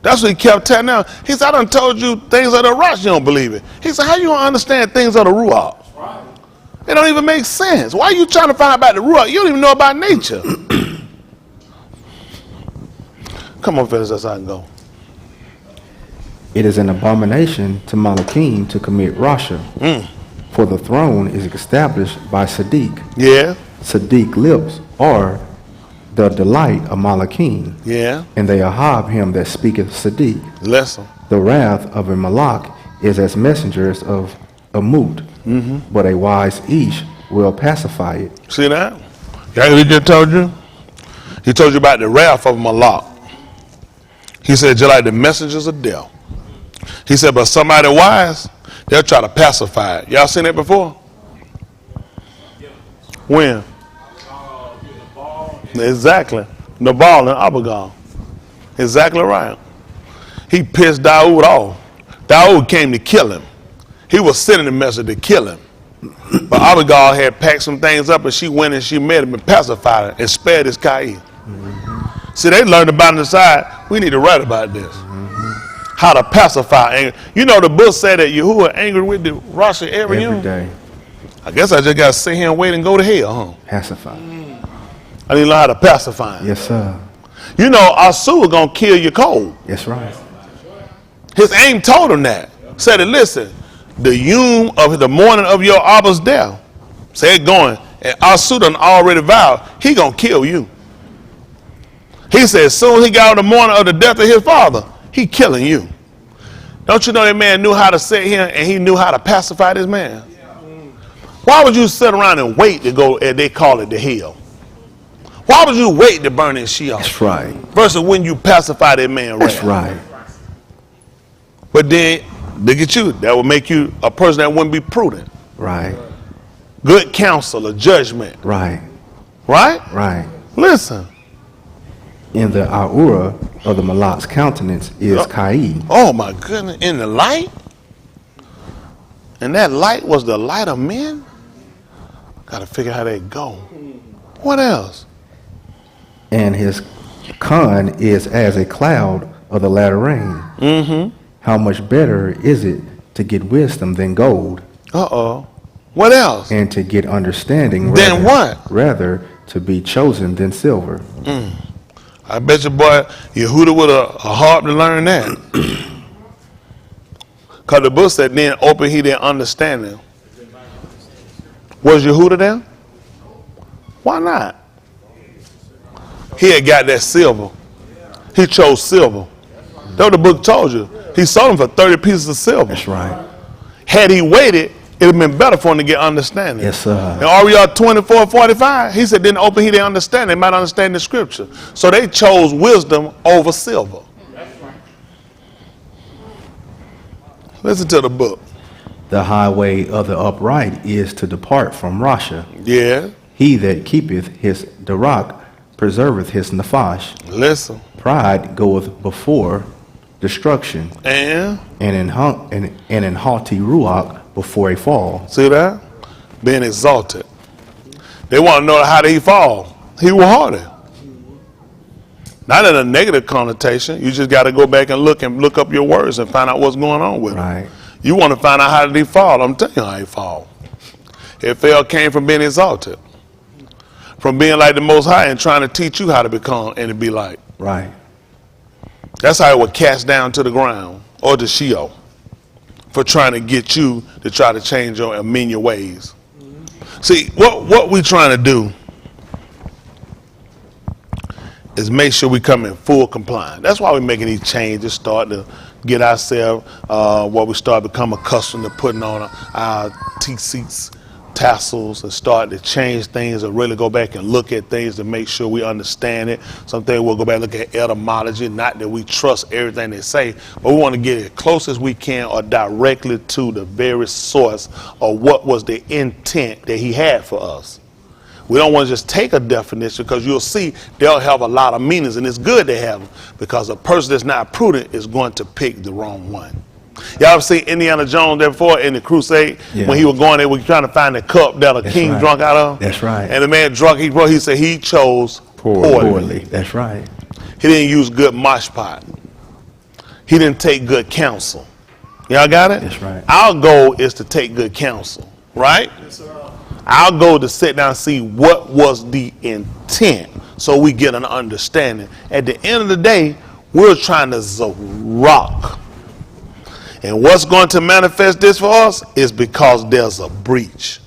That's what he kept telling them. He said, I done told you things of the rocks, you don't believe it. He said, how you gonna understand things of the ruach? It don't even make sense. Why are you trying to find out about the Ruach? You don't even know about nature. Come on, fellas, that's how I can go. It is an abomination to Malachim to commit Rasha. For the throne is established by Sadiq. Yeah. Sadiq lips are the delight of Malachim. Yeah. And they ahab him that speaketh Sadiq. Listen. The wrath of a Malach is as messengers of a moot. But a wise ish will pacify it. See that? Yeah, he just told you? He told you about the wrath of Malach. He said, just like the messengers of death. He said, but somebody wise, they'll try to pacify it. Y'all seen that before? When? Exactly. Nabal and Abigail. Exactly right. He pissed Daoud off. Daoud came to kill him. He was sending the message to kill him. But Abigail had packed some things up and she went and she met him and pacified him and spared his Cain. See, they learned about it inside. We need to write about this. How to pacify anger. You know, the book said that Yahuwah angry with the Rasha every day. I guess I just got to sit here and wait and go to hell, huh? Pacify. I need to learn how to pacify him. Yes, sir. You know, Asu is going to kill your cold. That's right. His aim told him that. Said, listen, the yum of the morning of your Abba's death. Said going. And Asu done already vowed, he going to kill you. He said, as soon as he got on the morning of the death of his father, he killing you. Don't you know that man knew how to sit here and he knew how to pacify this man? Why would you sit around and wait to go, and they call it the hell? Why would you wait to burn his Sheol? That's right. Versus when you pacify that man. That's right. But then, look at you. That would make you a person that wouldn't be prudent. Right. Good counsel, a judgment. Right. Right? Right. Listen. In the aura of the Malak's countenance is Cain. Oh my goodness. In the light? And that light was the light of men? Got to figure how they go. What else? And his con is as a cloud of the latter rain. How much better is it to get wisdom than gold? What else? And to get understanding Then what? Rather to be chosen than silver. I bet you, boy, Yehuda would have a harp to learn that. Because the book said, then open he their understanding. Was Yehuda there? Why not? He had got that silver. He chose silver. That's what the book told you. He sold him for 30 pieces of silver. That's right. Had he waited, it would have been better for him to get understanding. Yes, sir. In RER 24:45, he said, then open he their understanding. They might understand the scripture. So they chose wisdom over silver. Listen to the book. The highway of the upright is to depart from Rasha. Yeah. He that keepeth his Darak preserveth his Nafash. Listen. Pride goeth before destruction, And in haughty Ruach before a fall. see that? Being exalted. They want to know how did he fall. He was haughty. Not in a negative connotation. You just got to go back and look up your words and find out what's going on with Right. him. You want to find out how did he fall. I'm telling you how he fall. It fell came from being exalted. From being like the Most High and trying to teach you how to become and to be like. Right. That's how it would cast down to the ground or to Sheol for trying to get you to try to change your amend your ways. See, what we trying to do is make sure we come in full compliance. That's why we're making these changes, start to get ourselves, what we start to become accustomed to putting on our T-seats, tassels, and start to change things and really go back and look at things to make sure we understand it. Something we'll go back and look at etymology, not that we trust everything they say, but we want to get as close as we can or directly to the very source of what was the intent that he had for us. We don't want to just take a definition because you'll see they'll have a lot of meanings, and it's good to have them because a person that's not prudent is going to pick the wrong one. Y'all ever seen Indiana Jones there before in the crusade? Yeah. When he was going there, we trying to find the cup that a king drunk out of? That's right. And the man drunk, he said he chose poorly. That's right. He didn't use good mashpat. He didn't take good counsel. Y'all got it? That's right. Our goal is to take good counsel, right? Yes, sir. Our goal is to sit down and see what was the intent so we get an understanding. At the end of the day, we're trying to rock. And what's going to manifest this for us is because there's a breach.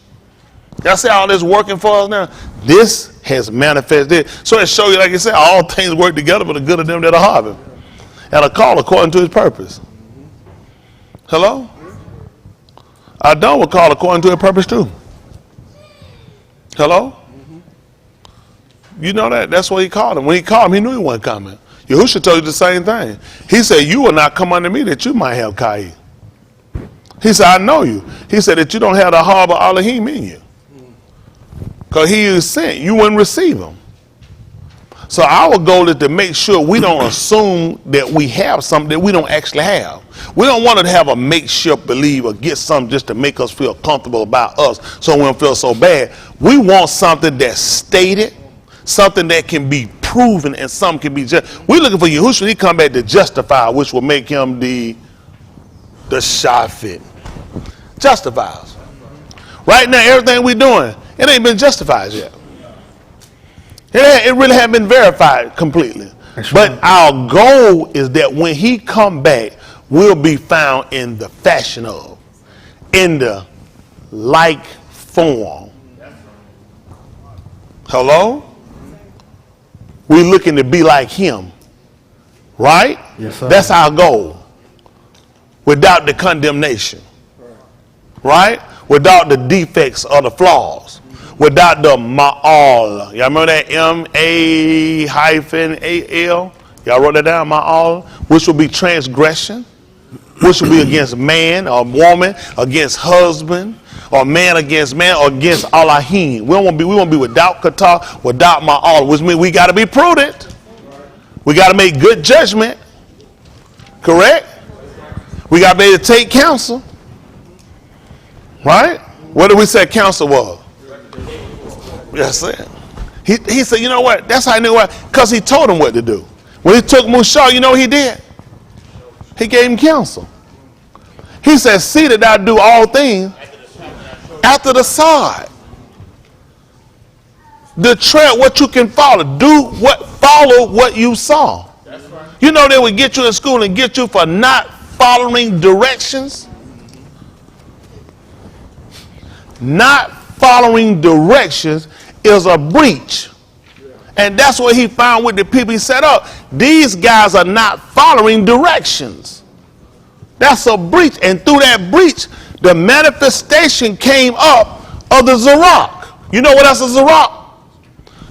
Y'all see all this working for us now? This has manifested. So it shows you, like I said, all things work together for the good of them that are harvest and are called according to his purpose. Hello? Adam was called according to his purpose too. Hello? You know that? That's what he called him. When he called him, he knew he wasn't coming. Yahusha told you the same thing. He said, you will not come unto me that you might have Cain. He said, I know you. He said that you don't have the harbor Alahym in you. Because he is sent. You wouldn't receive him. So our goal is to make sure we don't assume that we have something that we don't actually have. We don't want to have a makeshift belief or get something just to make us feel comfortable about us so we don't feel so bad. We want something that's stated, something that can be proven, and something can be just. We're looking for Yahusha. He come back to justify, which will make him the shafit. Justifies. Right now, everything we're doing, it ain't been justified yet. It really hasn't been verified completely. But our goal is that when he come back, we'll be found in the fashion of, in the like form. Hello? We're looking to be like him. Right? Yes, sir. That's our goal. Without the condemnation. Right? Without the defects or the flaws. Without the ma'al. Y'all remember that M-A-hyphen-A-L? Y'all wrote that down, ma'al? Which will be transgression. Which will be against man or woman, against husband, or man against man, or against Alahym. We won't be without kata, without ma'al, which means we got to be prudent. We got to make good judgment. Correct? We got to be able to take counsel. Right? What did we say counsel was? That's it. He said, you know what? That's how I knew what. Because he told him what to do. When he took Musa, you know what he did? He gave him counsel. He said, see that I do all things after the side. The trail, what you can follow. Follow what you saw. You know they would get you in school and get you for not following directions. Not following directions is a breach. And that's what he found with the people he set up. These guys are not following directions. That's a breach. And through that breach, the manifestation came up of the Zerach. You know what else is Zerach?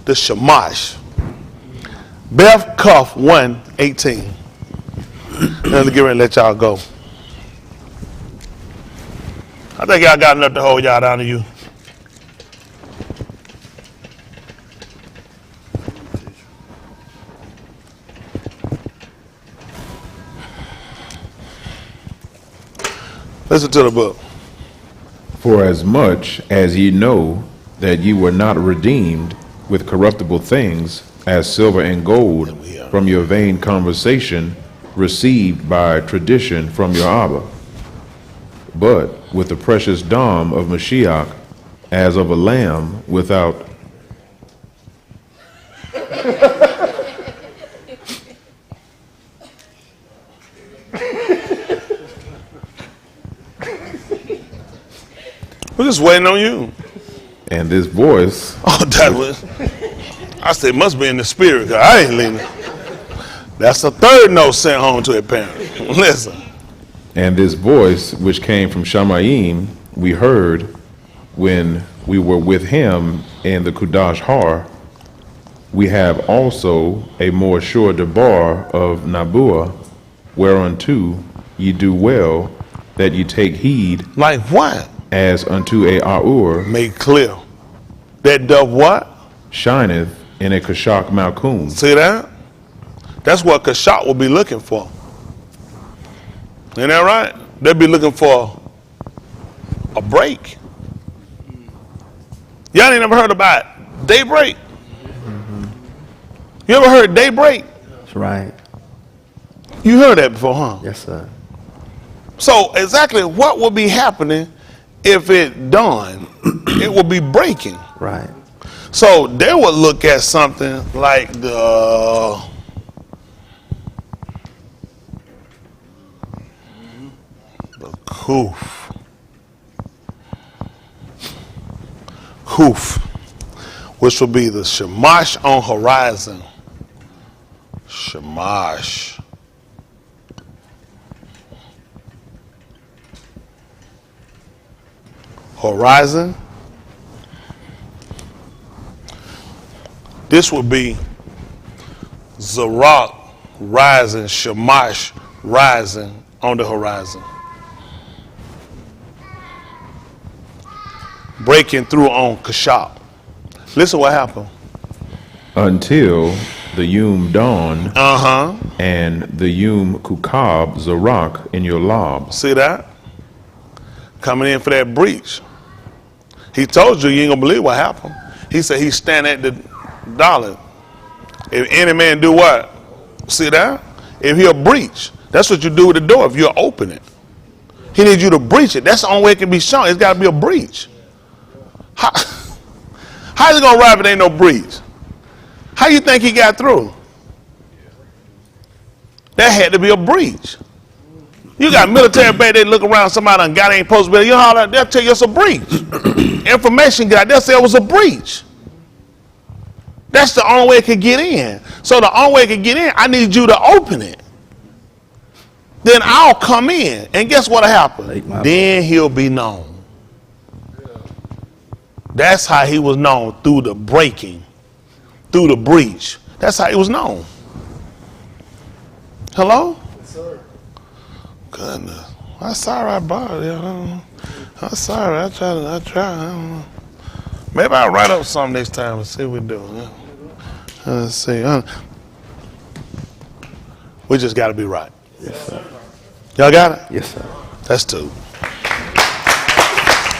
The Shamash. Beth Cuff 1:18. Let me get ready and let y'all go. I think y'all got enough to hold y'all down to you. Listen to the book. For as much as ye know that ye were not redeemed with corruptible things, as silver and gold, from your vain conversation received by tradition from your Abba, but with the precious dam of Mashiach, as of a lamb without We're just waiting on you. and this voice. Oh, that was. I said, must be in the spirit, because I ain't leaving. That's the third note sent home to a parent. Listen. And this voice, which came from Shamayim, we heard when we were with him in the Kudash Har. We have also a more sure debar of Nabuah, whereunto ye do well that ye take heed. Like what? As unto a Aur. Make clear. That dove what? Shineth in a Kashak Malkum. See that? That's what Kashak will be looking for. Ain't that right? They'll be looking for a break. Y'all ain't never heard about daybreak? You ever heard daybreak? That's right. You heard that before, huh? Yes, sir. So exactly what will be happening if it dawned it will be breaking. Right. So they would look at something like the Kuf, which will be the Shamash on horizon. Shamash. Horizon. This would be Zarak rising, Shamash rising on the horizon. Breaking through on Kashab. Listen what happened. Until the Yom dawn and the Yom Kukab Zarak in your lob. See that? Coming in for that breach. He told you ain't gonna believe what happened. He said he's standing at the dollar. If any man do what? See that? If he'll breach, that's what you do with the door. If you open it, he needs you to breach it. That's the only way it can be shown. It's got to be a breach. How's it gonna arrive if there ain't no breach? How you think he got through? That had to be a breach. You got military back there look around, somebody done got ain't supposed to be. You know, they'll tell you it's a breach. Information got, they'll say it was a breach. That's the only way it could get in. So the only way it could get in, I need you to open it. Then I'll come in. And guess what'll happen? Then he'll be known. That's how he was known, through the breaking, through the breach. That's how he was known. Hello? Yes, sir. Goodness. I'm sorry I bothered you. I'm sorry. I try. I don't know. Maybe I'll write up something next time and see what we do. Let's see. We just got to be right. Yes, sir. Y'all got it? Yes, sir. That's two.